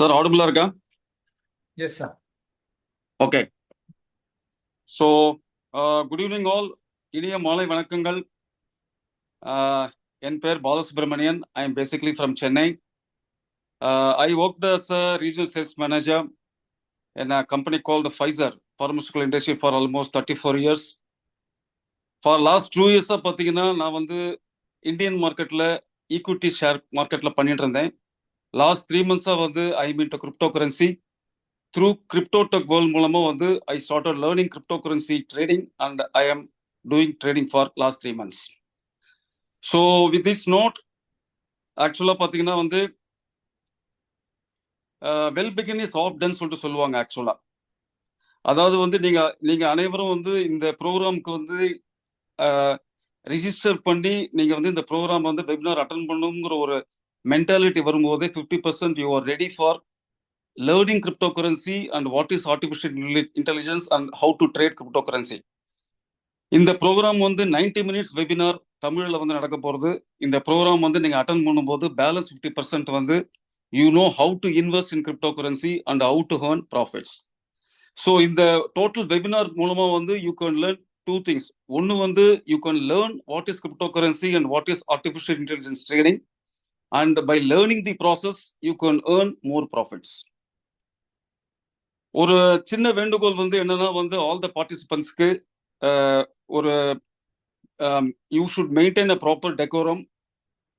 Sir ஆடிபிளா இருக்கா? Yes sir. Okay. So good evening all. இனிய மாலை வணக்கங்கள். என் பேர் Balasubramanian. I am basically from Chennai. I worked as a regional sales manager in a company called Pfizer pharmaceutical industry for almost 34 years. For last 2 years பார்த்தீங்கன்னா நான் வந்து Indian மார்க்கெட்டில் equity share மார்க்கெட்டில் பண்ணிட்டு இருந்தேன். லாஸ்ட் 3 months வந்து I mean to cryptocurrency. Through CryptoTech World மூலமா வந்து I started learning cryptocurrency trading and I am doing trading for last 3 months. So with this note, ஆக்சுவலா பாத்தீங்கன்னா வந்து well begin is half done சொல்லிட்டு சொல்லுவாங்க. ஆக்சுவலா அதாவது வந்து நீங்க அனைவரும் வந்து இந்த ப்ரோக்ராம்க்கு வந்து ரிஜிஸ்டர் பண்ணி நீங்க வந்து இந்த ப்ரோக்ராம் வந்து வெபினார் அட்டன் பண்ணுங்கிற ஒரு மென்டாலிட்டி வரும்போதே 50% you are ready for learning cryptocurrency and what is artificial intelligence and how to trade cryptocurrency. இந்த ப்ரோக்ராம் வந்து 90 மினிட்ஸ் வெபினார் தமிழில் வந்து நடக்க போகிறது. இந்த ப்ரோக்ராம் வந்து நீங்கள் அட்டன் பண்ணும்போது பேலன்ஸ் 50% வந்து you know how to invest in crypto currency and how to earn profits. So இந்த டோட்டல் வெபினார் மூலமாக வந்து யூ கேன் லேர்ன் 2 things. ஒன்று வந்து you can learn what is crypto currency and what is artificial intelligence trading, and by learning the process you can earn more profits. ஒரு சின்ன வேண்டுகோள் வந்து என்னன்னா வந்து ஆல் த பார்ட்டிசிபென்ட்ஸ்க்கு ஒரு you should maintain a proper decorum.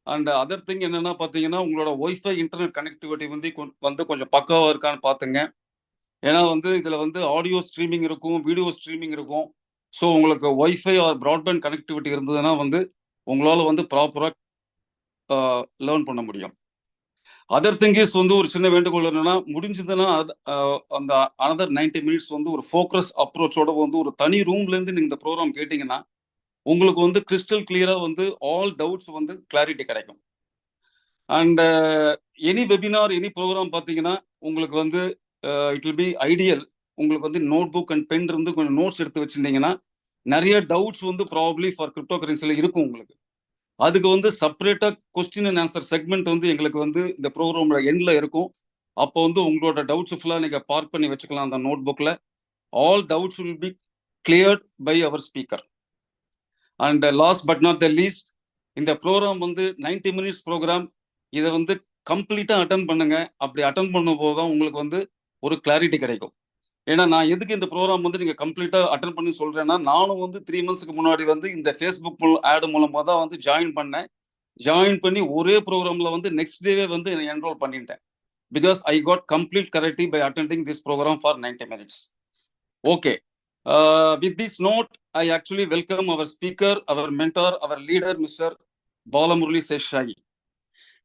And other thing என்னன்னா பார்த்தீங்கன்னா உங்களோட ஒய்ஃபை இன்டர்நெட் கனெக்டிவிட்டி வந்து கொஞ்சம் பக்காவாக இருக்கான்னு பார்த்துங்க. ஏன்னா வந்து இதில் வந்து ஆடியோ ஸ்ட்ரீமிங் இருக்கும், வீடியோ ஸ்ட்ரீமிங் இருக்கும். ஸோ உங்களுக்கு ஒய்ஃபை ஆர் ப்ராட்பேண்ட் கனெக்டிவிட்டி இருந்ததுன்னா வந்து உங்களால் வந்து ப்ராப்பராக லேர்ன் பண்ண முடியும். அதர் திங் இஸ் வந்து ஒரு சின்ன வேண்டுகோள் என்னன்னா முடிஞ்சதுன்னா அந்த அனதர் 90 மினிட்ஸ் வந்து ஒரு ஃபோக்கஸ் அப்ரோச்சோட வந்து ஒரு தனி ரூம்லேருந்து நீங்கள் இந்த ப்ரோக்ராம் கேட்டிங்கன்னா உங்களுக்கு வந்து கிறிஸ்டல் கிளியரா வந்து ஆல் டவுட்ஸ் வந்து கிளாரிட்டி கிடைக்கும். And any webinar any programme பார்த்தீங்கன்னா உங்களுக்கு வந்து இட் வில் பி ஐடியல் உங்களுக்கு வந்து நோட் புக் அண்ட் பென் இருந்து கொஞ்சம் நோட்ஸ் எடுத்து வச்சுருந்தீங்கன்னா நிறைய டவுட்ஸ் வந்து ப்ராபப்ளி ஃபார் கிரிப்டோ கரன்சியில் இருக்கும் உங்களுக்கு. அதுக்கு வந்து செப்பரேட்டாக கொஸ்டின் அண்ட் ஆன்சர் செக்மெண்ட் வந்து எங்களுக்கு வந்து இந்த ப்ரோக்ராமோட எண்டில் இருக்கும். அப்போ வந்து உங்களோட டவுட்ஸ் ஃபுல்லாக நீங்கள் பார்க் பண்ணி வச்சுக்கலாம் அந்த நோட் புக்கில். All doubts will be cleared by our speaker. And last but not the least, இந்த ப்ரோக்ராம் வந்து 90 மினிட்ஸ் ப்ரோக்ராம். இதை வந்து கம்ப்ளீட்டாக அட்டன் பண்ணுங்க. அப்படி அட்டன் பண்ணும்போது தான் உங்களுக்கு வந்து ஒரு கிளாரிட்டி கிடைக்கும். ஏன்னா நான் எதுக்கு இந்த ப்ரோக்ராம் வந்து நீங்கள் கம்ப்ளீட்டாக அட்டன் பண்ணி சொல்கிறேன்னா, நானும் வந்து 3 monthsக்கு முன்னாடி வந்து இந்த ஃபேஸ்புக் ஆடு மூலமாக தான் வந்து ஜாயின் பண்ணேன். ஜாயின் பண்ணி ஒரே ப்ரோக்ராமில் வந்து நெக்ஸ்ட் டேவே வந்து என்ரோல் பண்ணிட்டேன். Because I got complete clarity by attending this programme for 90 minutes. Okay. With this note, I actually welcome our speaker, our mentor, our leader, Mr. Balamurali Seshai.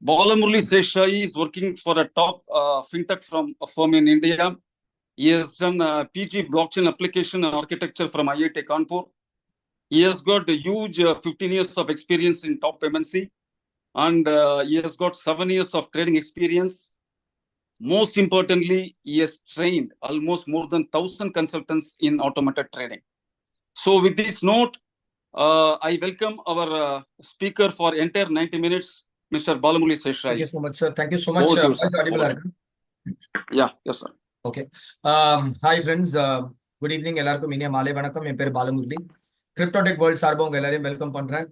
Balamurali Seshai is working for a top fintech firm in India. He has done PG blockchain application and architecture from IIT Kanpur. He has got a huge 15 years of experience in top MNC, and he has got 7 years of trading experience. Most importantly, he has trained almost more than 1,000 consultants in automated trading. So with this note, I welcome our speaker for entire 90 minutes, Mr. Balamurali Seshai. Thank you so much, sir. Thank you so much. Voice audible இருக்கு? Yeah, yes, sir. Okay. Hi friends. Good evening. எல்லாருக்கும் இனிய மாலை வணக்கம். என் பேர் Balamurali. கிரிப்டோடெக் world சார்பா உங்க எல்லாரையும் welcome பண்றேன்.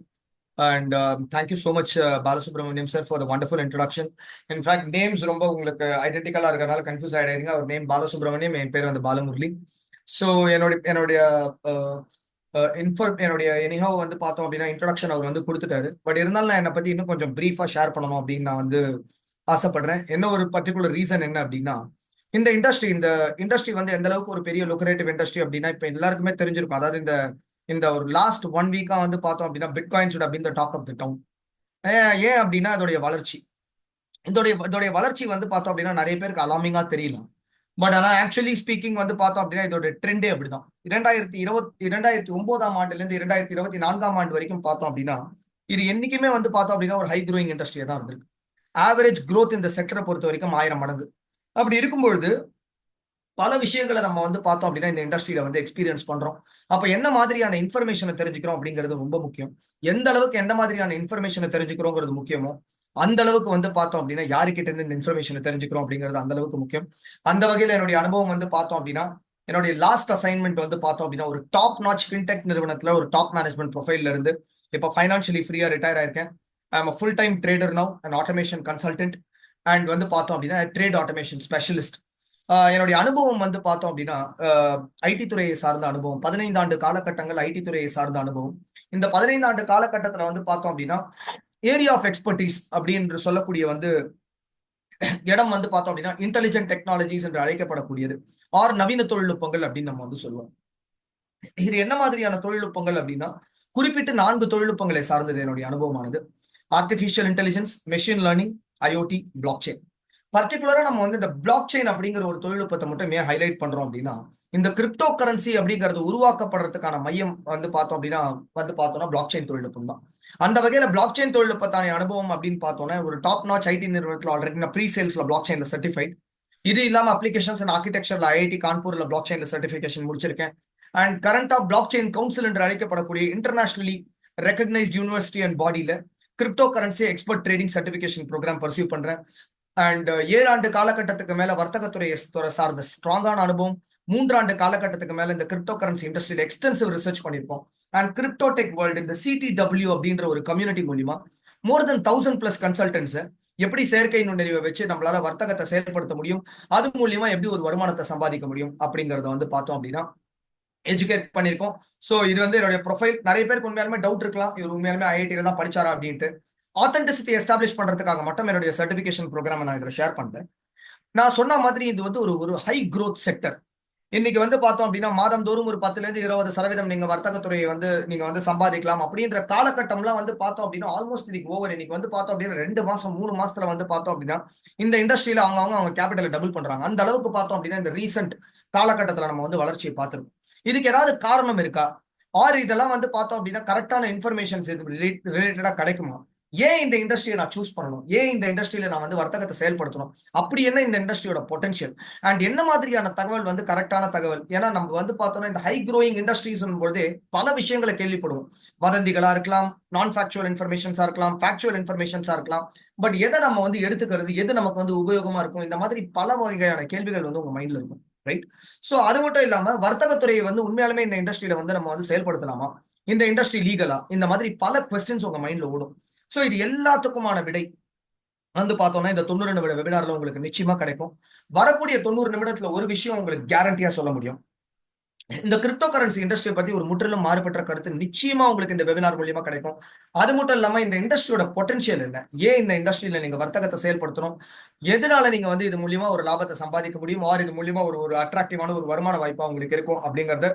And thank you so much Balasubramaniam sir for the wonderful introduction. In fact names ரொம்ப உங்களுக்கு ஐடென்டிக்கலாக இருக்கிறனால கன்ஃபியூஸ் ஆகிடாதீங்க. அவர் நேம் பாலசுப்ரமணியம், என் பேர் வந்து பாலமுரளி. ஸோ என்னுடைய எனிஹோ வந்து பார்த்தோம் அப்படின்னா இன்ட்ரடக்ஷன் அவர் வந்து கொடுத்துட்டாரு. பட் இருந்தாலும் நான் என்னை பற்றி இன்னும் கொஞ்சம் ப்ரீஃபாக ஷேர் பண்ணணும் அப்படின்னு நான் வந்து ஆசைப்படுறேன். என்ன ஒரு பர்டிகுலர் ரீசன் என்ன அப்படின்னா, இந்த இண்டஸ்ட்ரி வந்து எந்த அளவுக்கு ஒரு பெரிய லுக்ரேட்டிவ் இண்டஸ்ட்ரி அப்படின்னா இப்போ எல்லாருக்குமே தெரிஞ்சிருக்கும். அதாவது இந்த ஒரு லாஸ்ட் 1 வீக்கா வந்து பார்த்தோம் அப்படின்னா பிட்காயின்ஸ் அப்படின்னு டாக் ஆஃப் தி டவுன். ஏன் அப்படின்னா அதோடைய வளர்ச்சி, இதோடைய வளர்ச்சி வந்து பார்த்தோம் அப்படின்னா நிறைய பேருக்கு அலாமிங்கா தெரியலாம். பட் ஆனால் ஆக்சுவலி ஸ்பீக்கிங் வந்து பார்த்தோம் அப்படின்னா இதோட ட்ரெண்டே அப்படிதான். 2009ஆம் ஆண்டுலேருந்து 2024ஆம் ஆண்டு வரைக்கும் பார்த்தோம் அப்படின்னா இது என்னைக்குமே வந்து பார்த்தோம் அப்படின்னா ஒரு ஹை க்ரோயிங் இண்டஸ்ட்ரியா தான் இருந்திருக்கு. ஆவரேஜ் க்ரோத் இந்த செக்டரை பொறுத்த வரைக்கும் 1000 மடங்கு. அப்படி இருக்கும்பொழுது பல விஷயங்களை நம்ம வந்து பார்த்தோம் அப்படின்னா இந்த இண்டஸ்ட்ரியில வந்து எக்ஸ்பீரியன்ஸ் பண்றோம். அப்ப என்ன மாதிரியான இன்ஃபர்மேஷனை தெரிஞ்சுக்கிறோம் அப்படிங்கிறது ரொம்ப முக்கியம். எந்த அளவுக்கு எந்த மாதிரியான இன்ஃபர்மேஷனை தெரிஞ்சுக்கிறோங்கிறது முக்கியமோ அந்த அளவுக்கு வந்து பார்த்தோம் அப்படின்னா யாருக்கிட்ட இருந்து இந்த இன்ஃபர்மேஷனை தெரிஞ்சுக்கிறோம் அப்படிங்கிறது அந்த அளவுக்கு முக்கியம். அந்த வகையில என்னுடைய அனுபவம் வந்து பார்த்தோம் அப்படின்னா என்னுடைய லாஸ்ட் அசைன்மெண்ட் வந்து பார்த்தோம் அப்படின்னா ஒரு டாப் நாச் ஃபின்டெக் நிறுவனத்துல ஒரு டாப் மேனேஜ்மெண்ட் ப்ரொஃபைல்ல இருந்து இப்போ ஃபைனான்சியலி ஃப்ரீயா ரிட்டையர் ஆயிருக்கேன். I am full time trader now and automation consultant and வந்து பார்த்தோம் அப்படின்னா ட்ரேட் ஆட்டோமேஷன் ஸ்பெஷலிஸ்ட். என்னுடைய அனுபவம் வந்து பார்த்தோம் அப்படின்னா ஐடி துறையை சார்ந்த அனுபவம் 15 ஆண்டு காலகட்டங்கள் ஐடி துறையை சார்ந்த அனுபவம். இந்த 15 ஆண்டு காலகட்டத்துல வந்து பார்த்தோம் அப்படின்னா ஏரியா ஆஃப் எக்ஸ்பர்டீஸ் அப்படின்னு சொல்லக்கூடிய வந்து இடம் வந்து பார்த்தோம் அப்படின்னா இன்டெலிஜென்ட் டெக்னாலஜிஸ் என்று அழைக்கப்படக்கூடியது ஆர் நவீன தொழில்நுட்பங்கள் அப்படின்னு நம்ம வந்து சொல்லுவோம். இது என்ன மாதிரியான தொழில்நுட்பங்கள் அப்படின்னா குறிப்பிட்டு 4 தொழில்நுட்பங்களை சார்ந்தது என்னுடைய அனுபவமானது. Artificial intelligence, machine learning, IoT, blockchain. பர்டிகுலரா நம்ம வந்து இந்த பிளாக் செயின் அப்படிங்கிற ஒரு தொழில்நுட்பத்தை மட்டும் ஏன் ஹைலைட் பண்றோம் அப்படின்னா இந்த கிரிப்டோ கரன்சி அப்படிங்கிறது உருவாக்கப்படுறதுக்கான மையம் வந்து பார்த்தோம் அப்படின்னா வந்து பார்த்தோம்னா பிளாக் செயின் தொழில்நுட்பம் தான். அந்த வகையில பிளாக் செயின் தொழில்நுட்பத்தான அனுபவம் அப்படின்னு பார்த்தோம்னா ஒரு டாப் நாச் ஐடி நிறுவனத்தில் ஆல்ரெடி நான் ப்ரீ சேல்ஸ்ல பிளாக் செயின்ல சர்டிஃபைட். இது இல்லாம அப்ளிகேஷன்ஸ் அண்ட் ஆர்கிடெக்சர்ல ஐஐடி கான்பூர்ல பிளாக் செயின்ல சர்டிஃபிகேஷன் முடிச்சிருக்கேன். அண்ட் கரண்டா பிளாக் செயின் கவுன்சில் என்று அழைக்கப்படக்கூடிய இன்டர்நேஷனலி ரெகக்னைஸ்ட் யூனிவர்சிட்டி அண்ட் பாடியில cryptocurrency expert trading certification programme pursue பண்றேன். அண்ட் 7 ஆண்டு காலகட்டத்துக்கு மேல வர்த்தகத்துறையை சார்ந்த ஸ்ட்ராங்கான அனுபவம். 3 ஆண்டு காலகட்டத்துக்கு மேல இந்த கிரிப்டோ கரன்சி இண்டஸ்ட்ரியில எக்ஸ்டென்சிவ் ரிசர்ச் பண்ணிருக்கோம். அண்ட் கிரிப்டோ டெக் வேர்ல்டு இந்த CTW அப்படின்ற ஒரு கம்யூனிட்டி மூலியமா மோர் தென் 1000+ கன்சல்டன்ஸ் எப்படி செயற்கை நுண்ணறிவை வச்சு நம்மளால வர்த்தகத்தை செயல்படுத்த முடியும், அது மூலியமா எப்படி ஒரு வருமானத்தை சம்பாதிக்க முடியும் அப்படிங்கறத வந்து பார்த்தோம் அப்படின்னா எஜுகேட் பண்ணிருக்கோம். சோ இது வந்து என்னுடைய ப்ரொஃபைல். நிறைய பேருக்கு உண்மையாலுமே டவுட் இருக்கலாம், இவர் உண்மையாலுமே ஐஐடியில தான் படிச்சாரா அப்படின்ட்டு. ஆத்தென்டிசிட்டி எஸ்டாப்ளிஷ் பண்றதுக்காக மட்டும் என்னுடைய சர்டிபிகேஷன் ப்ரோக்ராம் நான் இதில் ஷேர் பண்றேன். நான் சொன்ன மாதிரி இது வந்து ஒரு ஹை க்ரோத் செக்டர். இன்னைக்கு வந்து பார்த்தோம் அப்படின்னா மாதந்தோறும் ஒரு 10% நீங்க வர்த்தகத்துறையை வந்து நீங்க வந்து சம்பாதிக்கலாம் அப்படின்ற காலகட்டம்லாம் வந்து பார்த்தோம் அப்படின்னா ஆல்மோஸ்ட் இன்னைக்கு ஓவர். இன்னைக்கு வந்து பார்த்தோம் அப்படின்னா 2 மாசம் 3 மாசத்துல வந்து பார்த்தோம் அப்படின்னா இந்த இண்டஸ்ட்ரியில அவங்க கேபிட்டலை டபுள் பண்றாங்க. அந்த அளவுக்கு பார்த்தோம் அப்படின்னா இந்த ரீசெண்ட் காலகட்டத்துல நம்ம வந்து வளர்ச்சியை பார்த்திருக்கோம். இதுக்கு ஏதாவது காரணம் இருக்கா ஆர் இதெல்லாம் வந்து பார்த்தோம் அப்படின்னா கரெக்டான இன்ஃபர்மேஷன்ஸ் இது ரிலேட்டடா கிடைக்குமா? ஏன் இந்த இண்டஸ்ட்ரியை நான் சூஸ் பண்ணணும், ஏன் இந்த இண்டஸ்ட்ரியில நான் வந்து வர்த்தகத்தை செயல்படுத்தணும், அப்படி என்ன இந்த இண்டஸ்ட்ரியோட பொட்டன்ஷியல் அண்ட் என்ன மாதிரியான தகவல் வந்து கரெக்டான தகவல்? ஏன்னா நம்ம வந்து பார்த்தோம்னா இந்த ஹை க்ரோயிங் இண்டஸ்ட்ரிஸ் பொழுதே பல விஷயங்களை கேள்விப்படுவோம். வதந்திகளா இருக்கலாம், நான் ஃபேக்சுவல் இன்ஃபர்மேஷன்ஸா இருக்கலாம், ஃபேக்சுவல் இன்ஃபர்மேஷன்ஸா இருக்கலாம். பட் எதை நம்ம வந்து எடுத்துக்கிறது, எது நமக்கு வந்து உபயோகமா இருக்கும், இந்த மாதிரி பல வகையான கேள்விகள் வந்து உங்க மைண்ட்ல இருக்கும். ரைட். சோ அது மட்டும் இல்லாம வர்த்தகத்துறையை வந்து உண்மையாலுமே இந்த இண்டஸ்ட்ரியில வந்து நம்ம வந்து செயல்படுத்தலாமா, இந்த இண்டஸ்ட்ரி லீகலா, இந்த மாதிரி பல கொஸ்டின்ஸ் உங்க மைண்ட்ல ஓடும். சோ இது எல்லாத்துக்குமான விடை வந்து பார்த்தோம்னா இந்த 90 நிமிட வெபினார்ல உங்களுக்கு நிச்சயமா கிடைக்கும். வரக்கூடிய 90 நிமிடத்துல ஒரு விஷயம் உங்களுக்கு கேரண்டியா சொல்ல முடியும். இந்த கிரிப்டோ கரன்சி இண்டஸ்ட்ரியை பத்தி ஒரு முற்றிலும் மாறுபட்ட கருத்து நிச்சயமா உங்களுக்கு இந்த வெபினார் மூலியமா கிடைக்கும். அது மட்டும் இல்லாம இந்த இண்டஸ்ட்ரியோட பொட்டன்ஷியல் என்ன, ஏன் இந்த இண்டஸ்ட்ரியில நீங்க வர்த்தகத்தை செயல்படுத்தணும், எதனால நீங்க வந்து இது மூலியமா ஒரு லாபத்தை சம்பாதிக்க முடியும், ஆர் இது மூலியமா ஒரு அட்ராக்டிவான ஒரு வருமான வாய்ப்பா உங்களுக்கு இருக்கும் அப்படிங்கறத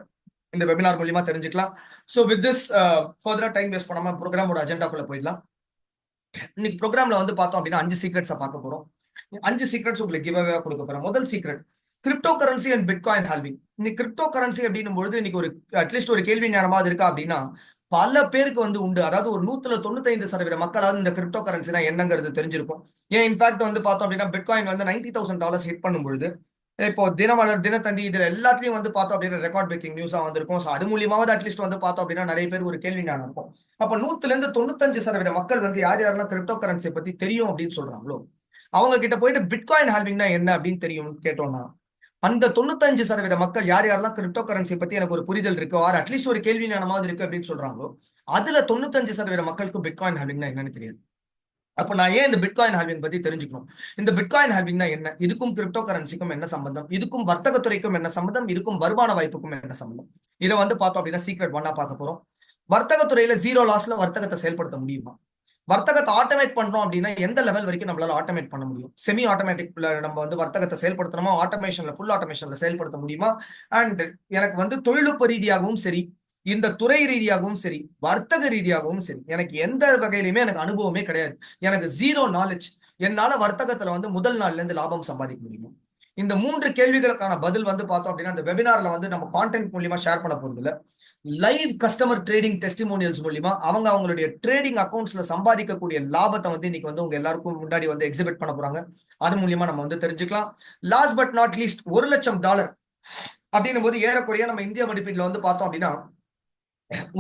இந்த வெபினார் மூலியமா தெரிஞ்சுக்கலாம். சோ வித் திஸ் ஃபர்தரா டைம் வேஸ்ட் பண்ணாம ப்ரோக்ராமோட அஜெண்டாக்குள்ள போயிடலாம். இன்னைக்கு ப்ரோக்ராம்ல வந்து பார்த்தோம் அப்படின்னா 5 சீக்ரெட்ஸை பார்க்க போறோம். 5 சீக்ரெட்ஸ் உங்களுக்கு கிவ் அவே கொடுக்க போறேன். முதல் secret crypto currency and bitcoin halving. இன்னைக்கு கிரிப்டோ கரன்சி அப்படின்னும் பொழுது இன்னைக்கு ஒரு அட்லீஸ்ட் ஒரு கேள்வி ஞானமாவது இருக்கா அப்படின்னா பல பேருக்கு வந்து உண்டு. அதாவது ஒரு 195% மக்களாவது இந்த கிரிப்டோ கரன்சினா என்னங்கிறது தெரிஞ்சிருக்கும். ஏன் இன்ஃபேக்ட் வந்து பார்த்தோம் அப்படின்னா பிட்காயின் வந்து $90,000 ஹிட் பண்ணும்பொழுது இப்போ தினமலர், தினத்தந்தி இதுல எல்லாத்துலயும் வந்து பார்த்தோம் அப்படின்னா ரெக்கார்ட் பிரேக்கிங் நியூஸா வந்திருக்கும். ஸோ அது மூலியமாவது அட்லீஸ்ட் வந்து பார்த்தோம் அப்படின்னா நிறைய பேர் ஒரு கேள்வி ஞானம் இருக்கும். அப்ப 100-95% மக்கள் வந்து யாரெல்லாம் கிரிப்டோ கரன்சியை பத்தி தெரியும் அப்படின்னு சொல்றாங்களோ அவங்க கிட்ட போயிட்டு பிட்காயின் ஹால்விங்னா என்ன அப்படின்னு தெரியும் கேட்டோம்னா அந்த 95% மக்கள் யாரெல்லாம் கிரிப்டோ கரன்சி பத்தி எனக்கு ஒரு புரிதல் இருக்கு ஆர் அட்லீஸ்ட் ஒரு கேள்வி ஞானமாவது இருக்கு அப்படின்னு சொல்றாங்களோ அதுல 95% மக்களுக்கு பிட்காயின் ஹால்விங்னா என்னன்னு தெரியாது. அப்ப நான் ஏன் இந்த பிட்காயின் ஹால்விங் பத்தி தெரிஞ்சுக்கணும்? இந்த பிட்காயின் ஹால்விங்னா என்ன, இதுக்கும் கிரிப்டோ கரன்சிக்கும் என்ன சம்பந்தம், இதுக்கும் வர்த்தகத்துறைக்கும் என்ன சம்பந்தம், இதுக்கும் வருமான வாய்ப்புக்கும் என்ன சம்பந்தம், இதை வந்து பார்த்தோம் அப்படின்னா சீக்ரெட் 1 பார்க்க போறோம். வர்த்தகத்துறையில 0 லாஸ்ல வர்த்தகத்தை செயல்படுத்த முடியுமா, வர்த்தகத்தை ஆட்டோமேட் பண்றோம் அப்படின்னா எந்த லெவல் வரைக்கும் நம்மளால ஆட்டோமேட் பண்ண முடியும், செமி ஆட்டோமேட்டிக்ல நம்ம வந்து வர்த்தகத்தை செயல்படுத்தணுமா, ஆட்டோமேஷன்ல ஃபுல் ஆட்டோமேஷன்ல செயல்படுத்த முடியுமா, அண்ட் எனக்கு வந்து தொழில்நுட்ப ரீதியாகவும் சரி, இந்த துறை ரீதியாகவும் சரி, வர்த்தக ரீதியாகவும் சரி, எனக்கு எந்த வகையிலுமே எனக்கு அனுபவமே கிடையாது, எனக்கு 0 நாலேஜ், என்னால வர்த்தகத்துல வந்து முதல் நாள்ல இருந்து லாபம் சம்பாதிக்க முடியுமா? இந்த 3 கேள்விகளுக்கான பதில் வந்து பார்த்தோம் அப்படின்னா இந்த வெபினார்ல வந்து நம்ம கான்டென்ட் மூலியமா ஷேர் பண்ண போறது இல்ல, லைவ் கஸ்டமர் ட்ரேடிங் டெஸ்டிமோனியல்ஸ் மூலியமா அவங்களுடைய ட்ரேடிங் அக்கௌண்ட்ஸ்ல சம்பாதிக்கக்கூடிய லாபத்தை வந்து இன்னைக்கு வந்து உங்க எல்லாருக்கும் முன்னாடி வந்து எக்ஸிபிட் பண்ண போறாங்க. அது மூலியமா நம்ம வந்து தெரிஞ்சுக்கலாம். லாஸ்ட் பட் நாட் லீஸ்ட் $1,00,000 அப்படின்னும் போது ஏறக்குறைய நம்ம இந்திய மதிப்பீட்டுல வந்து பார்த்தோம் அப்படின்னா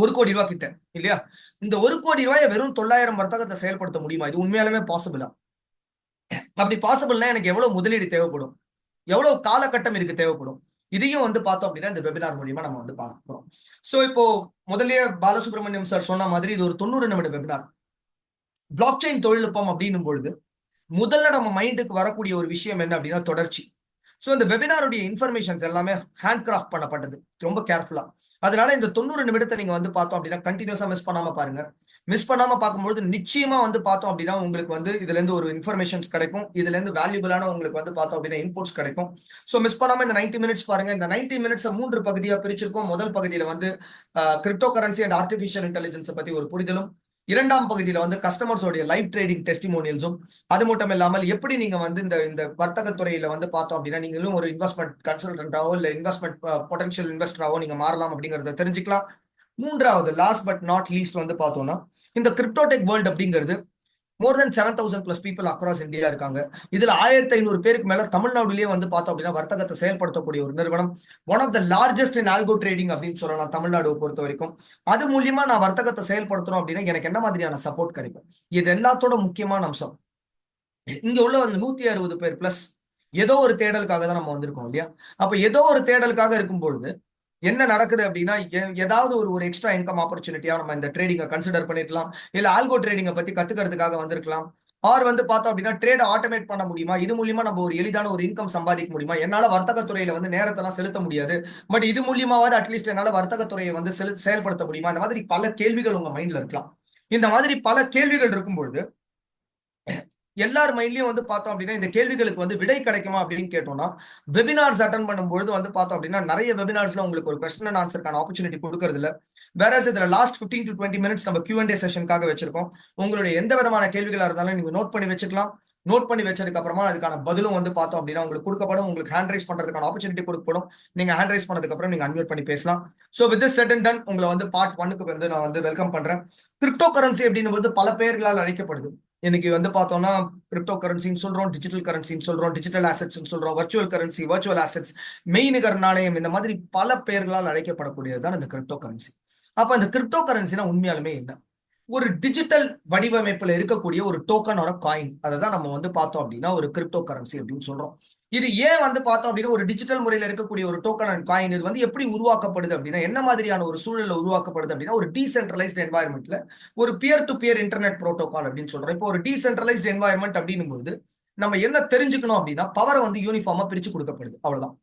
1 கோடி ரூபாய் கிட்ட இல்லையா? இந்த 1 கோடி ரூபாயை வெறும் 900 வர்த்தகத்தை செயல்படுத்த முடியுமா? இது உண்மையாலுமே பாசிபிளா? அப்படி பாசிபிள்னா எனக்கு எவ்வளவு முதலீடு தேவைப்படும், எவ்வளவு காலகட்டம் இதுக்கு தேவைப்படும், இதையும் வந்து பார்த்தோம் அப்படின்னா இந்த வெபினார் மூலியமா நம்ம வந்து பார்க்கிறோம். சோ இப்போ முதல்லயே பாலசுப்ரமணியம் சார் சொன்ன மாதிரி இது ஒரு 90 நிமிட வெபினார். பிளாக் செயின் தொழில்நுட்பம் அப்படின்னும் பொழுது முதல்ல நம்ம மைண்டுக்கு வரக்கூடிய ஒரு விஷயம் என்ன அப்படின்னா தொடர்ச்சி. ஸோ இந்த வெபினாருடைய இன்ஃபர்மேஷன்ஸ் எல்லாமே ஹேண்ட் கிராஃப்ட் பண்ணப்பட்டது ரொம்ப கேர்ஃபுல்லா. அதனால இந்த 90 நிமிடத்தை நீங்க வந்து பார்த்தோம் அப்படின்னா கண்டினியூஸா மிஸ் பண்ணாம பாருங்க. மிஸ் பண்ணாம பார்க்கும்போது நிச்சயமா வந்து பார்த்தோம் அப்படின்னா உங்களுக்கு வந்து இதுல இருந்து ஒரு இன்ஃபர்மேஷன்ஸ் கிடைக்கும். இதுல இருந்து வேல்யூபிளான உங்களுக்கு வந்து பார்த்தோம் அப்படின்னா இன்புட்ஸ் கிடைக்கும். ஸோ மிஸ் பண்ணாம இந்த 90 மினிட்ஸ் பாருங்க. இந்த 90 மினிட்ஸ் 3 பகுதியா பிரிச்சிருக்கோம். முதல் பகுதியில வந்து crypto currency and artificial intelligence பத்தி ஒரு புரிதலும், இரண்டாம் பகுதியில வந்து கஸ்டமர்ஸோடைய லைவ் ட்ரேடிங் டெஸ்டிமோனியல்ஸும், அது மட்டும் இல்லாமல் எப்படி நீங்க வந்து இந்த இந்த வர்த்தக துறையில வந்து பார்த்தோம் அப்படின்னா நீங்களும் ஒரு இன்வெஸ்ட்மெண்ட் கன்சல்டன்டாவோ இல்ல இன்வெஸ்ட்மெண்ட் பொட்டன்ஷியல் இன்வெஸ்டராவோ நீங்க மாறலாம் அப்படிங்கறத தெரிஞ்சுக்கலாம். மூன்றாவது லாஸ்ட் பட் நாட் லீஸ்ட் வந்து பார்த்தோம்னா இந்த கிரிப்டோடெக் வேர்ல்ட் அப்படிங்கிறது மோர் தென் 7,000+ பீப்புள் அக்ராஸ் இந்தியா இருக்காங்க. இதுல 1,500 பேருக்கு மேல தமிழ்நாடுலயே வந்து பார்த்தோம் அப்படின்னா வர்த்தகத்தை செயல்படுத்தக்கூடிய ஒரு நிறுவனம். One of the largest in algo trading அப்படின்னு சொல்லலாம் தமிழ்நாடு பொறுத்த வரைக்கும். அது மூலியமா நான் வர்த்தகத்தை செயல்படுத்தணும் அப்படின்னா எனக்கு என்ன மாதிரியான சப்போர்ட் கிடைக்கும்? இது எல்லாத்தோட முக்கியமான அம்சம். இங்க உள்ள அந்த 160 பேர் பிளஸ் ஏதோ ஒரு தேடலுக்காக தான் நம்ம வந்திருக்கோம் இல்லையா? அப்ப ஏதோ ஒரு தேடலுக்காக இருக்கும்பொழுது என்ன நடக்குது அப்படின்னா ஏதாவது ஒரு ஒரு எக்ஸ்ட்ரா இன்கம் ஆப்பர்ச்சுனிட்டியா நம்ம இந்த ட்ரேடிங்கை கன்சிடர் பண்ணிருக்கலாம். இல்ல ஆல்கோ ட்ரேடிங்கை பத்தி கத்துக்கிறதுக்காக வந்திருக்கலாம். ஆர் வந்து பார்த்தோம் அப்படின்னா ட்ரேட் ஆட்டோமேட் பண்ண முடியுமா, இது மூலியமா நம்ம ஒரு எளிதான ஒரு இன்கம் சம்பாதிக்க முடியுமா, என்னால வர்த்தகத்துறையில வந்து நேரத்தெல்லாம் செலுத்த முடியாது, பட் இது மூலியமாவது அட்லீஸ்ட் என்னால வர்த்தகத்துறையை வந்து செயல்படுத்த முடியுமா, இந்த மாதிரி பல கேள்விகள் உங்க மைண்ட்ல இருக்கலாம். இந்த மாதிரி பல கேள்விகள் இருக்கும்பொழுது எல்லார் மைண்ட்லயும் வந்து பார்த்தோம் அப்படின்னா இந்த கேள்விகளுக்கு வந்து விடை கிடைக்குமா அப்படின்னு கேட்டோம்னா வெபினார்ஸ் அட்டன் பண்ணும்போது வந்து பார்த்தோம் அப்படின்னா நிறைய வெபினார்ஸ்ல உங்களுக்கு ஒரு கொஸ்டின் அண்ட் ஆன்சருக்கான ஆப்பர்ச்சுனிட்டி கொடுக்கறது இல்ல. வேற இதுல லாஸ்ட் 15 to 20 மினிட்ஸ் நம்ம Q&A செஷனுக்காக வச்சிருக்கோம். உங்களுடைய எந்த விதமான கேள்விகளா இருந்தாலும் நீங்க நோட் பண்ணி வச்சுக்கலாம். நோட் பண்ணி வச்சதுக்கு அப்புறமா அதுக்கான பதிலும் வந்து பார்த்தோம் அப்படின்னா உங்களுக்கு கொடுக்கப்படும். உங்களுக்கு ஹேண்ட் ரைஸ் பண்றதுக்கான ஆப்பர்ச்சுனிட்டி கொடுக்கப்படும். நீங்க ஹேண்ட் ரைஸ் பண்ணதுக்கு அப்புறம் நீங்க அன்மியூட் பண்ணி பேசலாம். So with this set and ton உங்களை வந்து பார்ட் 1க்கு வந்து நான் வந்து வெல்கம் பண்றேன். கிரிப்டோ கரன்சி அப்படின்னு பல பெயர்களால் அழைக்கப்படுது. இன்னைக்கு வந்து பார்த்தோம்னா கிரிப்டோ கரன்சின்னு சொல்றோம், டிஜிட்டல் கரன்சின்னு சொல்றோம், டிஜிட்டல் அசெட்ஸ் சொல்றோம், வர்ச்சுவல் கரன்சி, வர்ச்சுவல் அசெட்ஸ், மெய்நிகர் நாணயம், இந்த மாதிரி பல பெயர்களால் அழைக்கப்படக்கூடியதுதான் இந்த கிரிப்டோ கரன்சி. அப்ப இந்த கிரிப்டோ கரன்சினா உண்மையாலுமே என்ன? ஒரு டிஜிட்டல் வடிவமைப்புல இருக்கக்கூடிய ஒரு டோக்கன் ஒரு காயின், அதை தான் நம்ம வந்து பார்த்தோம் அப்படின்னா ஒரு கிரிப்டோ கரன்சி அப்படின்னு சொல்றோம். இது ஏன் வந்து பார்த்தோம் அப்படின்னா ஒரு டிஜிட்டல் முறையில இருக்கக்கூடிய ஒரு டோக்கன் அண்ட் காயின் இது வந்து எப்படி உருவாக்கப்படுது அப்படின்னா என்ன மாதிரியான ஒரு சூழல்ல உருவாக்கப்படுது அப்படின்னா ஒரு டீசென்ட்ரலைஸ்ட் என்வாயர்மெண்ட்ல ஒரு peer to peer internet protocol அப்படின்னு சொல்றோம். இப்போ ஒரு டீசென்ட்ரலைஸ்ட் என்வாயர்மெண்ட் அப்படின்னும் போது நம்ம என்ன தெரிஞ்சுக்கணும் அப்படின்னா பவரை வந்து யூனிஃபார்மா பிரிச்சு கொடுக்கப்படுது, அவ்வளவுதான்.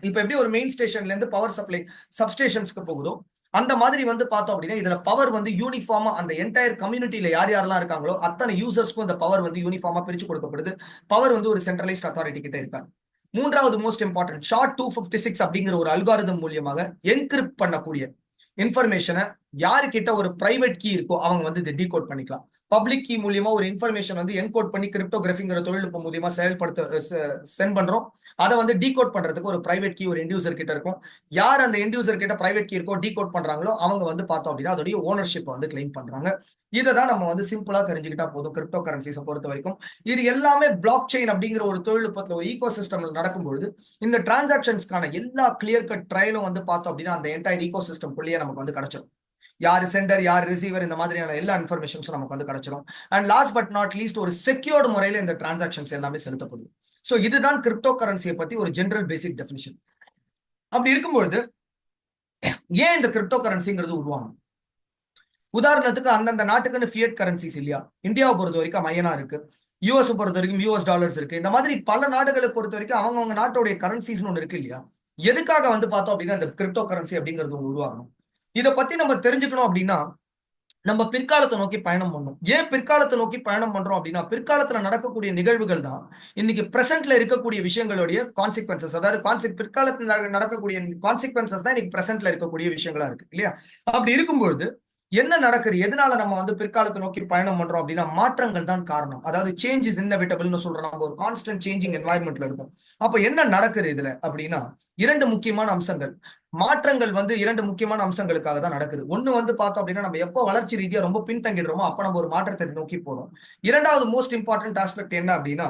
இப்ப எப்படி ஒரு மெயின் ஸ்டேஷன்ல இருந்து பவர் சப்ளை சப்ஸ்டேஷன்ஸ்க்கு போகுதோ அந்த மாதிரி வந்து பார்த்தோம் அப்படின்னா இதுல பவர் வந்து யூனிஃபார்மா அந்த என்டையர் கம்யூனிட்டியில யார் யாரெல்லாம் இருக்காங்களோ அத்தனை யூசர்ஸ்க்கும் இந்த பவர் வந்து யூனிஃபார்மா பிரிச்சு கொடுக்கப்படுது. பவர் வந்து ஒரு சென்ட்ரலைஸ்ட் அத்தாரிட்டி கிட்ட இருக்காது. மூன்றாவது மோஸ்ட் இம்பார்ட்டன்ட் SHA-256 அப்படிங்கிற ஒரு அல்காரிதம் மூலியமாக என்கிரிப்ட் பண்ணக்கூடிய இன்ஃபர்மேஷனை யாருக்கிட்ட ஒரு பிரைவேட் கீ இருக்கோ அவங்க வந்து இதை டீகோட் பண்ணிக்கலாம். பப்ளிக் கீ மூலியமா ஒரு இன்ஃபர்மேஷன் வந்து என்கோட் பண்ணி கிரிப்டோகிராஃபிங்கிற தொழில்நுட்பம் மூலியமா சென்ட் பண்றோம். அதை வந்து டீகோட் பண்றதுக்கு ஒரு பிரைவேட் கீ ஒரு எண்ட் யூசர் கிட்ட இருக்கும். யார் அந்த எண்ட் யூசர் கிட்ட பிரைவேட் கீ இருக்கோ டீகோட் பண்றாங்களோ அவங்க வந்து பார்த்தோம் அப்படின்னா அதோடைய ஓனர்ஷிப் வந்து கிளைம் பண்றாங்க. இதை தான் நம்ம வந்து சிம்பிளா தெரிஞ்சுக்கிட்டா போதும் கிரிப்டோ கரன்சிஸை பொறுத்த வரைக்கும். இது எல்லாமே பிளாக் செயின் அப்படிங்கிற ஒரு தொழில்நுட்பத்துல ஒரு ஈகோ சிஸ்டம்ல நடக்கும்போது இந்த டிரான்சாக்ஷன்ஸ்க்கான எல்லா கிளியர் கட் ட்ரையலும் வந்து பார்த்தோம் அப்படின்னா அந்த என்டையர் ஈகோ சிஸ்டம்குள்ளேயே நமக்கு வந்து கிடைச்சிடும். யார் சென்டர் யார் ரிசீவர் இந்த மாதிரியான எல்லா இன்ஃபர்மேஷன்ஸும் நமக்கு வந்து கிடைச்சிடும். And last but not least ஒரு செக்யூர்டு முறையில இந்த டிரான்சாக்ஷன்ஸ் எல்லாமே செலுத்தப்படுது. ஸோ இதுதான் கிரிப்டோ கரன்சியை பத்தி ஒரு ஜெனரல் பேசிக் டெஃபினிஷன். அப்படி இருக்கும்பொழுது ஏன் இந்த கிரிப்டோ கரன்சிங்கிறது உருவாகும்? உதாரணத்துக்கு அந்தந்த நாட்டுக்குன்னு ஃபியட் கரன்சிஸ் இல்லையா? இந்தியாவை பொறுத்த வரைக்கும் மையனா இருக்கு, யூஎஸ் பொறுத்த வரைக்கும் US டாலர்ஸ் இருக்கு. இந்த மாதிரி பல நாடுகளை பொறுத்த வரைக்கும் அவங்க நாட்டோடைய கரன்சிஸ்னு ஒன்று இருக்கு இல்லையா? எதுக்காக வந்து பார்த்தோம் அப்படின்னா இந்த கிரிப்டோ கரன்சி அப்படிங்கிறது உருவாகணும். இதை பத்தி நம்ம தெரிஞ்சுக்கணும் அப்படின்னா நம்ம பிற்காலத்தை நோக்கி பயணம் பண்ணணும். ஏன் பிற்காலத்தை நோக்கி பயணம் பண்றோம் அப்படின்னா பிற்காலத்துல நடக்கக்கூடிய நிகழ்வுகள் தான் இன்னைக்கு பிரசன்ட்ல இருக்கக்கூடிய விஷயங்களுடைய கான்சிக்வன்சஸ். அதாவது பிற்காலத்தில் நடக்கக்கூடிய கான்சிக்வன்சஸ் தான் இன்னைக்கு பிரசன்ட்ல இருக்கக்கூடிய விஷயங்களா இருக்கு இல்லையா? அப்படி இருக்கும்பொழுது என்ன நடக்குது, எதனால நம்ம வந்து பிற்காலத்தை நோக்கி பயணம் பண்றோம் அப்படின்னா மாற்றங்கள் தான் காரணம். அதாவது சேஞ்ச் இஸ் இன்னெவிட்டபிள்னு சொல்றோம். நம்ம ஒரு கான்ஸ்டன்ட் சேஞ்சிங் என்வாயர்மெண்ட்ல இருக்கும். அப்ப என்ன நடக்குது இதுல அப்படின்னா இரண்டு முக்கியமான அம்சங்கள். மாற்றங்கள் வந்து இரண்டு முக்கியமான அம்சங்களுக்காக தான் நடக்குது. ஒண்ணு வந்து பார்த்தோம் அப்படின்னா நம்ம எப்போ வளர்ச்சி ரீதியா ரொம்ப பின்தங்கிடுறோமோ அப்ப நம்ம ஒரு மாற்றத்தை நோக்கி போறோம். இரண்டாவது மோஸ்ட் இம்பார்ட்டன்ட் ஆஸ்பெக்ட் என்ன அப்படின்னா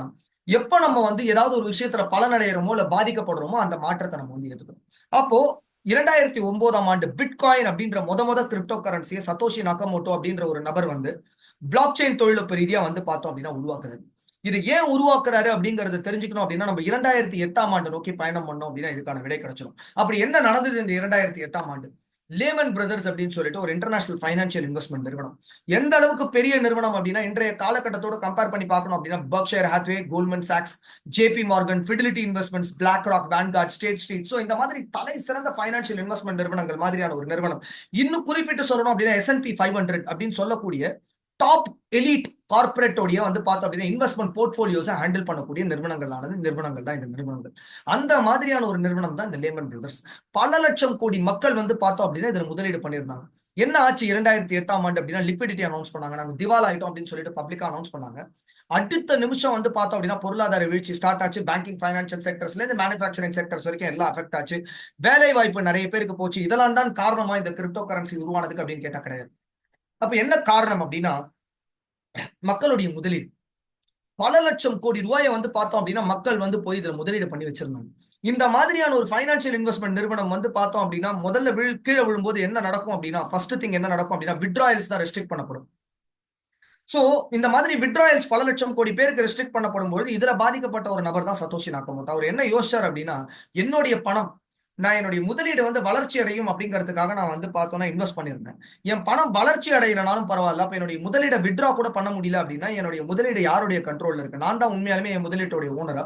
எப்ப நம்ம வந்து ஏதாவது ஒரு விஷயத்துல பலனடைகிறோமோ இல்ல பாதிக்கப்படுறோமோ அந்த மாற்றத்தை நம்ம வந்து ஏத்துக்கணும். அப்போ 2009ஆம் ஆண்டு பிட்காயின் அப்படின்ற முத கிரிப்டோ கரன்சியை சதோஷி நகமோட்டோ அப்படின்ற ஒரு நபர் வந்து பிளாக் செயின் தொழில்நுட்ப ரீதியா வந்து பார்த்தோம் அப்படின்னா உருவாக்குறாரு. இது ஏன் உருவாக்குறாரு அப்படிங்கறத தெரிஞ்சுக்கணும் அப்படின்னா நம்ம 2008ஆம் ஆண்டு நோக்கி பயணம் பண்ணோம் அப்படின்னா இதுக்கான விடை கிடைச்சிடும். அப்படி என்ன நடந்தது இந்த 2008ஆம் ஆண்டு? லேமன் பிரதர்ஸ் அப்படின்னு சொல்லிட்டு ஒரு இன்டர்நேஷனல் ஃபைனான்சியல் இன்வெஸ்ட்மெண்ட் நிறுவனம். எந்த அளவுக்கு பெரிய நிறுவனம் அப்படின்னா இன்றைய காலகட்டத்தோட கம்பேர் பண்ணி பார்க்கணும் அப்படின்னா பர்க்ஷயர் ஹாத்வே, கோல்ட்மன் சாக்ஸ், JP Morgan, Fidelity Investments, BlackRock, Vanguard, State Street, so இந்த மாதிரி தலை சிறந்த ஃபைனான்சியல் இன்வெஸ்ட்மெண்ட் நிறுவனங்கள் மாதிரியான ஒரு நிறுவனம். இன்னும் குறிப்பிட்டு சொல்லணும் அப்படின்னா S&P 500 அப்படின்னு சொல்லக்கூடிய டாப் எலிட் கார்பரேட்டோடைய வந்து பார்த்தோம் அப்படின்னா இன்வெஸ்ட்மெண்ட் போர்ட்போலியோஸை ஹேண்டில் பண்ணக்கூடிய நிறுவனங்கள் தான் இந்த நிறுவனங்கள். அந்த மாதிரியான ஒரு நிறுவனம் தான் இந்த லேமன் பிரதர்ஸ். பல லட்சம் கோடி மக்கள் வந்து பார்த்தோம் அப்படின்னா இதுல முதலீடு பண்ணியிருந்தாங்க. என்ன ஆச்சு 2008ஆம் ஆண்டு அப்படின்னா லிக்விடிட்டி அனௌன்ஸ் பண்ணாங்க. நாங்க திவால் ஆயிட்டோம் அப்படின்னு சொல்லிட்டு பப்ளிக்கா அனௌன்ஸ் பண்ணாங்க. அடுத்த நிமிஷம் வந்து பார்த்தோம் அப்படின்னா பொருளாதார வீழ்ச்சி ஸ்டார்ட் ஆச்சு. பேங்கிங் ஃபைனான்சியல் செக்டர்ஸ்ல இருந்து மேனுஃபேக்சரிங் செக்டர்ஸ் வரைக்கும் எல்லாம் அஃபெக்ட் ஆச்சு. வேலை வாய்ப்பு நிறைய பேருக்கு போச்சு. இதெல்லாம் தான் காரணமா இந்த கிரிப்டோ கரன்சி உருவானதுக்கு அப்படின்னு கேட்டா கிடையாது. அப்ப என்ன காரணம் அப்படின்னா மக்களுடைய முதலீடு. பல லட்சம் கோடி ரூபாயை வந்து பார்த்தோம் அப்படின்னா மக்கள் வந்து போய் இதுல முதலீடு பண்ணி வச்சிருந்தாங்க. இந்த மாதிரியான ஒரு ஃபைனான்சியல் இன்வெஸ்ட்மெண்ட் நிறுவனம் வந்து பார்த்தோம் அப்படின்னா முதல்ல கீழே விழும்போது என்ன நடக்கும் அப்படின்னா ஃபர்ஸ்ட் திங் என்ன நடக்கும் அப்படின்னா வித்ட்ராயல்ஸ் தான் ரெஸ்ட்ரிக்ட் பண்ணப்படும். சோ இந்த மாதிரி வித்ட்ராயல்ஸ் பல லட்சம் கோடி பேருக்கு ரெஸ்ட்ரிக்ட் பண்ணப்படும் பொழுது இதுல பாதிக்கப்பட்ட ஒரு நபர் தான் சதோஷி நகமோட்டோ. அவர் என்ன யோசிச்சார் அப்படின்னா என்னுடைய பணம் நான் என்னுடைய முதலீடு வந்து வளர்ச்சி அடையும் அப்படிங்கிறதுக்காக நான் வந்து பார்த்தோன்னா இன்வெஸ்ட் பண்ணியிருந்தேன். என் பணம் வளர்ச்சி அடையலனாலும் பரவாயில்ல. அப்ப என்னுடைய முதலீடை வித்ட்ரா கூட பண்ண முடியல அப்படின்னா என்னுடைய முதலீடு யாருடைய கண்ட்ரோல்ல இருக்கு? நான் தான் உண்மையாலுமே என் முதலீட்டோடைய ஓனரா,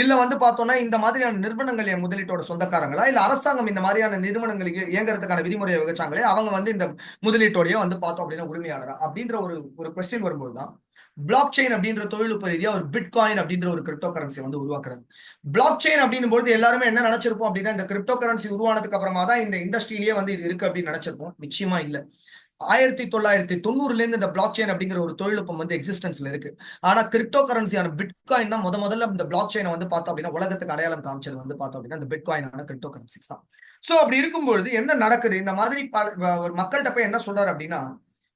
இல்ல வந்து பார்த்தோம்னா இந்த மாதிரியான நிறுவனங்கள் என் முதலீட்டோட சொந்தக்காரங்களா, இல்ல அரசாங்கம் இந்த மாதிரியான நிறுவனங்களுக்கு இயங்குறதுக்கான விதிமுறையை வச்சாங்களே அவங்க வந்து இந்த முதலீட்டோடைய வந்து பார்த்தோம் அப்படின்னா உரிமையாளரா அப்படின்ற ஒரு கொஸ்டின் வரும்போது தான் பிளாக் செயின் அப்படின்ற தொழில்நுட்ப ரீதியா ஒரு பிட்காயின் அப்படின்ற ஒரு கிரிப்டோ கரன்சி வந்து உருவாக்குறது. பிளாக் செயின் அப்படின்னும் போது எல்லாருமே என்ன நினைச்சிருப்போம் அப்படின்னா இந்த கிரிப்டோ கரன்சி உருவானதுக்கு அப்புறமா தான் இந்த இண்டஸ்ட்ரியிலேயே வந்து இது இருக்கு அப்படின்னு நினைச்சிருப்போம். நிச்சயமா இல்ல. 1990ல இருந்து இந்த பிளாக் செயின் அப்படிங்கிற ஒரு தொழில்நுட்பம் வந்து எக்ஸிஸ்டன்ஸ்ல இருக்கு. ஆனா கிரிப்டோ கரன்சியான பிட்காயின் தான் முதல்ல இந்த பிளாக் செயினை வந்து பார்த்தோம் அப்படின்னா உலகத்துக்கு அடையாளம் காமிச்சது வந்து பார்த்தோம் அப்படின்னா இந்த பிட்காயினான கிரிப்டோ கரன்சிஸ் தான். சோ அப்படி இருக்கும்பொழுது என்ன நடக்குது? இந்த மாதிரி ஒரு மக்கள்கிட்ட போய் என்ன சொல்றாரு அப்படின்னா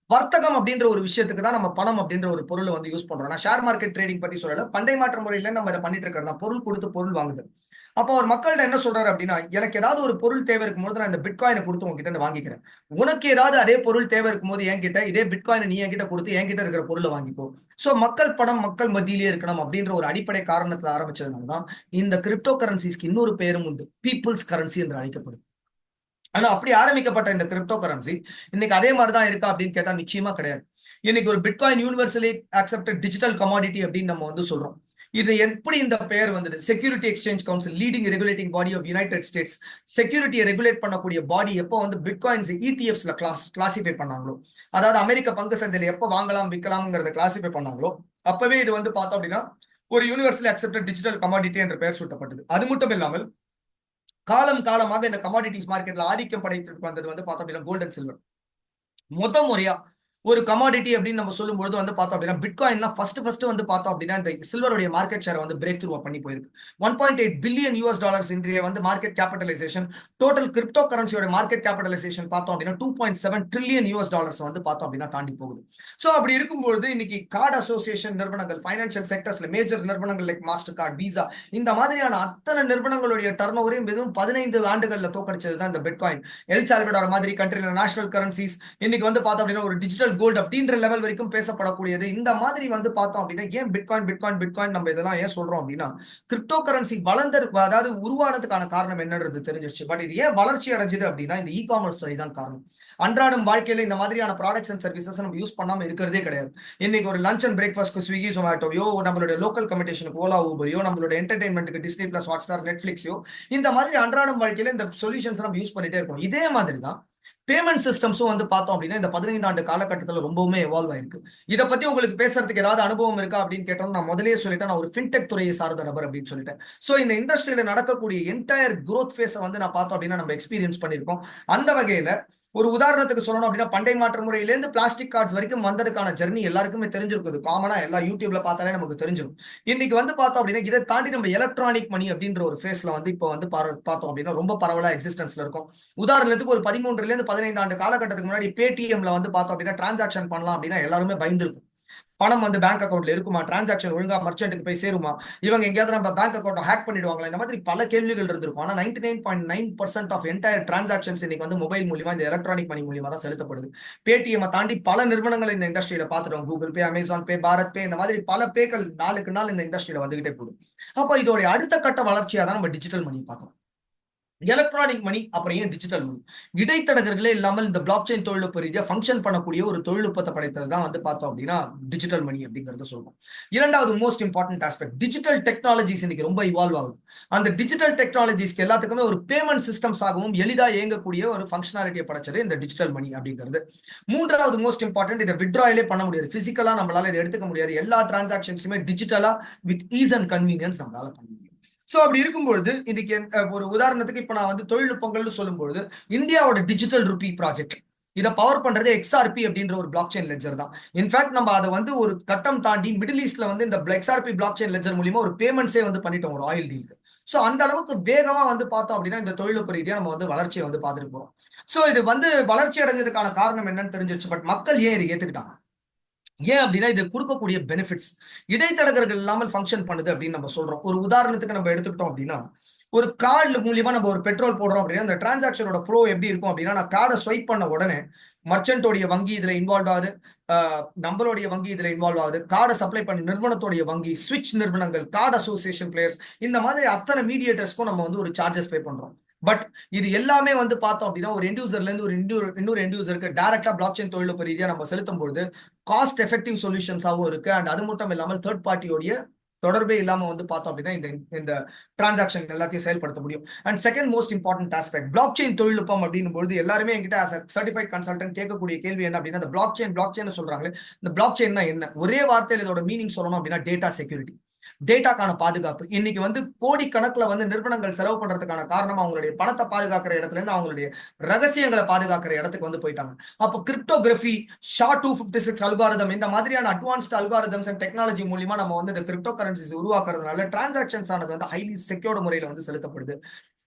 வர்த்தகம் அப்படின்ற ஒரு விஷயத்துக்கு தான் நம்ம பணம் அப்படின்ற ஒரு பொருளை வந்து யூஸ் பண்றோம். நான் ஷேர் மார்க்கெட் ட்ரேடிங் பத்தி சொல்லல, பண்டை மாற்ற முறையில நம்ம இதை பண்ணிட்டு இருக்கிறது தான், பொருள் கொடுத்து பொருள் வாங்குது. அப்போ ஒரு மக்கள்கிட்ட என்ன சொல்றாரு அப்படின்னா எனக்கு ஏதாவது ஒரு பொருள் தேவை இருக்கும் போது நான் இந்த பிட்காயினை கொடுத்து உங்ககிட்ட வாங்கிக்கிறேன். உனக்கு ஏதாவது அதே பொருள் தேவை இருக்கும் போது என்கிட்ட இதே பிட்காயினை நீ என்கிட்ட கொடுத்து என்கிட்ட இருக்கிற பொருளை வாங்கிப்போ. சோ மக்கள் பணம் மக்கள் மத்தியிலே இருக்கணும் அப்படின்ற ஒரு அடிப்படை காரணத்துல ஆரம்பிச்சதுனால தான் இந்த கிரிப்டோ கரன்சிஸ்க்கு இன்னொரு பேரும் உண்டு, பீப்புள்ஸ் கரன்சி என்று அழைக்கப்படுது. ஆனா அப்படி ஆரம்பிக்கப்பட்ட இந்த கிரிப்டோ கரன்சி இன்னைக்கு அதே மாதிரிதான் இருக்கா அப்படின்னு கேட்டா நிச்சயமா கிடையாது. இன்னைக்கு ஒரு bitcoin universally accepted digital commodity அப்படின்னு நம்ம வந்து சொல்றோம். இது எப்படி இந்த பெயர் வந்தது? Security exchange council, leading regulating body of United States, செக்யூரிட்டியை ரெகுலேட் பண்ணக்கூடிய பாடி எப்போ வந்து பிட்காயின்ஸ் இடிஎஃப்ஸ்ல கிளாசிஃபை பண்ணாங்களோ, அதாவது அமெரிக்க பங்கு சந்தையில எப்போ வாங்கலாம் விற்கலாம்ங்கிறத கிளாசிஃபை பண்ணாங்களோ அப்பவே இது வந்து பார்த்தோம் அப்படின்னா ஒரு யூனிவர்சலி அக்செப்டட் டிஜிட்டல் கமாடிட்டி என்ற பெயர் சூட்டப்பட்டது. அது மட்டும் இல்லாமல் காலமாக இந்த கமாடிட்டிஸ் மார்க்கெட்ல ஆதிக்கம் படைத்து வந்தது வந்து பார்த்தோம் அப்படின்னா கோல்ட் அண்ட் சில்வர். முறையா ஒரு கமாடிட்டி அப்படின்னு நம்ம சொல்லும்போது வந்து பார்த்தோம் அப்படின்னா பிட்காயின்லாம் ஃபர்ஸ்ட் வந்து பார்த்தோம் அப்படின்னா இந்த சில்வருடைய மார்க்கெட் ஷேர் வந்து பிரேக் த்ரூ பண்ணி போயிருக்கு. $1.8 பில்லியன் இன்றைய வந்து மார்க்கெட் கேபிட்டலைசேஷன். டோட்டல் கிரிப்டோ கரன்சியோட மார்க்கெட் கேபிட்டலைசேஷன் பார்த்தோம் அப்படின்னா $2.7 ட்ரில்லியன் வந்து பார்த்தோம் அப்படின்னா தாண்டி போகுது. ஸோ அப்படி இருக்கும்போது இன்னைக்கு கார்டு அசோசியேஷன் நிறுவனங்கள், ஃபைனான்சியல் செக்டர்ஸ்ல மேஜர் நிறுவனங்கள் லைக் மாஸ்டர் கார்டு, விசா, இந்த மாதிரியான அத்தனை நிறுவனங்களுடைய டர்ன் ஓவரையும் வெறும் 15 ஆண்டுகள்ல தோக்கடிச்சது தான் இந்த பிட்காயின். எல் சால்வடார் மாதிரி கண்ட்ரில நேஷனல் கரன்சிஸ் இன்னைக்கு வந்து பார்த்தோம் அப்படின்னா ஒரு டிஜிட்டல் கோல்டு அப்படின்ற லெவல் வரைக்கும் பேசப்படக்கூடியது. இந்த மாதிரி வந்து பார்த்தோம் அப்படின்னா ஏன் பிட்காயின் நம்ம இதெல்லாம் ஏன் சொல்றோம் அப்படின்னா கிரிப்டோ கரன்சி அதாவது உருவானதுக்கான காரணம் என்னன்றது தெரிஞ்சிருச்சு. பட் இது ஏன் வளர்ச்சி அடைஞ்சது அப்படின்னா இந்த இ காமர்ஸ் துறை தான் காரணம். அன்றாடம் வாழ்க்கையில இந்த மாதிரியான ப்ராடக்ட்ஸ் அண்ட் சர்வீசஸ் நம்ம யூஸ் பண்ணாம இருக்கிறதே கிடையாது. இன்னைக்கு ஒரு லஞ்ச் அண்ட் பிரேக்ஃபாஸ்ட்க்கு ஸ்விக்கி ஜொமேட்டோயோ, நம்மளுடைய லோக்கல் கம்யூனிகேஷனுக்கு ஓலா ஊபரையோ, நம்மளோட என்டர்டைன்மெண்ட்டுக்கு டிஸ்னி பிளஸ், ஹாட்ஸ்டார், நெட்ஃபிளிக்ஸோ, இந்த மாதிரி அன்றாடம் வாழ்க்கையில இந்த சொல்யூஷன்ஸ் நம்ம யூஸ் பண்ணிட்டே இருக்கோம். இதே மாதிரி தான் பேமெண்ட் சிஸ்டம்ஸும் வந்து பார்த்தோம் அப்படின்னா இந்த 15 ஆண்டு காலகட்டத்தில் ரொம்பவுமே எவால்வ் ஆயிருக்கு. இதை பத்தி உங்களுக்கு பேசுறதுக்கு ஏதாவது அனுபவம் இருக்கா அப்படின்னு கேட்டோம். நான் முதலே சொல்லிட்டேன், நான் ஒரு ஃபின்டெக் துறையை சார்ந்த நபர் அப்படின்னு சொல்லிட்டேன். ஸோ இந்த இண்டஸ்ட்ரியில நடக்கக்கூடிய என்டையர் growth ஃபேஸை வந்து நான் பார்த்தோம் அப்படின்னா நம்ம எக்ஸ்பீரியன்ஸ் பண்ணியிருக்கோம். அந்த வகையில ஒரு உதாரணத்துக்கு சொல்லணும் அப்படின்னா பண்டை மாற்று முறையிலேருந்து பிளாஸ்டிக் கார்ட்ஸ் வரைக்கும் வந்ததுக்கான ஜெர்னி எல்லாருக்குமே தெரிஞ்சிருக்குது. காமனா எல்லா யூடியூப்ல பார்த்தாலே நமக்கு தெரிஞ்சிடும். இன்னைக்கு வந்து பார்த்தோம் அப்படின்னா இதை தாண்டி நம்ம எலக்ட்ரானிக் மணி அப்படின்ற ஒரு ஃபேஸ்ல வந்து இப்போ வந்து பார்த்தோம் அப்படின்னா ரொம்ப பரவலா எக்ஸிஸ்டன்ஸ்ல இருக்கும். உதாரணத்துக்கு ஒரு 13 இருந்து 15 ஆண்டு காலகட்டத்துக்கு முன்னாடி பேடிஎம்ல வந்து பார்த்தோம் அப்படின்னா டிரான்சாக்ஷன் பண்ணலாம் அப்படின்னா எல்லாருமே பயந்துருக்கும். பணம் வந்து பேங்க் அக்கௌண்ட்ல இருக்குமா, டிரான்சாக்ஷன் ஒழுங்கா மர்ச்சன்ட்டுக்கு போய் சேருமா, இவங்க எங்கேயாவது நம்ம பேங்க் அக்கௌண்ட் ஹேக் பண்ணிடுவாங்களா, இந்த மாதிரி பல கேள்விகள் இருந்திருக்கும். ஆனா 99.9% ஆஃப் என்டையர் டிரான்சாக்ஷன்ஸ் இன்னைக்கு வந்து மொபைல் மூலியமா, இந்த எலக்ட்ரானிக் மணி மூலியமா தான் செலுத்தப்படுது. பேடிஎம் தாண்டி பல நிறுவனங்கள் இந்த இண்டஸ்ட்ரியில பார்த்துட்டோம். கூகுள் பே, அமேசான் பே, பாரத் பே, இந்த மாதிரி பல பேக்கள் நாளுக்கு நாள் இந்த இண்டஸ்ட்ரியில வந்துகிட்டே போகுது. அப்ப இதோட அடுத்த கட்ட வளர்ச்சியா தான் நம்ம டிஜிட்டல் மணி பார்க்கணும். எலக்ட்ரானிக் மணி அப்புறம் ஏன் டிஜிட்டல் மணி, இடைத்தடகர்களே இல்லாமல் இந்த பிளாக் செயின் தொழில்நுட்ப ரீதியா ஃபங்க்ஷன் பண்ணக்கூடிய ஒரு தொழில்நுட்பத்தை படைத்தது தான் வந்து பார்த்தோம் அப்படின்னா டிஜிட்டல் மணி அப்படிங்கறத சொல்லுவோம். இரண்டாவது most important aspect, digital technologies இன்னைக்கு ரொம்ப இவால்வ் ஆகுது. அந்த டிஜிட்டல் டெக்னாலஜிஸ்க்கு எல்லாத்துக்குமே ஒரு பேமெண்ட் சிஸ்டம்ஸ் ஆகவும் எளிதா இயங்கக்கூடிய ஒரு ஃபங்க்ஷனாலிட்டியை படைச்சது இந்த டிஜிட்டல் மணி அப்படிங்கிறது. மூன்றாவது மோஸ்ட் இம்பார்ட்டன்ட், இதை வித்ட்ராயலே பண்ண முடியாது, பிசிக்கலா நம்மளால இதை எடுத்துக்க முடியாது, எல்லா டிரான்சாக்ஷன்ஸுமே டிஜிட்டலா வித் ஈஸ் அண்ட் கன்வீனியன்ஸ் நம்மளால பண்ண முடியும். சோ அப்படி இருக்கும்பொழுது இன்னைக்கு ஒரு உதாரணத்துக்கு இப்ப நான் வந்து தொழில்நுட்பங்கள்னு சொல்லும்பொழுது இந்தியாவோட டிஜிட்டல் ருபி ப்ராஜெக்ட், இதை பவர் பண்றது XRP அப்படின்ற ஒரு பிளாக் செயின் லெட்ஜர் தான். இன்ஃபேக்ட் நம்ம அதை வந்து ஒரு கட்டம் தாண்டி மிடில் ஈஸ்ட்ல வந்து இந்த XRP பிளாக் செயின் லெட்ஜர் மூலியமா ஒரு பேமெண்ட்ஸே வந்து பண்ணிட்டோம் ஒரு ஆயில் டீலுக்கு. சோ அந்த அளவுக்கு வேகமா வந்து பார்த்தோம் அப்படின்னா இந்த தொழில்நுட்ப ரீதியா நம்ம வந்து வளர்ச்சியை வந்து பார்த்துட்டு போறோம். சோ இது வந்து வளர்ச்சி அடைஞ்சதுக்கான காரணம் என்னன்னு தெரிஞ்சிருச்சு. பட் மக்கள் ஏன் இதை ஏத்துக்கிட்டாங்க, ஏன் அப்படின்னா இது கொடுக்கக்கூடிய பெனிஃபிட்ஸ் இடைத்தடகர்கள் இல்லாமல் ஃபங்க்ஷன் பண்ணுது அப்படின்னு நம்ம சொல்றோம். ஒரு உதாரணத்துக்கு நம்ம எடுத்துக்கிட்டோம் அப்படின்னா, ஒரு கார்டு மூலியமா நம்ம ஒரு பெட்ரோல் போடுறோம் அப்படின்னா அந்த டிரான்சாக்ஷனோட ஃப்ளோ எப்படி இருக்கும் அப்படின்னா, நான் கார்டை ஸ்வைப் பண்ண உடனே மர்ச்சன்டோடைய வங்கி இதுல இன்வால்வ் ஆகுது, நம்மளுடைய வங்கி இதுல இன்வால்வ் ஆகுது, கார்டை சப்ளை பண்ண நிறுவனத்துடைய வங்கி, ஸ்விட்ச் நிறுவனங்கள், கார்டு அசோசியேஷன் பிளேயர்ஸ், இந்த மாதிரி அத்தனை மீடியேட்டர்ஸ்க்கும் நம்ம வந்து ஒரு சார்ஜஸ் பே பண்றோம். பட் இது எல்லாமே வந்து பார்த்தோம் அப்படின்னா ஒரு எண்ட் யூசர்ல இருந்து ஒரு இன்னொரு எண்ட் யூசருக்கு டைரக்டா பிளாக் செயின் தொழில்நுட்ப ரீதியா நம்ம செலுத்தும் பொழுது காஸ்ட் எஃபெக்டிவ் சொல்யூஷன்ஸாகவும் இருக்கு. அண்ட் அது மட்டும் இல்லாமல் தேர்ட் பார்ட்டியோடைய தொடர்பே இல்லாம வந்து பார்த்தோம் அப்படின்னா இந்த டிரான்சாக்ஷன் எல்லாத்தையும் செயல்படுத்த முடியும். And second most important aspect, block chain தொழில்நுட்பம் அப்படின்னும் பொழுது எல்லாருமே என்கிட்ட சர்டிஃபைட் கன்சல்டன்ட் கேட்கக்கூடிய கேள்வி என்ன அப்படின்னா, இந்த பிளாக் செயின் சொல்றாங்களே, இந்த பிளாக் செயின்னா என்ன, ஒரே வார்த்தையில் இதோட மீனிங் சொல்லணும் அப்படின்னா டேட்டா செக்யூரிட்டி, டேட்டாக்கான பாதுகாப்பு. இன்னைக்கு வந்து கோடிக்கணக்கில் வந்து நிறுவனங்கள் செலவு பண்றதுக்கான காரணம் அவங்களுடைய பணத்தை பாதுகாக்கிற இடத்துல இருந்து அவங்களுடைய ரகசியங்களை பாதுகாக்கிற இடத்துக்கு வந்து போயிட்டாங்க. அப்போ கிரிப்டோகிராஃபி, SHA-256 அல்காரிதம், இந்த மாதிரியான அட்வான்ஸ்ட் அல்காரிதம்ஸ் அண்ட் டெக்னாலஜி மூலியமா நம்ம வந்து இந்த கிரிப்டோ கரன்சிஸ் உருவாக்குறதுனால டிரான்சாக்ஷன்ஸ் ஆனது வந்து ஹைலி செக்யூர்டு முறையில் வந்து செலுத்தப்படுது.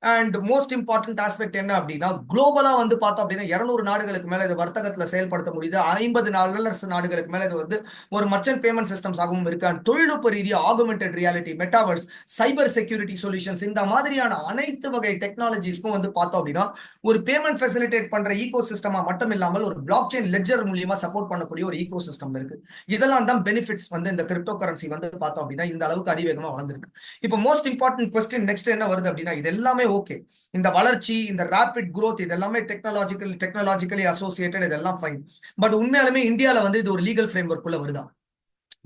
அண்ட் மோஸ்ட் இம்பார்ட்டன்ட் ஆஸ்பெக்ட் என்ன அப்படின்னா, குளோபலா வந்து பார்த்தோம் அப்படின்னா 200 நாடுகளுக்கு மேல இது வர்த்தகத்துல செயல்படுத்த முடியுது. 50 நாடுகளுக்கு மேல இது வந்து ஒரு மர்ச்சன்ட் பேமெண்ட் சிஸ்டம்ஸ் ஆகவும் இருக்கு. அண்ட் தொழில்நுட்ப ரீதியா augmented reality, metaverse, cyber security solutions, இந்த மாதிரியான அனைத்து வகை டெக்னாலஜிஸ்க்கும் வந்து பார்த்தோம் அப்படின்னா ஒரு பேமெண்ட் ஃபெசிலிட்டேட் பண்ற ஈகோ சிஸ்டமா மட்டும் இல்லாமல் ஒரு பிளாக் செயின் லெட்ஜர் மூலியமா சப்போர்ட் பண்ணக்கூடிய ஒரு ஈகோ சிஸ்டம் இருக்கு. இதெல்லாம் தான் பெனிஃபிட்ஸ் வந்து இந்த கிரிப்டோ கரன்சி வந்து பார்த்தோம் அப்படின்னா இந்த அளவுக்கு அதிவேகமா வளர்ந்துருக்கு. இப்போ மோஸ்ட் இம்பார்ட்டன்ட் கொஸ்டின் நெக்ஸ்ட் என்ன வருது அப்படின்னா, இது எல்லாமே ஓகே, இந்த வளர்ச்சி, இந்த ராபிட் growth, இது எல்லாமே டெக்னாலஜிக்கலி அசோசியேட்டட், இதெல்லாம் ஃபைன். பட் உண்மையாலுமே இந்தியால வந்து இது ஒரு லீகல் ஃப்ரேம்வொர்க் குள்ள வருதா?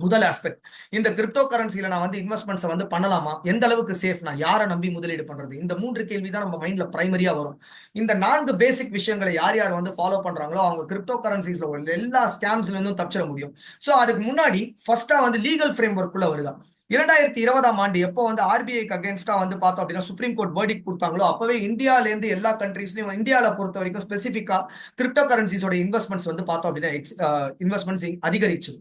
முதல் ஆஸ்பெக்ட், இந்த கிரிப்டோ கரன்சில நான் வந்து இன்வெஸ்ட்மெண்ட்ஸ் வந்து பண்ணலாமா, எந்த அளவுக்கு சேஃப், நான் யாரை நம்பி முதலீடு பண்றது, இந்த 3 கேள்வி தான் நம்ம மைண்ட்ல பிரைமரியா வரும். இந்த 4 பேசிக் விஷயங்களை யார் யார் வந்து ஃபாலோ பண்றாங்களோ அவங்க கிரிப்டோ கரன்சிஸ்ல உள்ள எல்லா ஸ்கேம்ஸ்ல இருந்தும் தப்பிச்சிட முடியும். சோ அதுக்கு முன்னாடி ஃபர்ஸ்டா வந்து லீகல் ஃப்ரேம்வொர்க் குள்ள வருதா? 2020ஆம் ஆண்டு எப்போ வந்து ஆர்பிஐக்கு அகேன்ஸ்டா வந்து பார்த்தோம் அப்படின்னா சுப்ரீம் கோர்ட் வேர்டிக் கொடுத்தாங்களோ அப்பவே இந்தியால இருந்து எல்லா கண்ட்ரீஸ்லயும், இந்தியால பொறுத்த வரைக்கும் ஸ்பெசிபிக்கா கிரிப்டோ கரன்சிஸோட இன்வெஸ்ட்மெண்ட்ஸ் வந்து பார்த்தோம் அப்படின்னா இன்வெஸ்ட்மெண்ட்ஸ் அதிகரிச்சு.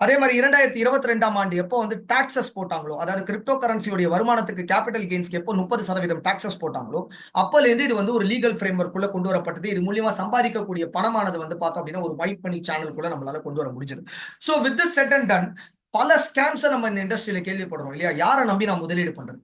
அதே மாதிரி 2022ஆம் ஆண்டு எப்போ வந்து டாக்ஸஸ் போட்டாங்களோ, அதாவது கிரிப்டோ கரன்சியோட வருமானத்துக்கு கேபிட்டல் கெயின்ஸ்க்கு எப்போ 30% டாக்ஸஸ் போட்டாங்களோ அப்பல இருந்து இது வந்து ஒரு லீகல் ஃப்ரேம்வொர்க் குள்ள கொண்டு வரப்பட்டது. இது மூலியமா சம்பாதிக்கக்கூடிய பணமானது வந்து பார்த்தோம் அப்படின்னா ஒரு ஒயிட் மணி சேனலுக்குள்ள நம்மளால கொண்டு வர முடிஞ்சது. So with this set and ton பல ஸ்கேம்ஸை நம்ம இந்த இண்டஸ்ட்ரியில கேள்விப்படுறோம் இல்லையா? யாரை நம்பி நான் முதலீடு பண்றது?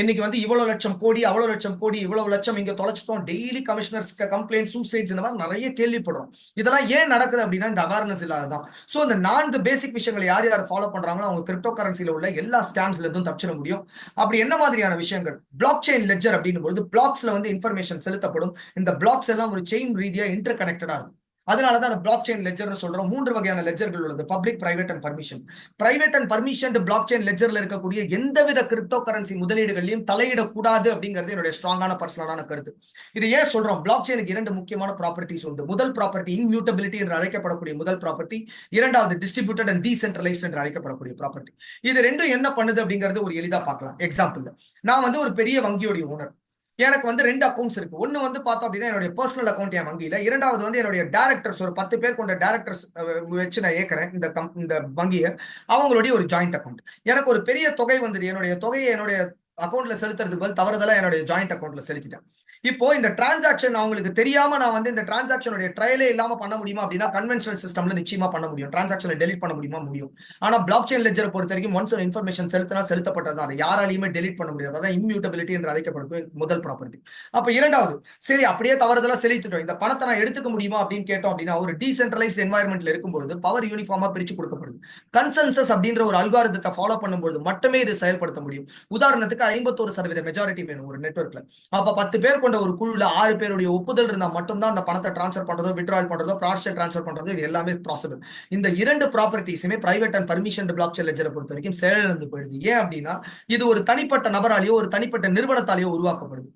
இன்னைக்கு வந்து இவ்வளவு லட்சம் கோடி, அவ்வளவு லட்சம் கோடி, இவ்வளவு லட்சம் இங்க தொலைச்சிட்டோம், டெய்லி கமிஷனர்ஸ் கம்ப்ளைண்ட், சூசைட்ஸ், இந்த மாதிரி நிறைய கேள்விப்படுறோம். இதெல்லாம் ஏன் நடக்குது அப்படின்னா இந்த அவேர்னஸ் இல்லாததான். சோ இந்த 4 பேசிக் விஷயங்களை யார் யார் ஃபாலோ பண்றாங்களோ அவங்க கிரிப்டோ கரன்சில உள்ள எல்லா ஸ்கேம்ஸ்ல இருந்தும் தப்பிச்சிட முடியும். அப்படி என்ன மாதிரியான விஷயங்கள்? பிளாக் செயின் லெட்ஜர் அப்படின்னும் போது பிளாக்ஸ்ல வந்து இன்ஃபர்மேஷன் செலுத்தப்படும். இந்த பிளாக்ஸ் எல்லாம் ஒரு செயின் ரீதியா இன்டர் கனெக்டடா இருக்கும். அதனாலதான் அந்த பிளாக் செயின் லெட்ஜர்னு சொல்றோம். 3 வகையான லெட்ஜர்கள் உள்ளது, public, private and permission. Private and permission blockchain லெட்ஜர்ல இருக்கக்கூடிய எந்தவித கிரிப்டோ கரன்சி முதலீடுகளையும் தலையிடக்கூடாது அப்படிங்கிறது என்னுடைய ஸ்ட்ராங்கான பர்சனலான கருத்து. இது ஏன் சொல்றோம்? பிளாக் செயினுக்கு 2 முக்கியமான ப்ராப்பர்ட்டிஸ் உண்டு. முதல் ப்ராப்பர்ட்டி இம்யூட்டபிலிட்டி என்று அழைக்கப்படக்கூடிய முதல் ப்ராப்பர்ட்டி, இரண்டாவது டிஸ்ட்ரிபியூட்டட் அண்ட் டீசென்ட்ரலைஸ்ட் என்று அழைக்கப்படக்கூடிய ப்ராப்பர்ட்டி. இது ரெண்டும் என்ன பண்ணுது அப்படிங்கிறது ஒரு எளிதா பார்க்கலாம். எக்ஸாம்பிள், நான் வந்து ஒரு பெரிய வங்கியோடைய ஓனர், எனக்கு வந்து 2 அக்கௌண்ட்ஸ் இருக்கு. ஒன்னு வந்து பார்த்தோம் அப்படின்னா என்னுடைய பர்சனல் அக்கௌண்ட் என் வங்கியில, இரண்டாவது வந்து என்னுடைய டைரக்டர்ஸ், ஒரு 10 பேர் கொண்ட டைரக்டர்ஸ் வச்சு நான் ஏற்கிறேன் இந்த வங்கியை, அவங்களுடைய ஒரு ஜாயிண்ட் அக்கௌண்ட். எனக்கு ஒரு பெரிய தொகை வந்தது. என்னுடைய தொகையை என்னுடைய அக்கௌண்ட்ல செலுத்துறதுக்கு பதில் தவறுதலா என்னுடைய ஜாயிண்ட் அக்கௌண்ட்ல செலுத்திட்டேன். இப்போ இந்த டிரான்சாக்ஷன் அவங்களுக்கு தெரியாம நான் வந்து இந்த டிரான்சாக்ஷனுடைய ட்ரையலே இல்லாம பண்ண முடியுமா அப்படின்னா கன்வென்ஷனல் சிஸ்டம்ல நிச்சயமா பண்ண முடியும். டிரான்சாக்ஷனை டெலிட் பண்ண முடியுமா? முடியும். ஆனா பிளாக் செயின் லெட்ஜரை பொறுத்த வரைக்கும் ஒன்ஸ் ஒரு இன்ஃபர்மேஷன் செலுத்தினா செலுத்தப்பட்டது அதை யாராலையுமே டெலிட் பண்ண முடியாது. அதான் இம்யூட்டபிலிட்டி என்று அழைக்கப்படுது முதல் ப்ராப்பர்ட்டி. அப்ப இரண்டாவது, சரி அப்படியே தவறுதலா செலுத்திட்டோம், இந்த பணத்தை நான் எடுத்துக்க முடியுமா அப்படின்னு கேட்டோம் அப்படின்னா ஒரு டீசென்ட்ரலைஸ்ட் என்வாயர்மெண்ட்ல இருக்கும்போது பவர் யூனிஃபார்மா பிரிச்சு கொடுக்கப்படுது. கன்சென்சஸ் அப்படின்ற ஒரு அல்காரிதத்தை ஃபாலோ பண்ணும்போது மட்டுமே இது செயல்படுத்த முடியும். உதாரணத்துக்கு 51% மெஜாரிட்டி வேணும் ஒரு நெட்வொர்க்ல. அப்ப 10 பேர் கொண்ட ஒரு குழுல 6 பேருடைய ஒப்புதல் இருந்தா மட்டும்தான் அந்த பணத்தை டிரான்ஸ்ஃபர் பண்றதோ வித்ட்ராயல் பண்றதோ பார்ஷியல் டிரான்ஸ்ஃபர் பண்றதோ இது எல்லாமே பாசிபிள். இந்த இரண்டு ப்ராப்பர்ட்டிஸுமே private and permission blockchain லெட்ஜரை பொறுத்த வரைக்கும் செயலிழந்து போயிடுது. ஏன் அப்படின்னா இது ஒரு தனிப்பட்ட நபராலேயோ ஒரு தனிப்பட்ட நிறுவனத்தாலேயோ உருவாக்கப்படுது.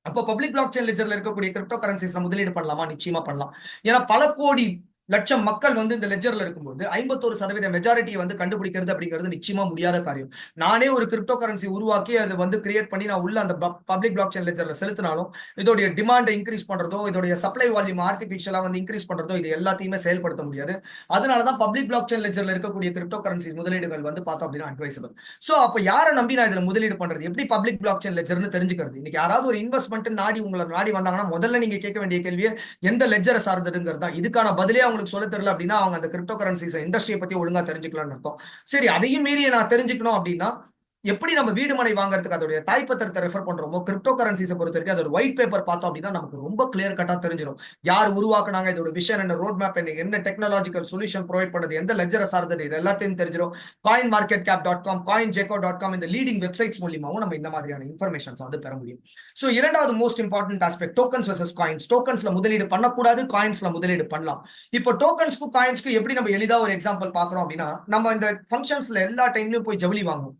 அப்போ பப்ளிக் பிளாக் செயின் லெட்ஜர்ல இருக்கக்கூடிய கிரிப்டோ கரன்சிஸ்ல முதலீடு பண்ணலாமா? நிச்சயமா பண்ணலாம். ஏன்னா பல கோடி லட்சம் மக்கள் வந்து இந்த லெட்ஜர்ல இருக்கும்போது 51% மெஜாரிட்டியை வந்து கண்டுபிடிக்கிறது அப்படிங்கிறது நிச்சயமா முடியாத காரியம். நானே ஒரு கிரிப்டோ கரன்சி உருவாக்கி அதை வந்து கிரியேட் பண்ணி நான் உள்ள அந்த பப்ளிக் பிளாக் செயின் லெட்ஜர்ல செலுத்தினாலும் இதோடைய டிமாண்டை இன்க்ரீஸ் பண்றதோ இதோடைய சப்ளை வால்யூம் ஆர்டிபிஷியலா வந்து இன்க்ரீஸ் பண்றதோ இது எல்லாத்தையுமே செயல்படுத்த முடியாது. அதனாலதான் பப்ளிக் பிளாக் செயின் லெட்ஜர்ல இருக்கக்கூடிய கிரிப்டோ கரன்சி முதலீடுகள் வந்து பார்த்தோம் அப்படின்னா அட்வைசபிள். சோ அப்ப யாரை நம்பி நான் இதுல முதலீடு பண்றது? எப்படி பப்ளிக் பிளாக் செயின் லெட்ஜர்னு தெரிஞ்சுக்கிறது? இன்னைக்கு யாராவது ஒரு இன்வெஸ்ட்மெண்ட் உங்களை நாடி வந்தாங்கன்னா முதல்ல நீங்க கேட்க வேண்டிய கேள்வியே எந்த லெட்ஜரை சார்ந்ததுங்கிறது தான். இதுக்கான பதிலே அவங்களுக்கு சொல்ல தெரியல அப்படின்னா அவங்க அந்த கிரிப்டோ கரன்சிஸ் இண்டஸ்ட்ரியை பத்தி ஒழுங்கா தெரிஞ்சுக்கலாம்னு அர்த்தம். சரி அதையும் மீறி நான் தெரிஞ்சுக்கணும் அப்படின்னா எப்படி நம்ம வீடு மனை வாங்குறதுக்கு அதோடைய தாய்ப்பத்திரத்தை ரெஃபர் பண்றோமோ கிரிப்டோ கரன்சிஸை பொறுத்த வரைக்கும் அதோட ஒயிட் பேப்பர் பார்த்தோம் அப்படின்னா நமக்கு ரொம்ப கிளியர் கட்டா தெரிஞ்சிடும். யார் உருவாக்குனாங்க, இதோட விஷன் என்ன, ரோட் மேப் என்ன டெக்னாலஜிக்கல் சொல்யூஷன் ப்ரொவைட் பண்ணது, எந்த லெட்ஜரை சார்ந்தது, இது எல்லாத்தையும் தெரிஞ்சிடும். coinmarketcap.com, coinjeko.com இந்த லீடிங் வெப்சைட்ஸ் மூலியமாவும் நம்ம இந்த மாதிரியான இன்ஃபர்மேஷன்ஸ் வந்து பெற முடியும். சோ இரண்டாவது most important aspect tokens versus coins. டோக்கன்ஸ்ல முதலீடு பண்ணக்கூடாது, காயின்ஸ்ல முதலீடு பண்ணலாம். இப்போ டோக்கன்ஸ்க்கும் காயின்ஸ்க்கும் எப்படி நம்ம எளிதா ஒரு எக்ஸாம்பிள் பாக்குறோம் அப்படின்னா நம்ம இந்த ஃபங்க்ஷன்ஸ்ல எல்லா டைம்லயும் போய் ஜவுளி வாங்குவோம்.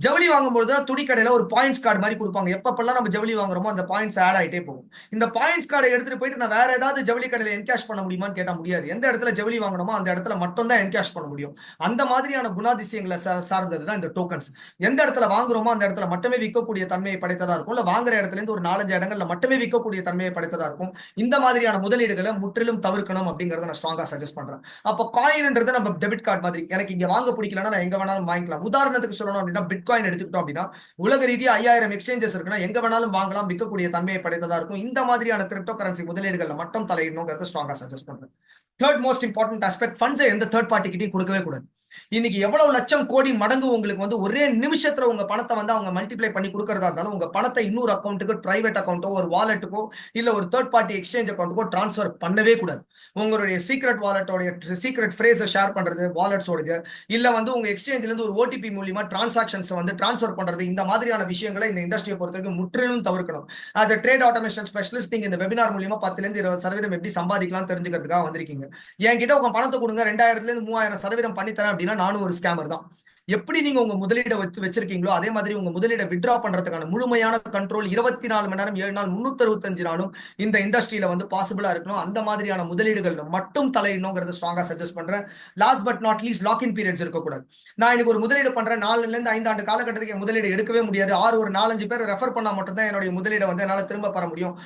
ஜவுளி வாங்கும்போது துணி கடையில ஒரு பாயிண்ட்ஸ் கார்டு மாதிரி கொடுப்பாங்க. எப்பப்பெல்லாம் நம்ம ஜவுளி வாங்குறோமோ அந்த பாயிண்ட்ஸ் ஆட் ஆயிட்டே போகும். இந்த பாயிண்ட்ஸ் கார்டை எடுத்துட்டு போயிட்டு நான் வேற ஏதாவது ஜவுளி கடையில என்கேஷ் பண்ண முடியுமான்னு கேட்டா முடியாது. எந்த இடத்துல ஜவுளி வாங்கணுமோ அந்த இடத்துல மட்டும் தான் என்கேஷ் பண்ண முடியும். அந்த மாதிரியான குணாதிசயங்களை சார்ந்தது தான் இந்த டோக்கன்ஸ். எந்த இடத்துல வாங்குறோமோ அந்த இடத்துல மட்டுமே விற்கக்கூடிய தன்மையை படைத்ததா இருக்கும். இல்ல வாங்குற இடத்துல இருந்து ஒரு 4-5 இடங்கள்ல மட்டுமே விற்கக்கூடிய தன்மையை படைத்ததா இருக்கும். இந்த மாதிரியான முதலீடுகளை முற்றிலும் தவிர்க்கணும் அப்படிங்கறத நான் ஸ்ட்ராங்கா சஜஸ்ட் பண்றேன். அப்போ காயின்ன்றது நம்ம டெபிட் கார்டு மாதிரி. எனக்கு இங்க வாங்க பிடிக்கலன்னா நான் எங்க வேணாலும் வாங்கிக்கலாம். உதாரணத்துக்கு சொல்லணும் அப்படின்னா பிட்காயின் எடுத்துக்கிட்டோம் அப்படின்னா உலக ரீதியா 5000 எக்ஸ்சேஞ்சஸ் இருக்குன்னா எங்க வேணாலும் வாங்கலாம், விற்கக்கூடிய தன்மையை படைத்ததா இருக்கும். இந்த மாதிரியான கிரிப்டோ கரன்சி முதலீடுகள்ல மட்டும் தலையிடணுங்கிறத ஸ்ட்ராங்கா சஜஸ்ட் பண்றேன். தேர்ட் மோஸ்ட் இம்பார்ட்டன்ட் ஆஸ்பெக்ட் ஃபண்ட்ஸை எந்த தேர்ட் பார்ட்டி கிட்டையும் கொடுக்கவே கூடாது. இன்னைக்கு எவ்வளவு லட்சம் கோடி மடங்கு உங்களுக்கு வந்து ஒரே நிமிஷத்துல உங்க பணத்தை வந்து அவங்க மல்டிப்ளை பண்ணி கொடுக்கறதா இருந்தாலும் உங்க பணத்தை இன்னொரு அக்கௌண்ட்டுக்கு, பிரைவேட் அக்கௌண்ட்டோ, ஒரு வாலெட்டுக்கோ இல்ல ஒரு தேர்ட் பார்ட்டி எக்ஸ்சேஞ்ச் அக்கௌண்ட்டுக்கோ டிரான்ஸ்ஃபர் பண்ணவே கூடாது. உங்களுடைய சீக்ரெட் வாலெட்டோட சீக்ரெட் ஃப்ரேஸை ஷேர் பண்றது, வாலெட்ஸோட இல்ல வந்து உங்க எக்ஸ்சேஞ்சில இருந்து ஒரு ஓடிபி மூலியமா டிரான்சாக்ஷன்ஸ் வந்து டிரான்ஸ்ஃபர் பண்றது, இந்த மாதிரியான விஷயங்களை இந்த இண்டஸ்ட்ரியை பொறுத்த வரைக்கும் முற்றிலும் தவிர்க்கணும். As a trade automation specialist நீங்க இந்த வெபினார் மூலியமா 10-20% எப்படி சம்பாதிக்கலாம் தெரிஞ்சுக்கிறதுக்காக வந்திருக்கீங்க. என்கிட்ட உங்க பணத்தை கொடுங்க 2000-3000% பண்ணி தரேன் அப்படின்னா நானும் ஒரு ஸ்கேமர் தான். எப்படி நீங்க உங்க முதலீடை வச்சிருக்கீங்களோ அதே மாதிரி உங்க முதலீடை வித்ட்ரா பண்றதுக்கான முழுமையான கண்ட்ரோல் 24 மணி நேரம் 7 நாள் 365 நாளும் இந்த இண்டஸ்ட்ரியில வந்து பாசிபிளா இருக்கணும். அந்த மாதிரியான முதலீடுகள் மட்டும் தலையிடணுங்கிறத ஸ்ட்ராங்கா சஜஸ்ட் பண்றேன். Last but not least lock in periods இருக்கக்கூடாது. நான் எனக்கு ஒரு முதலீடு பண்றேன் 4 இருந்து 5 ஆண்டு காலகட்டத்துக்கு என் முதலீடு எடுக்கவே முடியாது. ஒரு 4-5 பேர் ரெஃபர் பண்ணா மட்டும் தான் என்னுடைய முதலீடை வந்து என்னால திரும்ப பெற முடியும்.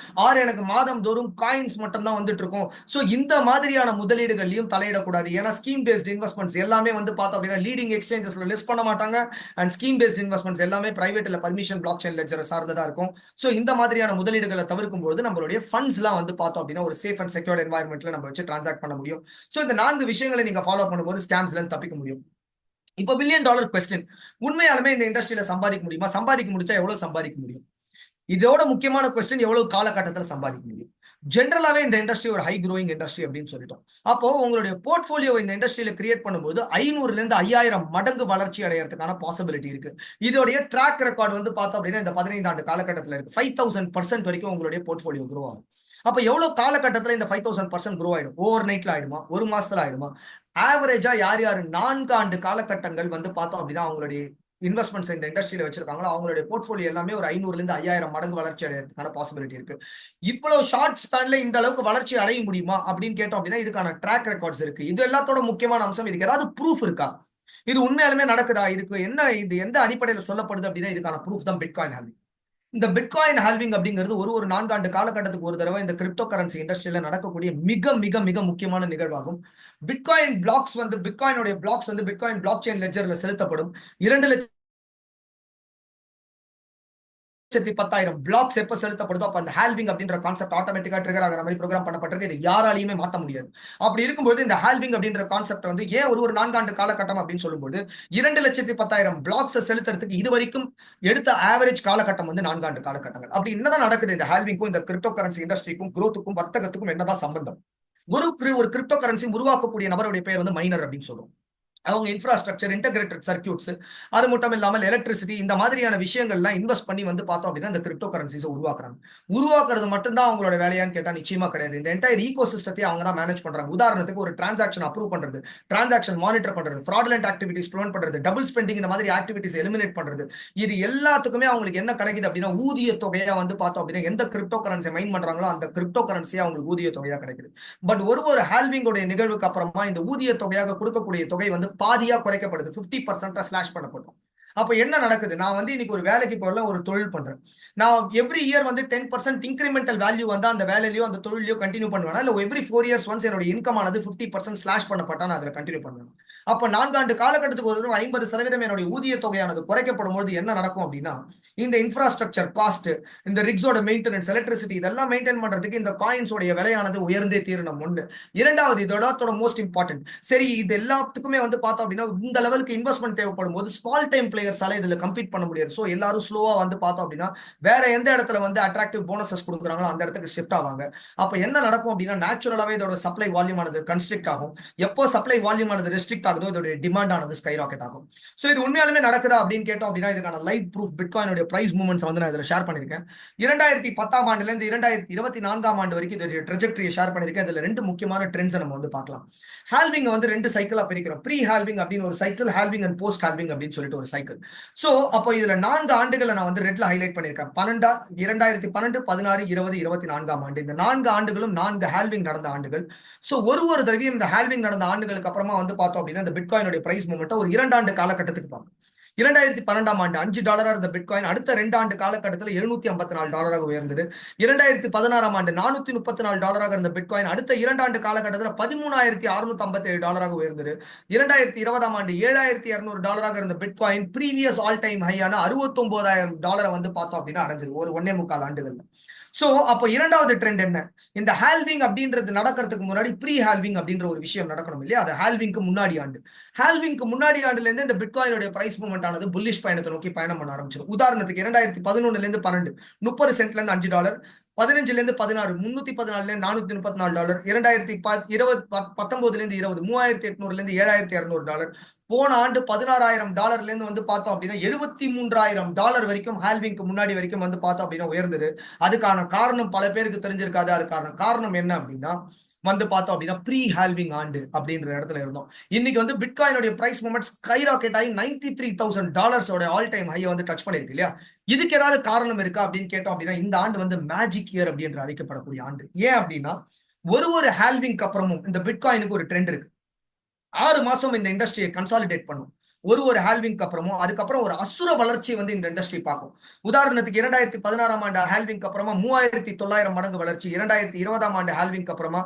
எனக்கு மாதம் தோறும் காயின்ஸ் மட்டும் தான் வந்துட்டு இருக்கும். சோ இந்த மாதிரியான முதலீடுகளையும் தலையிடக்கூடாது. ஏன்னா ஸ்கீம் பேஸ்ட் இன்வெஸ்ட்மெண்ட்ஸ் எல்லாமே வந்து பார்த்தோம் அப்படின்னா லீடிங் எக்ஸ்சேஞ்சஸ்ல லிஸ்ட் பண்ண மாட்டாங்க. அண்ட் ஸ்கீம் பேஸ்ட் இன்வெஸ்ட்மெண்ட்ஸ் எல்லாமே பிரைவேட் இல்ல பர்மிஷன் பிளாக் செயின் லெட்ஜர் சார்ந்ததா இருக்கும். சோ இந்த மாதிரியான முதலீடுகளை தவிர்க்கும் போது நம்மளுடைய ஃபண்ட்ஸ்லாம் வந்து பார்த்தோம் அப்படின்னா ஒரு சேஃப் அண்ட் செக்யூர்ட் என்வாயர்மெண்ட்ல நம்ம வச்சு டிரான்சாக்ட் பண்ண முடியும். சோ இந்த 4 விஷயங்களை நீங்க ஃபாலோ பண்ணும்போது ஸ்கேம்ஸ்ல இருந்து தப்பிக்க முடியும். இப்போ $1 பில்லியன் கொஸ்டின், உண்மையாலுமே இந்த இண்டஸ்ட்ரியில சம்பாதிக்க முடியுமா? சம்பாதிக்க முடிச்சா எவ்வளவு சம்பாதிக்க முடியும்? இதோட முக்கியமான கொஸ்டின் எவ்வளவு காலகட்டத்தில் சம்பாதிக்க முடியும்? ஜென்ரலாவே இந்த இண்டஸ்ட்ரி ஒரு ஹை க்ரோயிங் இண்டஸ்ட்ரி அப்படின்னு சொல்லிட்டோம். அப்போ உங்களுடைய போர்ட்போலியோ இந்த இண்டஸ்ட்ரியில கிரியேட் பண்ணும்போது 500 இருந்து 5000 மடங்கு வளர்ச்சி அடையறதுக்கான பாசிபிலிட்டி இருக்கு. இதோடைய ட்ராக் ரெக்கார்டு வந்து பார்த்தோம் அப்படின்னா இந்த 15 ஆண்டு காலகட்டத்தில் இருக்கு. 5000% வரைக்கும் உங்களுடைய போர்ட்போலியோ க்ரோ ஆகும். அப்ப எவ்வளவு காலகட்டத்தில் இந்த 5000% க்ரோ ஆயிடும்? ஓவர் நைட்ல ஆயிடுமா? ஒரு மாசத்துல ஆயிடுமா? ஆவரேஜா யார் 4 ஆண்டு காலகட்டங்கள் வந்து பார்த்தோம் அப்படின்னா அவங்களுடைய இன்வெஸ்ட்மெண்ட்ஸ் இந்த இண்டஸ்ட்ரியில வச்சிருக்காங்களோ அவங்களுடைய போர்ட்போலியோ எல்லாமே ஒரு 500 இருந்து 5000 மடங்கு வளர்ச்சி அடையறதுக்கான பாசிபிலிட்டி இருக்கு. இவ்வளவு ஷார்ட் ஸ்பேன்ல இந்த அளவுக்கு வளர்ச்சி அடைய முடியுமா அப்படின்னு கேட்டோம் அப்படின்னா இதுக்கான ட்ராக் ரெக்கார்ட்ஸ் இருக்கு. இது எல்லாத்தோட முக்கியமான அம்சம், இதுக்கு ஏதாவது ப்ரூஃப் இருக்கா? இது உண்மையாலுமே நடக்குதா? இதுக்கு என்ன, இது எந்த அடிப்படையில் சொல்லப்படுது அப்படின்னா இதுக்கான ப்ரூஃப் தான் பிட்காயின் ஹால்விங். இந்த பிட்காயின் ஹால்விங் அப்படிங்கிறது ஒரு 4 ஆண்டு காலகட்டத்துக்கு ஒரு தடவை இந்த கிரிப்டோ கரன்சி இண்டஸ்ட்ரியில நடக்கக்கூடிய மிக மிக மிக முக்கியமான நிகழ்வாகும். பிட்காயின் பிளாக்ஸ் வந்து பிட்காயினுடைய பிளாக்ஸ் வந்து பிட்காயின் பிளாக் செயின் லெட்ஜர்ல செலுத்தப்படும். 2 லட்சம் 10,000 பிளாக்ஸ் எப்ப செலுத்தப்படுதோ அப்ப அந்த ஹால்விங் அப்படின்ற கான்செப்ட் ஆட்டோமேட்டிக்கா ட்ரிகர் ஆகிற மாதிரி ப்ரோக்ராம் பண்ணப்பட்டிருக்கு. இது யாராலையுமே மாத்த முடியாது. அப்படி இருக்கும்போது இந்த ஹால்விங் அப்படின்ற கான்செப்ட் வந்து ஏன் ஒரு 4 ஆண்டு காலகட்டம் அப்படின்னு சொல்லும்போது 2,10,000 பிளாக்ஸ் செலுத்துறதுக்கு இது வரைக்கும் எடுத்த ஆவரேஜ் காலகட்டம் வந்து 4 ஆண்டு காலகட்டங்கள். அப்படி என்னதான் நடக்குது இந்த ஹால்விங்க்கும் இந்த கிரிப்டோ கரன்சி இண்டஸ்ட்ரிக்கும் குரோத்துக்கும் வர்த்தகத்துக்கும் என்னதான் சம்பந்தம்? ஒரு கிரிப்டோ கரன்சி உருவாக்கக்கூடிய நபருடைய பெயர் வந்து மைனர் அப்படின்னு சொல்லுவோம். அவங்க இன்ஃப்ராஸ்ட்ரக்சர், இன்டகிரேட்டட் சர்க்யூட்ஸ், அது மட்டும் இல்லாமல் எலக்ட்ரிசிட்டி, இந்த மாதிரியான விஷயங்கள்லாம் இன்வெஸ்ட் பண்ணி வந்து பார்த்தோம் அப்படின்னா இந்த கிரிப்டோ கரன்சிஸை உருவாக்குறாங்க. உருவாக்குறது மட்டும்தான் அவங்களோட வேலையான்னு கேட்டா நிச்சயமா கிடையாது. இந்த என்டையர் ஈகோ சிஸ்டத்தையும் அவங்க தான் மேனேஜ் பண்றாங்க. உதாரணத்துக்கு ஒரு டிரான்சாக்ஷன் அப்ரூவ் பண்றது, டிரான்சாக்ஷன் மானிட்டர் பண்றது, ஃப்ராடுலண்ட் ஆக்டிவிட்டிஸ் ப்ரிவென்ட் பண்றது, டபுள் ஸ்பெண்டிங், இந்த மாதிரி ஆக்டிவிட்டிஸ் எலிமினேட் பண்றது, இது எல்லாத்துக்குமே அவங்களுக்கு என்ன கிடைக்குது அப்படின்னா ஊதிய தொகையா வந்து பார்த்தோம் அப்படின்னா எந்த கிரிப்டோ கரன்சி மைன் பண்றாங்களோ அந்த கிரிப்டோ கரன்சியா அவங்களுக்கு ஊதிய தொகையா கிடைக்குது. பட் ஒரு ஹால்விங்கோட நிகழ்வுக்கு அப்புறமா இந்த ஊதிய தொகையாக கொடுக்கக்கூடிய தொகை வந்து பாதியா குறைக்கப்படுது. 50% ஸ்லாஷ் பண்ணப்படும். அப்ப என்ன நடக்குது? நான் வந்து இன்னைக்கு ஒரு வேலைக்கு போகல, ஒரு தொழில் பண்றேன். நான் எவ்ரி இயர் வந்து 10% இன்கிரிமெண்டல் வேல்யூ வந்து அந்த வேலையிலயோ அந்த தொழிலையோ கண்டினியூ பண்ணுவேன். இல்ல எவ்ரி 4 இயர்ஸ் ஒன்ஸ் என்னோட இன்கம் ஆனது 50% ஸ்லாஷ் பண்ணப்பட்டா நான் அதுல கண்டினியூ பண்ணுவேன். அப்ப 4 ஆண்டு காலகட்டத்துக்கு ஒரு 50% என்னுடைய ஊதிய தொகையானது குறைக்கப்படும் போது என்ன நடக்கும் அப்படின்னா இந்த இன்ஃப்ராஸ்ட்ரக்சர் காஸ்ட், இந்த ரிக்ஸோட மெயின்டெனன்ஸ், எலக்ட்ரிசிட்டி, இதெல்லாம் மெயின்டைன் பண்றதுக்கு இந்த காயின்ஸோட விலையானது உயர்ந்தே தீரணும். ஒண்ணு. இரண்டாவது, இதோட மோஸ்ட் இம்பார்ட்டன்ட், சரி இது எல்லாத்துக்குமே வந்து பார்த்தோம் அப்படின்னா இந்த லெவலுக்கு இன்வெஸ்ட்மெண்ட் தேவைப்படும் போது ஸ்மால் டைம் பிளேயர்ஸால இதுல கம்பீட் பண்ண முடியாது. சோ எல்லாரும் ஸ்லோவா வந்து பார்த்தோம் அப்படின்னா வேற எந்த இடத்துல வந்து அட்ராக்டிவ் போனஸஸ் கொடுக்குறாங்களோ அந்த இடத்துக்கு ஷிஃப்ட் ஆவாங்க. அப்ப என்ன நடக்கும் அப்படின்னா நேச்சுரலாவே இதோட சப்ளை வால்யூம் ஆனது கன்ஸ்ட்ரிக்ட் ஆகும். எப்போ சப்ளை வால்யூம் ஆனது ரெஸ்ட்ரிக்ட் ஆகுதோ இதோட டிமாண்ட் ஆனது ஸ்கை ராக்கெட் ஆகும். சோ இது உண்மையாலுமே நடக்குதா அப்படின்னு கேட்டோம் அப்படின்னா இதுக்கான லைவ் ப்ரூஃப் பிட்காயினோட பிரைஸ் மூவ்மெண்ட்ஸ் வந்து நான் இதுல ஷேர் பண்ணிருக்கேன். 2010ஆம் ஆண்டுல இருந்து 2024ஆம் ஆண்டு வரைக்கும் இதோட ட்ரெஜெக்டரியை ஷேர் பண்ணிருக்கேன். இதுல ரெண்டு முக்கியமான ட்ரெண்ட்ஸ் நம்ம வந்து பார்க்கலாம். ஹால்விங் வந்து ரெண்டு சைக்கிளா பிரிக்கிறோம். ப்ரீ ஹால்விங் அப்படின்னு ஒரு cycle, halving and post halving அப்படின்னு சொல்லிட்டு ஒரு சைக்கிள். சோ அப்போ இதுல 4 ஆண்டுகளை நான் வந்து ரெட்ல ஹைலைட் பண்ணிருக்கேன். 2012, 16, 20, 24ஆம் ஆண்டு, இந்த 4 ஆண்டுகளும் 4 ஹால்விங் நடந்த ஆண்டுகள். சோ ஒரு தடவையும் இந்த ஹால்விங் நடந்த ஆண்டுகளுக்கு அப்புறமா வந்து பார்த்தோம் அப்படின்னா இந்த பிட்காயினுடைய பிரைஸ் மூவ்மெண்ட் ஒரு 2 ஆண்டு காலகட்டத்துக்கு பார்ப்போம். 2012ஆம் ஆண்டு $5 இருந்த பிட்காயின் அடுத்த 2 ஆண்டு காலகட்டத்தில் $754 உயர்ந்தது. 2016ஆம் ஆண்டு $434 இருந்த பிட்காயின் அடுத்த 2 ஆண்டு காலகட்டத்தில் $13,657 உயர்ந்தது. 2020ஆம் ஆண்டு $7,200 இருந்த பிட்காயின் ப்ரீவியஸ் ஆல் டைம் ஹையான $69,000 வந்து பார்த்தோம் அப்படின்னா அடைஞ்சது ஒரு 1.25 ஆண்டுகள்ல. சோ அப்போ இரண்டாவது ட்ரெண்ட் என்ன? இந்த ஹால்விங் அப்படின்றது நடக்கிறதுக்கு முன்னாடி ப்ரீ ஹால்விங் அப்படின்ற ஒரு விஷயம் நடக்கணும் இல்லையா? அது ஹால்விங்க்கு முன்னாடி ஆண்டு. ஹால்விங்க்கு முன்னாடி ஆண்டுல இருந்து இந்த பிட்காயினுடைய பிரைஸ் மூவ்மெண்ட் ஆனது புல்லிஷ் பயணத்தை நோக்கி பயணம் பண்ண ஆரம்பிச்சது. உதாரணத்துக்கு 2011ல இருந்து 12 30 சென்ட்ல இருந்து $5, 15ல இருந்து 16 314ல இருந்து $434, 2019ல இருந்து 20 $3,800ல இருந்து $7,200, போன ஆண்டு $16,000 இருந்து வந்து பார்த்தோம் அப்படின்னா $73,000 வரைக்கும் ஹால்விங்க்கு முன்னாடி வரைக்கும் வந்து பார்த்தோம் அப்படின்னா உயர்ந்தது. அதுக்கான காரணம் பல பேருக்கு தெரிஞ்சிருக்காது. அதுக்கான காரணம் என்ன அப்படின்னா வந்து பார்த்தோம் அப்படின்னா ப்ரீ ஹால்விங் ஆண்டு அப்படின்ற இடத்துல இருந்தோம். இன்னைக்கு வந்து பிட்காயினுடைய பிரைஸ் மூவ்மெண்ட் ஸ்கை ராக்கெட் ஆகி $93,000 ஆல் டைம் ஹையை வந்து டச் பண்ணிருக்கு இல்லையா? இதுக்கு ஏதாவது காரணம் இருக்கா அப்படின்னு கேட்டோம் அப்படின்னா இந்த ஆண்டு வந்து மேஜிக் இயர் அப்படின்னு அழைக்கப்படக்கூடிய ஆண்டு. ஏன் அப்படின்னா ஒரு ஹால்விங்க்கு அப்புறமும் இந்த பிட்காயினுக்கு ஒரு ட்ரெண்ட் இருக்கு. 6 மாசம் இந்த இண்டஸ்ட்ரியை கன்சாலிடேட் பண்ணும். ஒரு ஹால்விங்க்கு அப்புறமும் அதுக்கப்புறம் ஒரு அசுர வளர்ச்சி வந்து இந்த இண்டஸ்ட்ரி பார்க்கும். உதாரணத்துக்கு 2016ஆம் ஆண்டு ஹால்விங்க்கு அப்புறமா 3,900 மடங்கு வளர்ச்சி. 2020ஆம் ஆண்டு ஹால்விங்க்கு அப்புறமா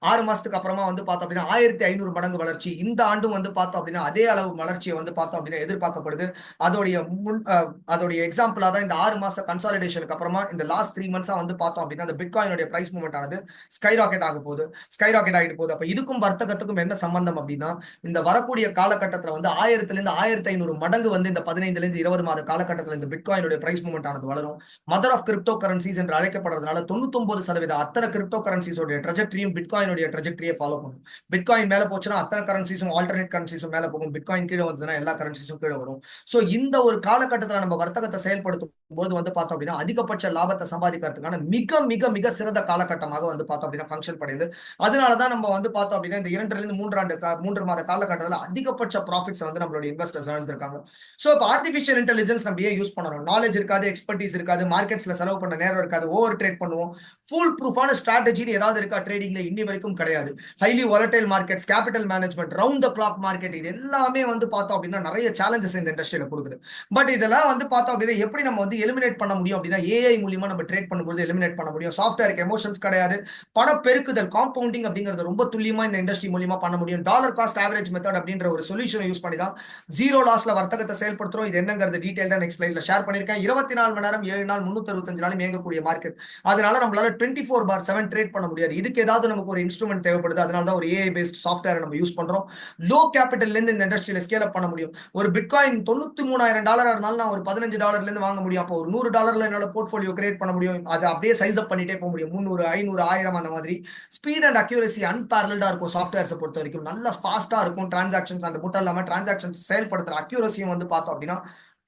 6 மாசத்துக்கு அப்புறமா வந்து பார்த்தோம் அப்படின்னா 1,500 மடங்கு வளர்ச்சி. இந்த ஆண்டும் வந்து பார்த்தோம் அப்படின்னா அதே அளவு வளர்ச்சியை வந்து பார்த்தோம் அப்படின்னா எதிர்பார்க்கப்படுது. அதோடைய எக்ஸாம்பிளா தான் இந்த 6 மாச கன்சாலிடேஷனுக்கு அப்புறமா இந்த லாஸ்ட் 3 மந்த்ஸா வந்து பார்த்தோம் அப்படின்னா இந்த பிட்காயினுடைய பிரைஸ் மூவ்மெண்ட் ஆனது ஸ்கை ராக்கெட் ஆகிட்டு போகுது. அப்ப இதுக்கும் வர்த்தகத்துக்கும் என்ன சம்பந்தம் அப்படின்னா இந்த வரக்கூடிய காலகட்டத்தில் வந்து 1000ல இருந்து 1,500 மடங்கு வந்து இந்த 15ல இருந்து 20 மாத காலகட்டத்தில் இந்த பிட்காயினுடைய பிரைஸ் மூவ்மெண்ட் ஆனது வளரும். மதர் ஆஃப் கிரிப்டோ கரன்சிஸ் என்று அழைக்கப்படுறதுனால 99% அத்தனை கிரிப்டோ கரன்சிஸோட ட்ரெஜெக்டரியும் பிட்காயினுடைய ட்ரெஜெக்டரியை ஃபாலோ பண்ணும். பிட்காயின் மேல போச்சுன்னா அத்தனை கரன்சிஸும் ஆல்டர்னேட் கரன்சிஸும் மேல போகும். பிட்காயின் கீழே வந்ததுன்னா எல்லா கரன்சிஸும் கீழே வரும். சோ இந்த ஒரு காலகட்டத்தில் நம்ம வர்த்தகத்தை செயல்படுத்தும் போது வந்து பார்த்தோம் அப்படின்னா அதிகபட்ச லாபத்தை சம்பாதிக்கிறதுக்கான மிக மிக மிக சிறந்த காலகட்டமாக வந்து பார்த்தோம் அப்படின்னா ஃபங்க்ஷன் பண்ணுது. அதனாலதான் நம்ம வந்து பார்த்தோம் அப்படின்னா இந்த 2ல இருந்து 3 மாத காலகட்டத்தில் அதிகபட்ச ப்ராஃபிட்ஸ் வந்து நம்மளுடைய இன்வெஸ்டர்ஸ் இருந்திருக்காங்க. சோ இப்போ ஆர்டிஃபிஷியல் இன்டெலிஜென்ஸ் நம்ம ஏன் யூஸ் பண்ணணும்? நாலேஜ் இருக்காது, எக்ஸ்பர்டீஸ் இருக்காது, மார்க்கெட்ஸ்ல செலவு பண்ண நேரம் இருக்காது, ஓவர் ட்ரேட் பண்ணுவோம். ஃபுல் ப்ரூஃபான ஸ்ட்ராட்டஜி ஏதாவது இருக்கா ட்ரேடிங்ல? இன்னி வரைக்கும் கிடையாது. Highly volatile markets, capital management, round the clock market, இது எல்லாமே வந்து பார்த்தோம் அப்படின்னா நிறைய சேலஞ்சஸ் இந்த இண்டஸ்ட்ரியில கொடுக்குது. பட் இதெல்லாம் வந்து பார்த்தோம் அப்படின்னா எப்படி நம்ம வந்து எலிமினேட் பண்ண முடியும் அப்படின்னா ஏஐ மூலியமா நம்ம ட்ரேட் பண்ணும்போது எலிமினேட் பண்ண முடியும். சாஃப்ட்வேருக்கு எமோஷன்ஸ் கிடையாது. பண பெருக்குதல், காம்பவுண்டிங் அப்படிங்கிறது ரொம்ப துல்லியமா இந்த இண்டஸ்ட்ரி மூலியமா பண்ண முடியும். டாலர் காஸ்ட் ஆவரேஜ் மெத்தட் அப்படின்ற ஒரு சொல்யூஷனை யூஸ் பண்ணி தான் ஜீரோ லாஸ்ல வர்த்தகத்தை செயல்படுத்துறோம். இது என்னங்கிறது டீடைல்டா நெக்ஸ்ட் ஸ்லைட்ல ஷேர் பண்ணிருக்கேன். 24 மணி நேரம் 7 நாள் 365 நாளும் இயங்கக்கூடிய மார்க்கெட். அதனால நம்மளால 24/7 ட்ரேட் பண்ண முடியாது. இதுக்கு ஏதாவது நமக்கு ஒரு இன்ஸ்ட்ருமெண்ட் தேவைப்படுது. அதனால தான் ஒரு ஏஐ பேஸ்ட் சாஃப்ட்வேர் நம்ம யூஸ் பண்றோம். லோ கேபிட்டல்ல இருந்து இந்த இண்டஸ்ட்ரியில ஸ்கேல் அப் பண்ண முடியும். ஒரு பிட்காயின் $93,000 இருந்தாலும் நான் ஒரு $15 இருந்து வாங்க முடியும். அப்போ ஒரு $100 என்னோட போர்ட்ஃபோலியோ கிரியேட் பண்ண முடியும். அதை அப்படியே சைஸ் அப் பண்ணிட்டே போக முடியும். 300, 500, 1000 அந்த மாதிரி. ஸ்பீட் அண்ட் அக்யூரசி அன்பேரல்டா இருக்கும். சாஃப்ட்வேர்ஸை பொறுத்த வரைக்கும் நல்லா ஃபாஸ்டா இருக்கும். டிரான்சாக்ஷன்ஸ் அந்த மட்டும் இல்லாம டிரான்சாக்ஷன்ஸ் செயல்படுத்துற அக்யூரசியும் வந்து பார்த்தோம் அப்படின்னா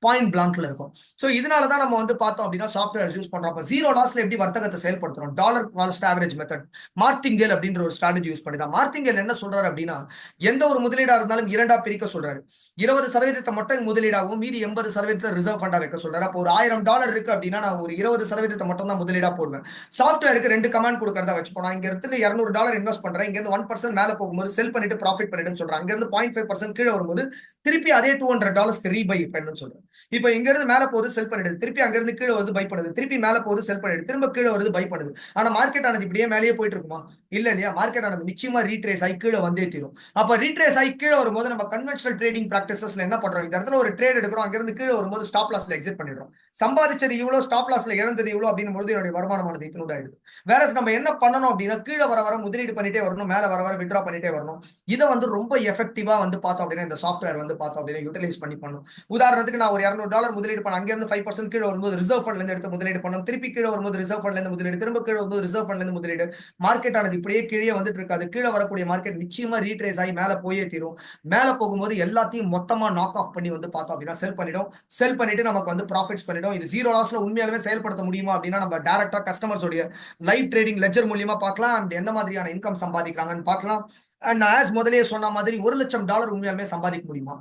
பாயிண்ட் பிளாங்க்ல இருக்கும். சோ இதனாலதான் நம்ம வந்து பார்த்தோம் அப்படின்னா சாஃப்ட்வேர் யூஸ் பண்றோம். அப்ப ஜீரோ லாஸ்ல எப்படி வர்த்தகத்தை செயல்படுத்துறோம்? டாலர் காஸ்ட் ஆவரேஜ் மெத்தட், மார்டிங்கேல் அப்படின்ற ஒரு ஸ்ட்ராட்டஜி யூஸ் பண்ணிதான். மார்டிங்கேல் என்ன சொல்றாரு அப்படின்னா, எந்த ஒரு முதலீடா இருந்தாலும் இரண்டா பிரிக்க சொல்றாரு. 20% மட்டும் முதலீடாகவும் மீதி 80% ரிசர்வ் ஃபண்டா வைக்க சொல்றாரு. அப்போ ஒரு $1000 இருக்கு அப்படின்னா நான் ஒரு 20% மட்டும் தான் முதலீடா போடுவேன். சாஃப்ட்வேருக்கு 2 கமாண்ட் கொடுக்கறதா வச்சுப்போம். இங்க இருந்து $200 இன்வெஸ்ட் பண்றேன். இங்க இருந்து 1% மேல போகும்போது செல் பண்ணிட்டு ப்ராஃபிட் பண்ணிடுன்னு சொல்றேன். அங்க இருந்து 0.5% கீழே வரும்போது திருப்பி அதே $200 ரீபை பண்ணுன்னு சொல்றேன். இப்ப இங்க இருந்து மேல போகுது செல் பண்ணிடுது, திருப்பி அங்க இருந்து கீழே வருது பை பண்ணுது, திருப்பி மேல போகுது செல் பண்ணிடுது, திரும்ப கீழே வருது பை பண்ணுது. ஆனா மார்க்கெட் ஆனது இப்படியே மேலேயே போயிட்டு இருக்குமா? இல்ல இல்லையா? மார்க்கெட் ஆனது நிச்சயமா ரீட்ரேஸ் ஆகி கீழே வந்தே தீரும். அப்ப ரீட்ரேஸ் ஆகி கீழே வரும்போது நம்ம கன்வென்ஷனல் ட்ரேடிங் பிராக்டிசஸ்ல என்ன பண்றோம்? இந்த இடத்துல ஒரு ட்ரேட் எடுக்கிறோம், அங்க இருந்து கீழே வரும்போது ஸ்டாப் லாஸ்ல எக்ஸிட் பண்ணிடுறோம். சம்பாதிச்சது இவ்வளவு, ஸ்டாப் லாஸ்ல இழந்தது இவ்வளவு அப்படின்னு போது என்னுடைய வருமானமானது இத்தினோட ஆயிடுது. வேற நம்ம என்ன பண்ணணும் அப்படின்னா, கீழே வர வர முதலீடு பண்ணிட்டே வரணும், மேல வர வர வித்ட்ரா பண்ணிட்டே வரணும். இதை வந்து ரொம்ப எஃபெக்டிவா வந்து பார்த்தோம் அப்படின்னா இந்த சாஃப்ட்வேர் வந்து பார்த்தோம் அப்படின்னா யூட்டிலைஸ் பண்ணி பண்ணும். உதாரணத்துக்கு நான் ஒரு $200 முதலீடு பண்ண, அங்க இருந்து 5% கீழே வரும்போது ரிசர்வ் ஃபண்ட்ல இருந்து எடுத்து முதலீடு பண்ணணும், திருப்பி கீழே வரும்போது ரிசர்வ் ஃபண்ட்ல இருந்து முதலீடு, திரும்ப கீழே வரும்போது ரிசர்வ் ஃபண்ட்ல இருந்து முதலீடு. மார்க்கெட் ஆனது இப்படியே கீழே வந்துட்டு இருக்காது. கீழே வரக்கூடிய மார்க்கெட் நிச்சயமா ரீட்ரேஸ் ஆகி மேல போயே தீரும். மேல போகும்போது எல்லாத்தையும் மொத்தமா நாக் ஆஃப் பண்ணி வந்து பார்த்தோம் அப்படின்னா செல் பண்ணிடும். செல் பண்ணிட்டு நமக்கு வந்து ப்ராஃபிட்ஸ் பண்ணிடும். இது ஜீரோ லாஸ்ல உண்மையாலுமே செயல்படுத்த முடியுமா அப்படின்னா நம்ம டைரக்டா கஸ்டமர்ஸோட லைவ் ட்ரேடிங் லெட்ஜர் மூலியமா பார்க்கலாம். அண்ட் எந்த மாதிரியான இன்கம் சம்பாதிக்கிறாங்கன்னு பார்க்கலாம். அண்ட் ஆஸ் முதலே சொன்ன மாதிரி $1,00,000 உண்மையாலுமே சம்பாதிக்க முடியுமா?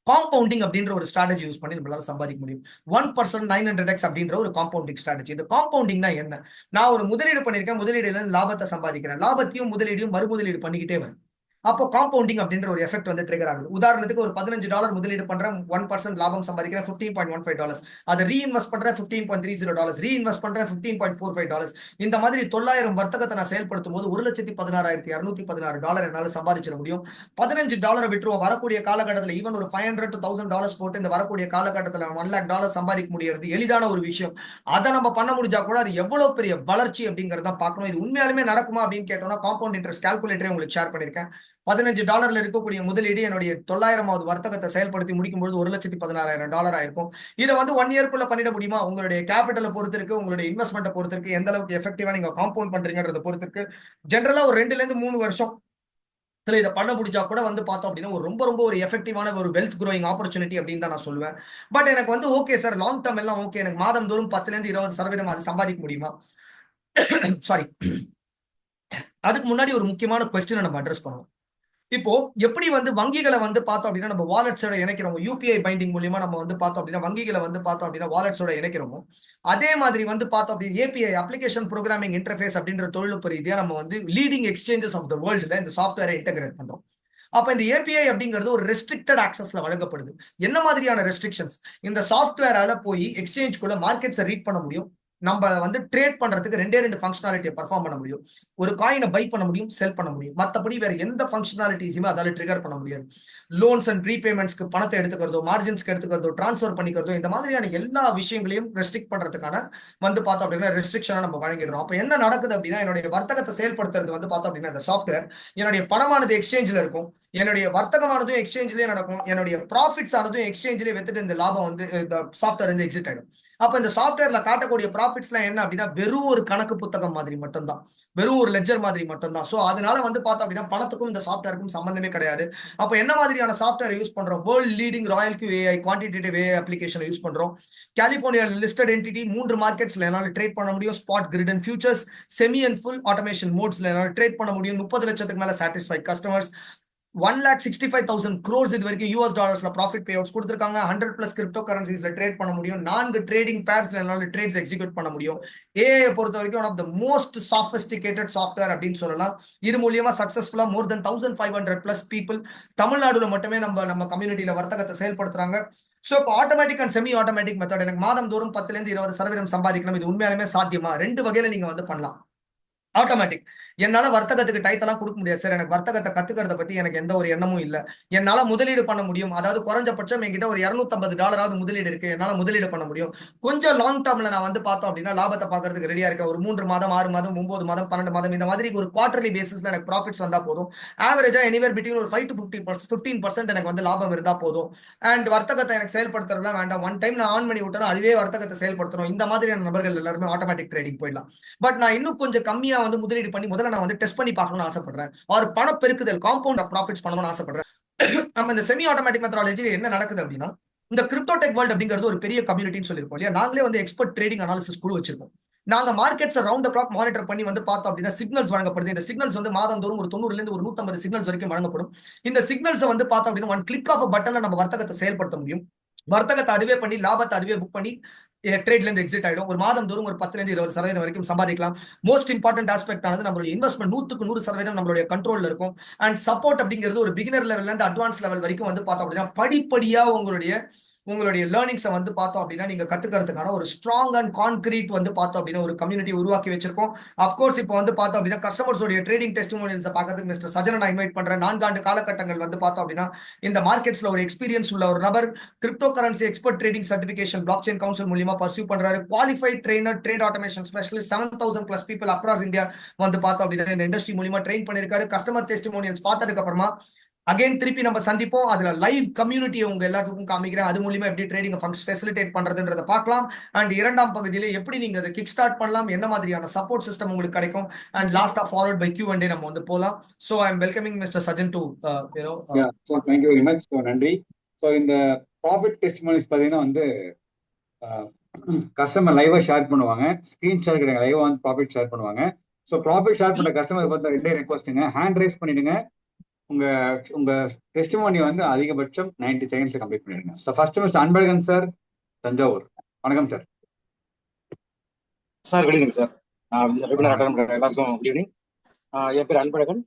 காம்பவுண்டிங் அப்படின்ற ஒரு ஸ்ட்ராட்டஜி யூஸ் பண்ணி நம்மளால சம்பாதிக்க முடியும். 1% 900x அப்படின்ற ஒரு காம்பவுண்டிங் ஸ்ட்ராட்டஜி. இந்த காம்பவுண்டிங்னா என்ன? நான் ஒரு முதலீடு பண்ணிருக்கேன், முதலீடுல லாபத்தை சம்பாதிக்கிறேன், லாபத்தையும் முதலீடையும் மறுமுதலீடு பண்ணிக்கிட்டே வரேன். அப்போ காம்பவுண்டிங் அப்படின்ற ஒரு எஃபெக்ட் வந்து ட்ரிகர் ஆகுது. உதாரணத்துக்கு ஒரு $15 முதலீடு பண்றேன், 1% லாபம் சம்பாதிக்கிறேன், $15.15. அதை ரீஇன்வெஸ்ட் பண்றேன், $15.30. ரீஇன்வெஸ்ட் பண்றேன், $15.45. இந்த மாதிரி 900 வர்த்தகத்தை நான் செயல்படுத்தும் போது $1,16,216 என்னால சம்பாதிச்சிட முடியும். $15 விட்டுருவோம். வரக்கூடிய காலகட்டத்தில் ஈவன் ஒரு $500 to $1,000 போட்டு இந்த வரக்கூடிய காலகட்டத்தில் $1,00,000 சம்பாதிக்க முடியறது எளிதான ஒரு விஷயம். அதை நம்ம பண்ண முடிஞ்சா கூட அது எவ்வளவு பெரிய வளர்ச்சி அப்படிங்கறத பார்க்கணும். இது உண்மையாலுமே நடக்குமா அப்படின்னு கேட்டோம்னா காம்பவுண்ட் இன்ட்ரெஸ்ட் கால்குலேட்டரே உங்களுக்கு ஷேர் பண்ணிருக்கேன். $15 இருக்கக்கூடிய முதலீடு என்னுடைய 900வது வர்த்தகத்தை செயல்படுத்தி முடிக்கும் பொழுது $1,16,000 ஆயிருக்கும். இதை வந்து 1 இயர்க்குள்ள பண்ணிட முடியுமா? உங்களுடைய கேபிட்டலை பொறுத்து இருக்கு, உங்களுடைய இன்வெஸ்ட்மெண்ட்டை பொறுத்து இருக்கு, எந்த அளவுக்கு எஃபெக்டிவா நீங்க காம்பவுண்ட் பண்றீங்கன்றத பொறுத்து இருக்கு. ஜென்ரலா ஒரு 2 ல இருந்து 3 வருஷம் இதை பண்ண முடிச்சா கூட வந்து பார்த்தோம் அப்படின்னா ஒரு ரொம்ப ரொம்ப ஒரு எஃபெக்டிவான ஒரு வெல்த் க்ரோயிங் ஆப்பர்ச்சுனிட்டி அப்படின்னு தான் நான் சொல்லுவேன். பட் எனக்கு வந்து ஓகே சார், லாங் டர்ம் எல்லாம் ஓகே, எனக்கு மாதம் தோறும் 10 ல இருந்து 20% அது சம்பாதிக்க முடியுமா? சாரி, அதுக்கு முன்னாடி ஒரு முக்கியமான கொஸ்டினை நம்ம அட்ரஸ் பண்ணுவோம். இப்போ எப்படி வந்து வங்கிகளை வந்து பார்த்தோம் அப்படின்னா நம்ம வாலெட்ஸோட இணைக்கிறோம், யூபிஐ பைண்டிங் மூலியமா நம்ம வந்து பார்த்தோம் அப்படின்னா வங்கிகளை வந்து பார்த்தோம் அப்படின்னா வாலெட்ஸோட இணைக்கிறோமோ, அதே மாதிரி வந்து பார்த்தோம் அப்படின்னா ஏபிஐ அப்ளிகேஷன் ப்ரோக்ராமிங் இன்டர்ஃபேஸ் அப்படின்ற தொழில்நுட்ப ரீதியா நம்ம வந்து லீடிங் எக்ஸ்சேஞ்சஸ் ஆஃப் த வேர்ல்டுல இந்த சாஃப்ட்வேரை இன்டகிரேட் பண்றோம். அப்ப இந்த ஏபிஐ அப்படிங்கிறது ஒரு ரெஸ்ட்ரிக்டட் ஆக்சஸ்ல வழங்கப்படுது. என்ன மாதிரியான ரெஸ்ட்ரிக்ஷன்ஸ்? இந்த சாஃப்ட்வேரால போய் எக்ஸ்சேஞ்சுக்குள்ள மார்க்கெட்ஸை ரீட் பண்ண முடியும். நம்ம வந்து ட்ரேட் பண்றதுக்கு 2 ஃபங்க்ஷனாலிட்டியை பர்ஃபார்ம் பண்ண முடியும். ஒரு காயினை பை பண்ண முடியும், செல் பண்ண முடியும். மற்றபடி வேற எந்த ஃபங்க்ஷனாலிட்டிஸுமே அதால ட்ரிகர் பண்ண முடியாது. லோன்ஸ் அண்ட் ப்ரீபேமெண்ட்ஸ்க்கு பணத்தை எடுத்துக்கிறதோ, மார்ஜின்ஸ்க்கு எடுத்துக்கிறதோ, டிரான்ஸ்ஃபர் பண்ணிக்கிறதோ, இந்த மாதிரியான எல்லா விஷயங்களையும் ரெஸ்ட்ரிக்ட் பண்றதுக்கான வந்து பார்த்தோம் அப்படின்னா ரெஸ்ட்ரிக்ஷனை நம்ம வழங்கிடுறோம். அப்ப என்ன நடக்குது அப்படின்னா என்னுடைய வர்த்தகத்தை செயல்படுத்துறது வந்து பார்த்தோம் அப்படின்னா இந்த சாஃப்ட்வேர் என்னுடைய பணமானது எக்ஸ்சேஞ்சில் இருக்கும், என்னுடைய வர்த்தகமானதும் எக்ஸ்சேஞ்சிலேயே நடக்கும், என்னுடைய ப்ராஃபிட்ஸ் ஆனதும் எக்ஸ்சேஞ்சிலே வித்துட்டு இந்த லாபம் வந்து இந்த சாஃப்ட்வேர் வந்து எக்ஸிட் ஆயிடும். அப்ப இந்த சாஃப்ட்வேர்ல காட்டக்கூடிய ப்ராஃபிட்ஸ்லாம் என்ன அப்படின்னா வெறும் ஒரு கணக்கு புத்தகம் மாதிரி மட்டும்தான், வெறும் ஒரு லெட்ஜர் மாதிரி மட்டும்தான். சோ அதனால வந்து பார்த்தோம் அப்படின்னா பணத்துக்கும் இந்த சாஃப்ட்வேருக்கும் சம்பந்தமே கிடையாது. அப்ப என்ன மாதிரியான சாஃப்ட்வேர் யூஸ் பண்றோம்? World leading Royal Q AI quantitative AI application use பண்றோம். கலிபோர்னியா லிஸ்டட் என்டிட்டி 3 மார்க்கெட்ஸ்ல என்னால ட்ரேட் பண்ண முடியும். Spot, grid and futures, semi and full automation மோட்ஸ்ல என்னால ட்ரேட் பண்ண முடியும். 30 லட்சத்துக்கு மேல சாட்டிஸ்ஃபைட் கஸ்டமர்ஸ், 1,65,000 crores இது வரைக்கும் US$ ப்ராஃபிட் பே அவுட்ஸ் கொடுத்திருக்காங்க. 100+ கிரிப்டோ கரன்சிஸ்ல ட்ரேட் பண்ண முடியும். 4 ட்ரேடிங் பேர்ஸ்ல என்னால ட்ரேட்ஸ் எக்ஸிக்யூட் பண்ண முடியும். ஏஐ பொறுத்த வரைக்கும் one of the most sophisticated software அப்படின்னு சொல்லலாம். இது மூலியமா சக்சஸ்ஃபுல்லா more than 1,500+ people தமிழ்நாடுல மட்டுமே நம்ம கம்யூனிட்டியில வர்த்தகத்தை செயல்படுத்துறாங்க. சோ இப்போ automatic and semi automatic method எனக்கு மாதம் தோறும் 10 ல இருந்து 20% சம்பாதிக்கலாம். இது உண்மையாலுமே சாத்தியமா? 2 வகையில நீங்க வந்து பண்ணலாம். ஆட்டோமேட்டிக், என்னால வர்த்தகத்துக்கு டைத்தெல்லாம் கொடுக்க முடியாது சார். எனக்கு வர்த்தகத்தை கத்துக்கிறத பத்தி எனக்கு எந்த ஒரு எண்ணமும் இல்ல. என்னால முதலீடு பண்ண முடியும். அதாவது குறைஞ்சபட்சம் என்கிட்ட ஒரு $250 முதலீடு இருக்கு. என்னால முதலீடு பண்ண முடியும். கொஞ்சம் லாங் டேர்ம்ல நான் வந்து பார்த்தோம் அப்படின்னா லாபத்தை பார்க்கறதுக்கு ரெடியா இருக்கேன். ஒரு 3 மாதம், 6 மாதம், 9 மாதம், 12 மாதம் இந்த மாதிரி ஒரு குவார்டர்லி பேசிஸ்ல எனக்கு ப்ராஃபிட்ஸ் வந்தா போதும். ஆவரேஜா எனிவேர் பிட்வீன் ஒரு 5 to 15% எனக்கு வந்து லாபம் இருந்தா போதும். அண்ட் வர்த்தகத்தை எனக்கு செயல்படுத்துறதுலாம் வேண்டாம். ஒன் டைம் நான் ஆன் பண்ணி விட்டேன்னா அதுவே வர்த்தகத்தை செயல்படுத்தணும். இந்த மாதிரியான நபர்கள் எல்லாருமே ஆட்டோமேட்டிக் ட்ரேடிங் போயிடலாம். பட் நான் இன்னும் கொஞ்சம் கம்மியா வந்து முதலீடு பண்ணி முதல்ல நான் வந்து டெஸ்ட் பண்ணி பார்க்கணும்னு ஆசைப்படுறேன். ஒரு பண பெருக்குதல் காம்பவுண்ட் ஆஃப் ப்ராஃபிட்ஸ் பண்ணணும்னு ஆசைப்படுறேன். நம்ம இந்த செமி ஆட்டோமேட்டிக் மெத்தடாலஜி என்ன நடக்குது அப்படின்னா, இந்த கிரிப்டோ டெக் வேர்ல்ட் அப்படிங்கிறது ஒரு பெரிய கம்யூனிட்டின்னு சொல்லியிருக்கோம் இல்லையா. நாங்களே வந்து எக்ஸ்பர்ட் ட்ரேடிங் அனாலிசிஸ் குழு வச்சிருக்கோம். நாங்க markets round the clock monitor பண்ணி வந்து பார்த்தோம் அப்படின்னா சிக்னல்ஸ் வழங்கப்படுது. இந்த சிக்னல்ஸ் வந்து மாதந்தோறும் ஒரு 90ல இருந்து ஒரு 150 சிக்னல்ஸ் வரைக்கும் வழங்கப்படும். இந்த சிக்னல்ஸ் வந்து பார்த்தோம் அப்படின்னா ஒன் கிளிக் ஆஃப் பட்டன்ல நம்ம வர்த்தகத்தை செயல்படுத்த முடியும். வர்த்தகத்தை அதுவே பண்ணி லாபத்தை அதுவே புக் பண்ணி ட்ரேட்ல இருந்து எக்ஸிட் ஆயிடும். ஒரு மாதம் தோறும் ஒரு 10ல இருந்து 20% வரைக்கும் சம்பாதிக்கலாம். மோஸ்ட் இம்பார்ட்டன்ட் ஆஸ்பெக்ட் ஆனது நம்மளுடைய இன்வெஸ்ட்மெண்ட் 100% நம்மளுடைய கண்ட்ரோல்ல இருக்கும். அண்ட் சப்போர்ட் அப்படிங்கிறது ஒரு பிகினர் லெவல்ல இருந்து அட்வான்ஸ் லெவல் வரைக்கும் வந்து பார்த்தோம் அப்படின்னா படிப்படியா உங்களுடைய லேர்னிங்ஸை வந்து பார்த்தோம் அப்படின்னா நீங்க கத்துக்கிறதுக்கான ஒரு ஸ்ட்ராங் அண்ட் கான்கிரீட் வந்து பார்த்தோம் அப்படின்னா ஒரு கம்யூனிட்டி உருவாக்கி வச்சிருக்கோம். அப்கோர்ஸ் இப்போ வந்து பார்த்தோம் அப்படின்னா கஸ்டமர்ஸோட ட்ரேடிங் டெஸ்டிமோனியல்ஸை பார்க்கறதுக்கு மிஸ்டர் சஜனை நான் இன்வைட் பண்றேன். 4 ஆண்டு காலகட்டங்கள் வந்து பார்த்தோம் அப்படின்னா இந்த மார்க்கெட்ஸ்ல ஒரு எக்ஸ்பீரியன்ஸ் உள்ள ஒரு நபர் crypto currency expert trading certification block chain council மூலியமா பர்சியூ பண்றாரு. Qualified trainer trade automation specialist 7,000+ people across India வந்து பார்த்தோம் அப்படின்னா இந்த இண்டஸ்ட்ரி மூலியமா ட்ரெயின் பண்ணிருக்காரு. கஸ்டமர் டெஸ்டிமோனியல்ஸ் பார்த்ததுக்கு அப்புறமா அகைன் திருப்பி நம்ம சந்திப்போம். அதுல லைவ் கம்யூனிட்டி உங்க எல்லாத்துக்கும் காமிக்கிறேன். அது மூலியமா எப்படி ட்ரேடிங் ஃபெசிலிட்டேட் பண்றதுன்றத பார்க்கலாம். அண்ட் இரண்டாம் பகுதியில எப்படி நீங்க அதை கிக் ஸ்டார்ட் பண்ணலாம், என்ன மாதிரியான சப்போர்ட் சிஸ்டம் உங்களுக்கு கிடைக்கும். அண்ட் லாஸ்டா ஃபாலோட் பை Q&A நம்ம வந்து போலாம். So I am welcoming mister Sajan to thank you very much. நன்றி. ஸோ இந்த ப்ராஃபிட் டெஸ்டிமோனிஸ் பார்த்தீங்கன்னா வந்து கஸ்டமர் லைவா ஷேர் பண்ணுவாங்க. ஸ்கிரீன் ஷேர் கிடையாது, லைவா வந்து ப்ராஃபிட் ஷேர் பண்ணுவாங்க. ஸோ ப்ராஃபிட் ஷேர் பண்ண கஸ்டமர் பார்த்தா ரெண்டே ரெக்வஸ்ட்டுங்க. ஹேண்ட் ரைஸ் பண்ணிடுங்க. உங்க டெஸ்டிமோனி வந்து அதிகபட்சம் 90 செகண்ட்ஸ்ல கம்ப்ளீட் பண்ணிடுங்க. So first mister Anbazhagan sir, Thanjavur. வணக்கம் sir. Sir good evening sir. எல்லாருக்கும் குட் ஈவினிங். என் பேர் அன்பழகன்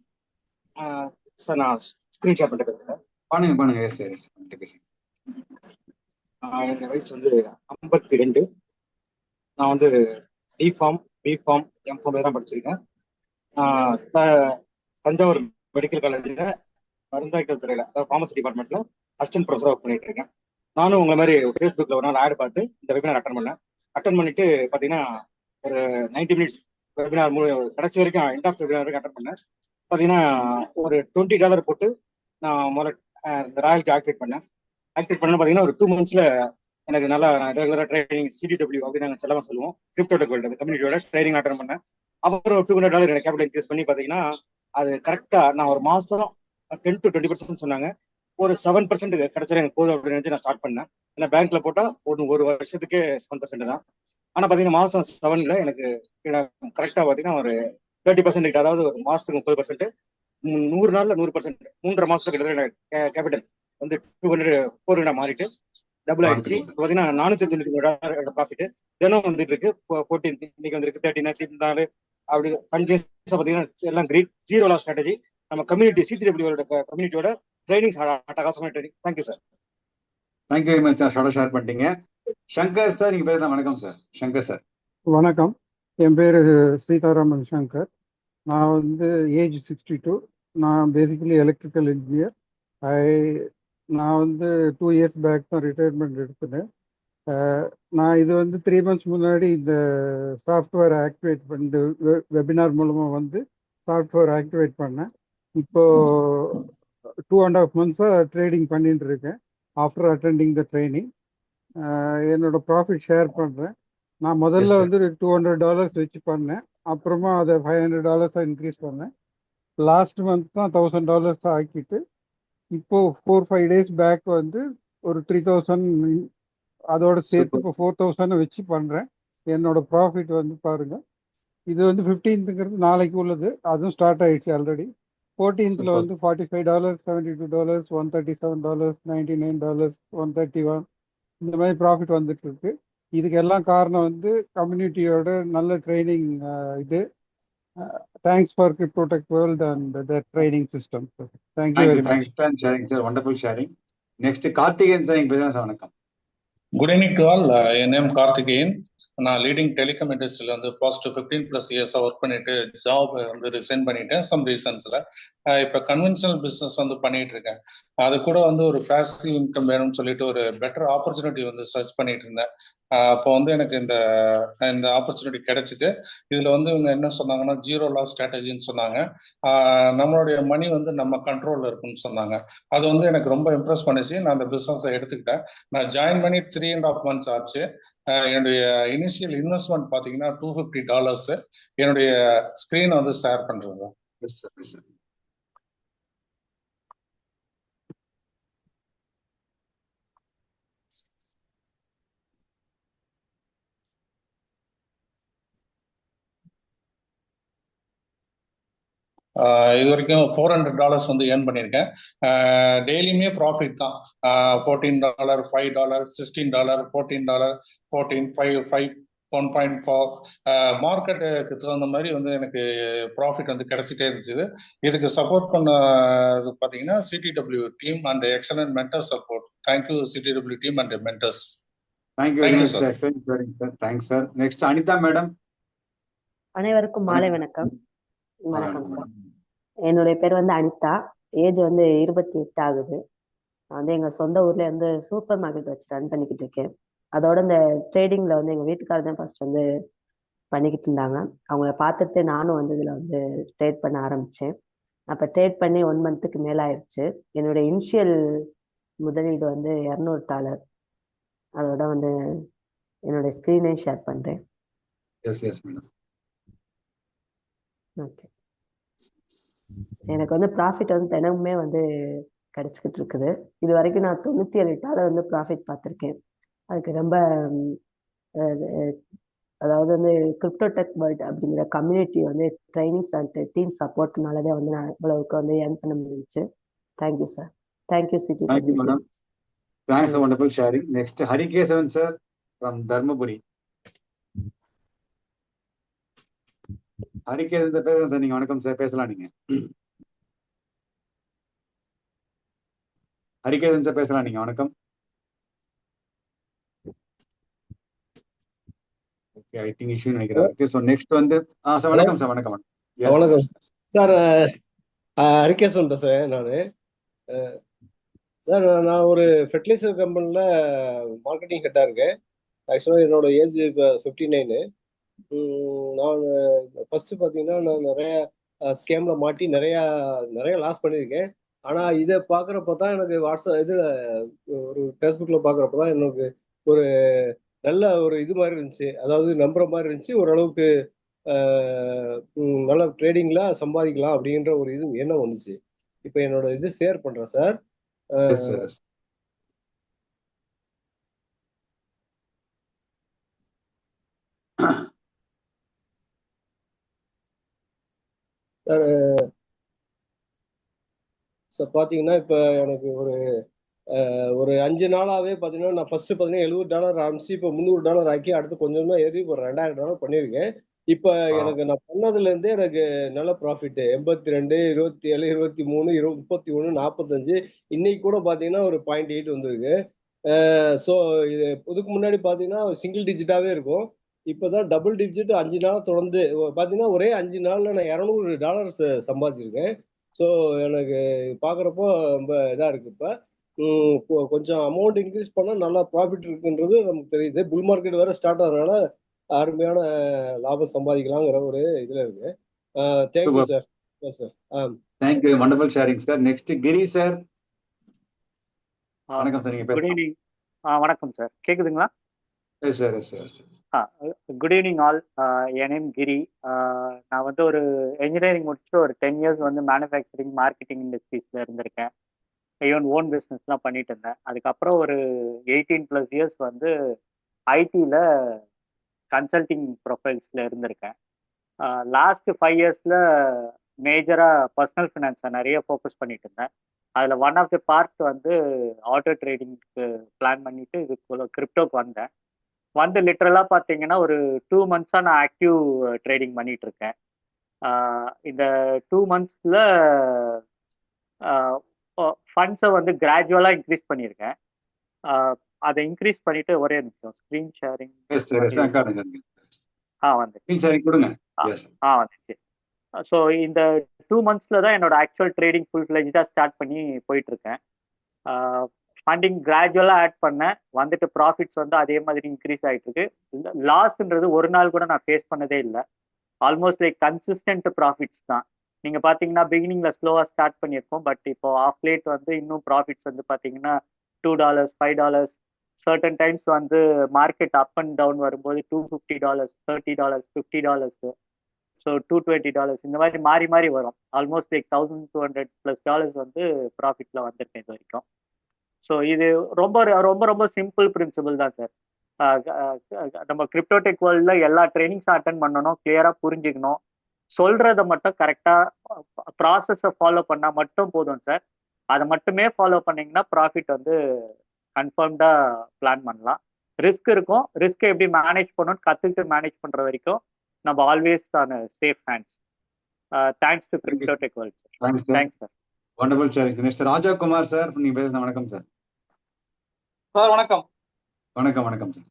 சார். நான் ஸ்கிரீன் ஷேர் பண்ணிட்டு சார். பண்ணுங்க. எஸ் சார், பேசுங்க. என் வயசு வந்து 52. நான் வந்து டிஃபார்ம், பிஃபார்ம், எம்ஃபார்ம் தான் படிச்சிருக்கேன். தஞ்சாவூர் மெடிக்கல் காலேஜில் மருந்தாய்க்கல் துறையில், அதாவது ஃபார்மசி டிபார்ட்மெண்ட்ல அசிஸ்டன்ட் ப்ரொஃபஸராக ஒர்க் பண்ணிட்டு இருக்கேன். நானும் உங்களை மாதிரி ஃபேஸ்புக்கில் ஒரு நாள் ஆட் பார்த்து இந்த வெபினார் அட்டன் பண்ணிட்டு பார்த்தீங்கன்னா ஒரு 90 மினிட்ஸ் வெபினார் கடைசி வரைக்கும் எண்ட் ஆஃப் வெபினார் வரைக்கும் அட்டன் பண்ணேன். பார்த்தீங்கன்னா ஒரு $20 போட்டு நான் முதல்ல ராயல்ட்டி ஆக்டிவேட் பண்ண பார்த்தீங்கன்னா ஒரு 2 monthsல எனக்கு நல்லா ரெகுலராக ட்ரைனிங் CDW அப்படின்னு நாங்கள் செல்லமாக சொல்லுவோம், கிரிப்டோ டெக் வேர்ல்டு கம்யூனிட்டியோட ட்ரைனிங் அட்டன் பண்ணேன். அப்புறம் $200 எனக்கு கேபிட்டல் இன்க்ரீஸ் பண்ணி பார்த்தீங்கன்னா அது கரெக்டா நான் ஒரு மாசம் 10 to 20% சொன்னாங்க. ஒரு 7% கிடைச்சாலும் எனக்கு போதும் அப்படின்னு நினைச்சு நான் ஸ்டார்ட் பண்ணேன். ஏன்னா பேங்க்ல போட்டா ஒரு வருஷத்துக்கு 7% தான். ஆனா பாத்தீங்கன்னா மாசம் 7ல எனக்கு கரெக்டா பாத்தீங்கன்னா ஒரு 30%, அதாவது ஒரு மாசத்துக்கு 30%, 100 நாள்ல 100%, 3.5 மாசத்துக்கு கேபிட்டல் வந்து 400 மாறிட்டு டபுள் ஆயிடுச்சு. பாத்தீங்கன்னா $499 ப்ராஃபிட் தினம் வந்துட்டு இருக்கு. 14 இன்னைக்கு வந்துருக்கு, 13 அப்படி கண்டினியூஸா பாத்தீங்கன்னா எல்லாம் கிரீட். Zero loss strategy. நம்ம கம்யூனிட்டி CTW கம்யூனிட்டியோட ட்ரைனிங் அட்டகாசமான training. Thank you sir. Thank you very much sir, share பண்ணிட்டீங்க. சங்கர் சார், நீங்க பேசலாம். வணக்கம் சார். சங்கர் சார். வணக்கம். என் பேர் சீதாராமன் சங்கர். நான் வந்து ஏஜ் 62. நான் பேசிக்கலி எலக்ட்ரிக்கல் இன்ஜினியர். நான் வந்து 2 years பேக் தான் ரிட்டையர்மெண்ட் எடுத்துனேன். நான் இது வந்து 3 months முன்னாடி இந்த சாஃப்ட்வேர் ஆக்டிவேட் பண்ணி வெபினார் மூலமாக வந்து சாஃப்ட்வேர் ஆக்டிவேட் பண்ணேன். இப்போ 2.5 months ட்ரேடிங் பண்ணிட்டு இருக்கேன். ஆஃப்டர் அட்டெண்டிங் த ட்ரைனிங் என்னோட ப்ராஃபிட் ஷேர் பண்ணுறேன். நான் முதல்ல வந்து $200 வச்சு பண்ணேன். அப்புறமா அதை $500 இன்க்ரீஸ் பண்ணேன். லாஸ்ட் மந்த் தான் $1,000 ஆக்கிட்டு இப்போ 4-5 days பேக் வந்து ஒரு 3,000 அதோட சேர்த்து இப்போ 4,000 வச்சு பண்றேன். என்னோட ப்ராஃபிட் வந்து பாருங்க, இது வந்து 15ங்கிறது நாளைக்கு உள்ளது, அதுவும் ஸ்டார்ட் ஆயிடுச்சு ஆல்ரெடி. 14th வந்து $45, $72, $137, $99, $131 இந்த மாதிரி ப்ராஃபிட் வந்துட்டு இருக்கு. இதுக்கு எல்லாம் காரணம் வந்து கம்யூனிட்டியோட நல்ல ட்ரைனிங். இது thanks for crypto tech world and the training system. Thank you very much. Sharing sir, wonderful sharing. Next Karthikeyan sir, நீங்க பேசலாம் சார். வணக்கம். Good evening to all. என் நேம் கார்த்திகேயன். நான் லீடிங் டெலிகாம் இண்டஸ்ட்ரியில் வந்து பாஸ்ட் 15+ இயர்ஸாக ஒர்க் பண்ணிட்டு ஜாப் வந்து ரிசைன் பண்ணிட்டேன் சம் ரீசன்ஸில். இப்போ கன்வென்ஷனல் பிஸ்னஸ் வந்து பண்ணிட்டு இருக்கேன். அது கூட வந்து ஒரு பேசிவ் இன்கம் வேணும்னு சொல்லிட்டு ஒரு பெட்டர் ஆப்பர்ச்சுனிட்டி வந்து சர்ச் பண்ணிட்டு இருந்தேன். அப்போ வந்து எனக்கு இந்த ஆப்பர்ச்சுனிட்டி கிடைச்சிட்டு இதில் வந்து இவங்க என்ன சொன்னாங்கன்னா 0 லாஸ் ஸ்ட்ராட்டஜின்னு சொன்னாங்க. நம்மளுடைய மணி வந்து நம்ம கண்ட்ரோலில் இருக்குன்னு சொன்னாங்க. அது வந்து எனக்கு ரொம்ப இம்ப்ரெஸ் பண்ணிச்சு. நான் அந்த பிஸ்னஸை எடுத்துக்கிட்டேன். நான் ஜாயின் பண்ணி 3.5 months ஆச்சு. என்னுடைய இனிஷியல் இன்வெஸ்ட்மெண்ட் பார்த்தீங்கன்னா $250. என்னுடைய ஸ்க்ரீனை வந்து ஷேர் பண்ணுறேன் sir. Yes sir, yes sir. இது வரைக்கும் $400 வந்து ஏர்ன் பண்ணியிருக்கேன். டெய்லியுமே ப்ராஃபிட் தான். $14, $5, $16, $14, 14, 5, 1.4 மார்க்கெட்டுக்கு தகுந்த மாதிரி வந்து எனக்கு ப்ராஃபிட் வந்து கிடைச்சிட்டே இருந்துச்சு. இதுக்கு சப்போர்ட் பண்ணது பார்த்தீங்கன்னா CTW team and excellent mentor support. Thank you CTW team and mentors. Thank you very much sir. Sir thanks sir. Next Anitha madam. அனைவருக்கும் மாலை வணக்கம். வணக்கம் சார். என்னுடைய பேர் வந்து அனிதா. ஏஜ் வந்து 28 ஆகுது. நான் வந்து எங்க சொந்த ஊர்ல வந்து சூப்பர் மார்க்கெட் வச்சு ரன் பண்ணிக்கிட்டு இருக்கேன். அதோட இந்த ட்ரேடிங்ல வந்து எங்க வீட்டுக்காரர் தான் ஃபர்ஸ்ட் வந்து பண்ணிக்கிட்டு இருந்தாங்க. அவங்கள பார்த்துட்டு நானும் வந்து இதுல வந்து ட்ரேட் பண்ண ஆரம்பிச்சேன். அப்ப ட்ரேட் பண்ணி 1 month மேல ஆயிடுச்சு. என்னுடைய இனிஷியல் முதலீடு வந்து $200. அதோட வந்து என்னுடைய ஸ்கிரீனை ஷேர் பண்றேன். Yes yes madam. ஓகே. எனக்கு வந்து ப்ராஃபிட் வந்து தினமுமே வந்து கிடைச்சிக்கிட்டு இருக்குது. இது வரைக்கும் நான் $97 வந்து ப்ராஃபிட் பார்த்துருக்கேன். அதுக்கு ரொம்ப அதாவது வந்து கிரிப்டோ டெக் வேர்ல்ட் அப்படிங்கிற கம்யூனிட்டி வந்து ட்ரைனிங்ஸ் அண்ட் டீம் சப்போர்ட்னாலதான் வந்து நான் இவ்வளவுக்கு வந்து ஏர்ன் பண்ண முடிஞ்சுச்சு. Thank you sir. Thank you Chitti. Thank you madam. Thanks for wonderful sharing. Next Harikesavan sir from Dharmapuri. Harikesavan sir பேசுறேன் சார். நீங்க வணக்கம் சார், பேசலாம் நீங்க. ஹரிகேசவன் சார் பேசலாம் நீங்க. வணக்கம். ஓகே, ஐ திங்க் இஷ்யூ நினைக்கிறேன். ஓகே, ஸோ நெக்ஸ்ட் வந்து சார் வணக்கம் சார். வணக்கம் வணக்கம் சார். ஹரிகேசன் பேசுறேன் நான். சார் நான் ஒரு ஃபெர்டிலைசர் கம்பெனியில் மார்க்கெட்டிங் ஹெட்டாக இருக்கேன். ஆக்சுவலாக என்னோட ஏஜ் இப்போ 59. நான் ஃபர்ஸ்ட் பார்த்தீங்கன்னா நான் நிறைய ஸ்கேமில் மாட்டி நிறைய லாஸ் பண்ணியிருக்கேன். ஆனால் இதை பார்க்குறப்ப தான் எனக்கு வாட்ஸ்அப் இதில் ஒரு ஃபேஸ்புக்கில் பார்க்குறப்ப தான் எனக்கு ஒரு நல்ல ஒரு இது மாதிரி இருந்துச்சு. அதாவது நம்புற மாதிரி இருந்துச்சு. ஓரளவுக்கு நல்ல ட்ரேடிங்ல சம்பாதிக்கலாம் அப்படின்ற ஒரு இது எண்ணம் வந்துச்சு. இப்போ என்னோட இது ஷேர் பண்றேன் சார். சார் பார்த்தீங்கன்னா இப்போ எனக்கு ஒரு 5 நாளாவே பார்த்தீங்கன்னா நான் ஃபர்ஸ்ட் பார்த்தீங்கன்னா $70 ஆரம்பிச்சு இப்போ $300 ஆக்கி அடுத்து கொஞ்சமா ஏறி ஒரு $2000 பண்ணியிருக்கேன். இப்போ எனக்கு நான் பண்ணதுல இருந்தே எனக்கு நல்ல ப்ராஃபிட் 82, 27, 23, 31, 45 இன்னைக்கு கூட பார்த்தீங்கன்னா ஒரு 0.8 வந்திருக்கு. ஸோ இது இதுக்கு முன்னாடி பார்த்தீங்கன்னா சிங்கிள் டிஜிட்டாவே இருக்கும். இப்போதான் டபுள் டிஜிட் 5 நாள் தொடர்ந்து பார்த்தீங்கன்னா ஒரே 5 நாள்ல நான் $200 சம்பாதிச்சிருக்கேன். ஸோ எனக்கு பார்க்குறப்போ ரொம்ப இதாக இருக்கு. இப்போ கொஞ்சம் அமௌண்ட் இன்க்ரீஸ் பண்ணால் நல்லா ப்ராஃபிட் இருக்குன்றது நமக்கு தெரியுது. புல் மார்க்கெட் வேற ஸ்டார்ட் ஆகிறதுனால அருமையான லாபம் சம்பாதிக்கலாங்கிற ஒரு இதுல இருக்கு. Thank you sir. Sir thank you, wonderful sharing sir. Next Giri sir. வணக்கம் சார். Good evening. வணக்கம் சார், கேக்குதுங்களா? Yes sir, yes sir. Good evening all. என் நேம் கிரி. நான் வந்து ஒரு என்ஜினியரிங் முடிச்சுட்டு ஒரு 10 years வந்து மேனுஃபேக்சரிங் மார்க்கெட்டிங் இண்டஸ்ட்ரீஸ்ல இருந்திருக்கேன். ஈவன் ஓன் பிஸ்னஸ்லாம் பண்ணிட்டு இருந்தேன். அதுக்கப்புறம் ஒரு 18+ years வந்து ஐடியில் கன்சல்டிங் ப்ரொஃபைல்ஸில் இருந்திருக்கேன். லாஸ்ட் 5 yearsல மேஜராக பர்சனல் ஃபினான்ஸை நிறைய ஃபோக்கஸ் பண்ணிட்டு இருந்தேன். அதில் ஒன் ஆஃப் தி பார்ட் வந்து ஆட்டோ ட்ரேடிங்க்கு பிளான் பண்ணிட்டு இதுக்குள்ள கிரிப்டோக்கு வந்தேன். வந்து லிட்ரலாக பார்த்தீங்கன்னா ஒரு 2 months நான் ஆக்டிவ் ட்ரேடிங் பண்ணிட்டு இருக்கேன். இந்த 2 monthsல ஃபண்ட்ஸை வந்து கிராஜுவலாக இன்க்ரீஸ் பண்ணியிருக்கேன். அதை இன்க்ரீஸ் பண்ணிட்டு ஒரே நிமிஷம் screen sharing S sir yes sir காட்டுங்க வந்து ஸ்க்ரீன் ஷேரிங் கொடுங்க. எஸ் வந்துச்சு. ஸோ இந்த 2 monthsல தான் என்னோட ஆக்சுவல் ட்ரேடிங் ஃபுல் ஃப்ளெஜ்டாக ஸ்டார்ட் பண்ணி போயிட்டு இருக்கேன். ஃபண்டிங் கிராஜுவலாக ஆட் பண்ணேன், வந்துட்டு ப்ராஃபிட்ஸ் வந்து அதே மாதிரி இன்க்ரீஸ் ஆகிட்டு இருக்கு. லாஸ்ன்றது ஒரு நாள் கூட நான் ஃபேஸ் பண்ணதே இல்லை. ஆல்மோஸ்ட் லைக் கன்சிஸ்டன்ட் ப்ராஃபிட்ஸ் தான். நீங்கள் பார்த்தீங்கன்னா பிகினிங்கில் ஸ்லோவாக ஸ்டார்ட் பண்ணியிருக்கோம், பட் இப்போ ஆஃப் லேட் வந்து இன்னும் ப்ராஃபிட்ஸ் வந்து பார்த்தீங்கன்னா $2, $5, சர்டன் டைம்ஸ் வந்து மார்க்கெட் அப் அண்ட் டவுன் வரும்போது $250, $30, $50, ஸோ $220 இந்த மாதிரி மாறி மாறி வரும். ஆல்மோஸ்ட் லைக் $1,200+ வந்து ப்ராஃபிட்ல வந்திருக்கேன் இது வரைக்கும். ஸோ இது ரொம்ப ரொம்ப ரொம்ப சிம்பிள் பிரின்சிபல் தான் சார். நம்ம கிரிப்டோடெக் வேர்ல்டில் எல்லா ட்ரைனிங்ஸும் அட்டன் பண்ணணும், கிளியராக புரிஞ்சுக்கணும், சொல்றதை மட்டும் கரெக்டாக ப்ராசஸை ஃபாலோ பண்ணால் மட்டும் போதும் சார். அதை மட்டுமே ஃபாலோ பண்ணிங்கன்னா ப்ராஃபிட் வந்து கன்ஃபார்ம்டாக பிளான் பண்ணலாம். ரிஸ்க் இருக்கும், ரிஸ்க்கை எப்படி மேனேஜ் பண்ணணும்னு கற்றுக்கிட்டு மேனேஜ் பண்ணுற வரைக்கும் நம்ம always on safe hands. Thanks to crypto tech world sir. Thanks sir. Wonderful sir. Next Rajakumar sir, நீங்க பேசுங்க. வணக்கம் சார். சார் வணக்கம். வணக்கம் வணக்கம் சார்.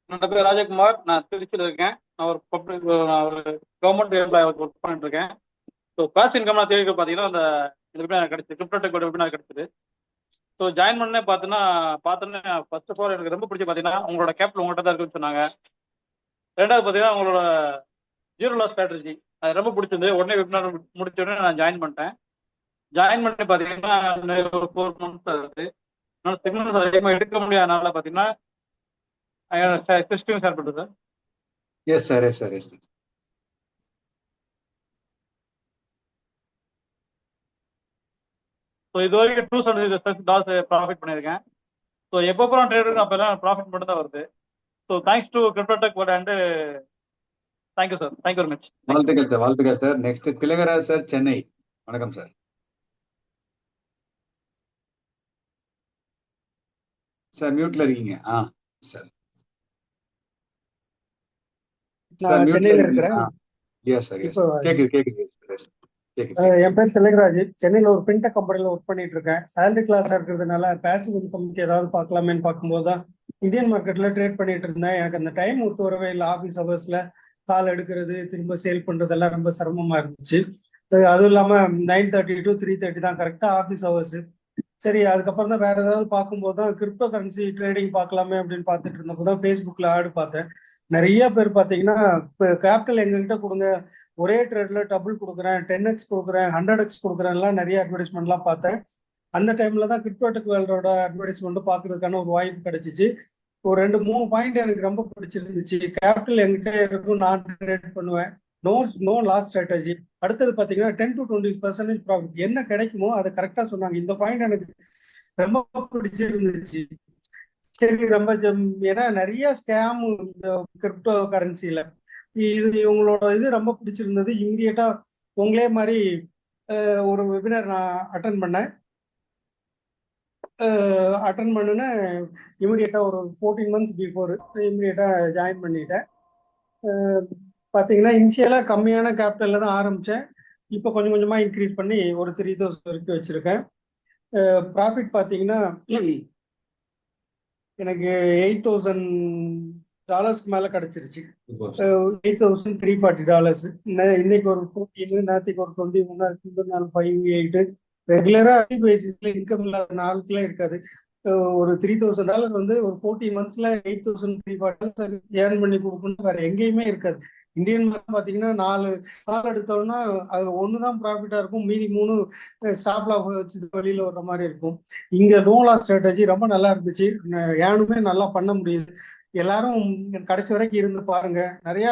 என்னோட பேர் ராஜகுமார், நான் திருச்சியில் இருக்கேன். நான் ஒரு கவர்மெண்ட் எம்ப்ளாய் ஒர்க் பண்ணிட்டு இருக்கேன். ஸோ பேஸ் இன்கம் நான் தேடி பார்த்தீங்கன்னா அந்த வெபினார் எனக்கு கிடைச்சிது, கிரிப்டோடெக் வெபினார் கிடைச்சிது. ஸோ ஜாயின் பண்ணே பார்த்தோன்னே ஃபர்ஸ்ட் ஆஃப் ஆல் எனக்கு ரொம்ப பிடிச்சி பார்த்தீங்கன்னா உங்களோட கேபிட்டல் உங்கள்கிட்ட தான் இருக்குன்னு சொன்னாங்க. ரெண்டாவது பார்த்தீங்கன்னா உங்களோட ஜீரோ லாஸ் ஸ்ட்ராட்டஜி அது ரொம்ப பிடிச்சிருந்து. உடனே வெபினார் முடிச்ச உடனே நான் ஜாயின் பண்ணிட்டேன். ஜாயின் பண்ணி பார்த்தீங்கன்னா ஒரு 4 months ஆகுது. என்னால் சிக்னல்ஸ் அதிகமாக எடுக்க முடியாதனால பார்த்தீங்கன்னா சிஸ்டம் ஷேர் பண்ணுறேன் sir. Yes sir yes sir yes sir. So இது வரைக்கும் $276 ப்ராஃபிட் பண்ணியிருக்கேன். ஸோ எப்போ நான் ட்ரேட் அப்போ எல்லாம் ப்ராஃபிட் மட்டும் தான் வருது. So thanks to crypto tech world and thank you sir. Thank you very much. வாழ்த்துக்கள் சார், வாழ்த்துக்கள் sir. Next Thilagaraj sir, Chennai. வணக்கம் சார். சார் மியூட்ல இருக்கீங்க. சார் நான் சென்னையில இருக்கிறேன். Yes sir yes. கேக்குது கேக்குது. என் பேர் திலகராஜ். சென்னையில ஒரு பிரிண்டர் கம்பெனில ஒர்க் பண்ணிட்டு இருக்கேன். சேலரி கிளாஸா இருக்கிறதுனால பேசிவ் இன்கம்க்கு ஏதாவது பார்க்கலாமேன்னு பார்க்கும்போது தான் இந்தியன் மார்க்கெட்ல ட்ரேட் பண்ணிட்டு இருந்தேன். எனக்கு அந்த டைம் ஒத்து வரவே இல்லை. ஆஃபீஸ் ஹவர்ஸ்ல கால் எடுக்கிறது திரும்ப சேல் பண்றதெல்லாம் ரொம்ப சிரமமா இருந்துச்சு. அதுவும் இல்லாம 9:30 to 3:30 தான் கரெக்டா ஆஃபீஸ் ஹவர்ஸ். சரி, அதுக்கப்புறம் தான் வேற ஏதாவது பார்க்கும்போது தான் கிரிப்டோ கரன்சி ட்ரேடிங் பார்க்கலாமே அப்படின்னு பார்த்துட்டு இருந்தப்போ தான் ஃபேஸ்புக்கில் ஆடு பார்த்தேன். நிறைய பேர் பார்த்தீங்கன்னா இப்போ கேபிட்டல் எங்ககிட்ட கொடுங்க, ஒரே ட்ரேட்ல டபுள் கொடுக்குறேன், 10x கொடுக்குறேன், 100x கொடுக்குறேன்லாம் நிறைய அட்வர்டைஸ்மெண்ட்லாம் பார்த்தேன். அந்த டைம்ல தான் கிரிப்டோடெக் வேர்ல்டோட அட்வர்டைஸ்மெண்ட் பார்க்கறதுக்கான ஒரு வாய்ப்பு கிடைச்சிச்சு. ஒரு 2-3 பாயிண்ட் எனக்கு ரொம்ப பிடிச்சிருந்துச்சு. கேபிட்டல் எங்கிட்ட இருக்கும், நான் ட்ரேட் பண்ணுவேன், நோ லாஸ் ஸ்ட்ராட்டஜி. அடுத்தது பார்த்தீங்கன்னா 10 to 20% ப்ராஃபிட் என்ன கிடைக்குமோ அதை கரெக்டாக சொன்னாங்க. இந்த பாயிண்ட் எனக்கு ரொம்ப பிடிச்சிருந்துச்சு. சரி, ரொம்ப ஏன்னா நிறைய ஸ்கேம் இந்த கிரிப்டோ கரன்சியில இது இவங்களோட இது ரொம்ப பிடிச்சிருந்தது. இம்மிடியட்டா உங்களே மாதிரி ஒரு வெபினார் நான் அட்டன் பண்ணேன். இமிடியேட்டா ஒரு 14 months பிஃபோர் இமிடியேட்டா ஜாயின் பண்ணிட்டேன். பார்த்தீங்கன்னா இனிஷியலா கம்மியான கேபிட்டல்ல தான் ஆரம்பிச்சேன். இப்போ கொஞ்சம் கொஞ்சமா இன்க்ரீஸ் பண்ணி ஒரு 3000 வரைக்கும் வச்சிருக்கேன். ப்ராஃபிட் பார்த்தீங்கன்னா எனக்கு $8,000 மேல கிடைச்சிருச்சு. $8,340. இன்னைக்கு ஒரு 14, நேற்றுக்கு ஒரு 21, அதுக்கு முந்தின நாள் 5-8. ரெகுலரா பேசிஸ்ல இன்கம் இல்லாத நாளுக்குலாம் இருக்காது. ஒரு $3,000 வந்து ஒரு 14 monthsல $8,340 ஏர்ன் பண்ணி கொடுக்கணும். வேற எங்கேயுமே இருக்காது. இந்தியன் பாத்தீங்கன்னா 4 நாள் எடுத்தோம்னா அது 1 தான் ப்ராஃபிட்டா இருக்கும், மீதி 3 ஸ்டாப் லாஸ் வச்சு வெளியில வர்ற மாதிரி இருக்கும். இங்க நோ லாஸ் ஸ்ட்ராட்டஜி ரொம்ப நல்லா இருந்துச்சு. ஏர்னுமே நல்லா பண்ண முடியுது. எல்லாரும் கடைசி வரைக்கும் இருந்து பாருங்க, நிறைய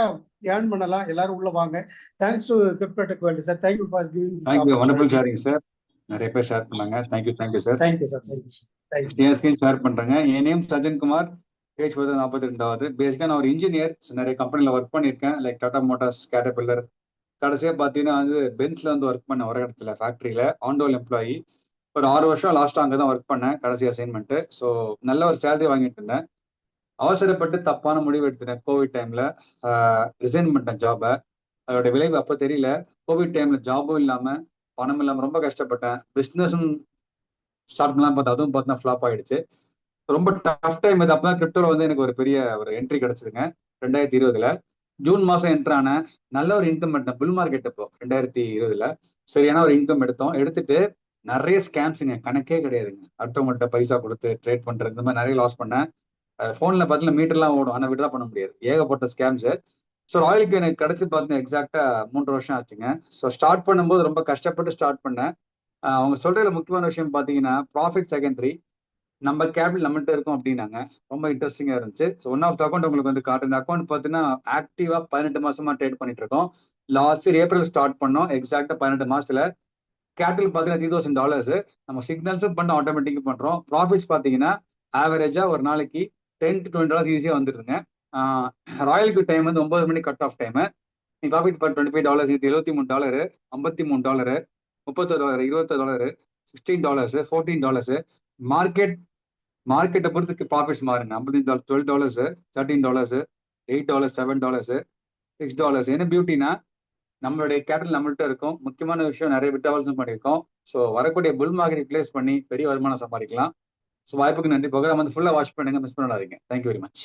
ஏர்ன் பண்ணலாம். எல்லாரும் உள்ள வாங்க. Thanks to crypto tech world sir. Thank you for giving this thank you, wonderful opportunity. Sharing sir. நிறைய பேர் ஷேர் பண்ணாங்க. Thank you sir. Thank you sir. Thank you. Screen share பண்றாங்க. என் நேம் சஜன்குமார், ஏஜ் 42. பேசிக்கா நான் ஒரு இன்ஜினியர். நிறைய கம்பெனில ஒர்க் பண்ணியிருக்கேன், லைக் டாடா மோட்டார்ஸ், கேட்டர்பில்லர். கடைசியா பார்த்தீங்கன்னா வந்து பென்ஸ்ல வந்து ஒர்க் பண்ண ஒரு இடத்துல ஃபேக்டரியில ஆன்டோல் எம்ப்ளாயி. ஒரு 6 வருஷம் லாஸ்ட்டாக அங்கே தான் ஒர்க் பண்ணேன், கடைசி அசைன்மெண்ட். ஸோ நல்ல ஒரு சேலரி வாங்கிட்டு இருந்தேன். அவசரப்பட்டு தப்பான முடிவு எடுத்துட்டேன். கோவிட் டைம்ல ரிசைன் பண்ணிட்டேன் ஜாபை. அதோட விளைவு அப்போ தெரியல. கோவிட் டைம்ல ஜாபும் இல்லாம பணம் இல்லாம ரொம்ப கஷ்டப்பட்டேன். பிஸ்னஸும் ஸ்டார்ட் பண்ணலாம் பார்த்தா அதுவும் பார்த்தா ஃப்ளாப் ஆயிடுச்சு. ரொம்ப டஃப் டைம் இது. அப்பதான் கிரிப்டோல வந்து எனக்கு ஒரு பெரிய ஒரு என்ட்ரி கிடைச்சதுங்க 2020. ஜூன் மாசம் என்ட்ரான நல்ல ஒரு இன்கம் எடுத்தேன். புல் மார்க்கெட் அப்போ 2020 சரியான ஒரு இன்கம் எடுத்துட்டு நிறைய ஸ்கேம்ஸுங்க, கணக்கே கிடையாதுங்க. அடுத்தவங்கள்ட்ட பைசா கொடுத்து ட்ரேட் பண்றது, இந்த மாதிரி நிறைய லாஸ் பண்ணேன். ஃபோன்ல பார்த்தீங்கன்னா மீட்டர்லாம் ஓடும், ஆனால் விட்ரா பண்ண முடியாது. ஏகப்பட்ட ஸ்கேம்ஸ். ஸோ ராயலுக்கு எனக்கு கிடைச்சி பார்த்தீங்கன்னா எக்ஸாக்டா 3 வருஷம் ஆச்சுங்க. ஸோ ஸ்டார்ட் பண்ணும்போது ரொம்ப கஷ்டப்பட்டு ஸ்டார்ட் பண்ணேன். அவங்க சொல்றதுல முக்கியமான விஷயம் பார்த்தீங்கன்னா ப்ராஃபிட் செகண்டரி, நம்ம கேபிட்டல் நம்மகிட்ட இருக்கும் அப்படின்னாங்க. ரொம்ப இன்ட்ரெஸ்டிங்கா இருந்துச்சு. So one of the account உங்களுக்கு வந்து காட்டு. இந்த அக்கௌண்ட் பார்த்தீங்கன்னா ஆக்டிவா 18 மாசமா ட்ரேட் பண்ணிட்டு இருக்கோம். லாஸ்ட் இயர் ஏப்ரல் ஸ்டார்ட் பண்ணோம். எக்ஸாக்டா 18 மாசத்துல கேபிட்டல் பார்த்தீங்கன்னா $3,000. நம்ம சிக்னல்ஸும் பண்ண ஆட்டோமேட்டிக்காக பண்றோம். ப்ராஃபிட்ஸ் பார்த்தீங்கன்னா ஆவரேஜா ஒரு நாளைக்கு $10 to $20 ஈஸியா வந்துருதுங்க. ராயலுக்கு டைம் வந்து 9 மணி கட் ஆஃப் டைம். நீ ப்ராஃபிட் பண்ண $25, $73, $53, $31, $21, $16, $14. மார்க்கெட்டை பொறுத்துக்கு ப்ராஃபிட்ஸ் மாறுங்க. $55, $12, $13, $8, $7, $6. என்ன பியூட்டினா நம்மளுடைய கேபிட்டல் நம்மள்கிட்ட இருக்கும். முக்கியமான விஷயம், நிறைய விட்ராவல்ஸும் பண்ணியிருக்கோம். ஸோ வரக்கூடிய புல் மார்க்கெட் யூட்டிலைஸ் பண்ணி பெரிய வருமானம் சம்பாதிக்கலாம். ஸோ வாய்ப்புக்கு நன்றி. ப்ரோக்ராம் வந்து ஃபுல்லாக வாட்ச் பண்ணுங்க, மிஸ் பண்ணாதீங்க. Thank you very much.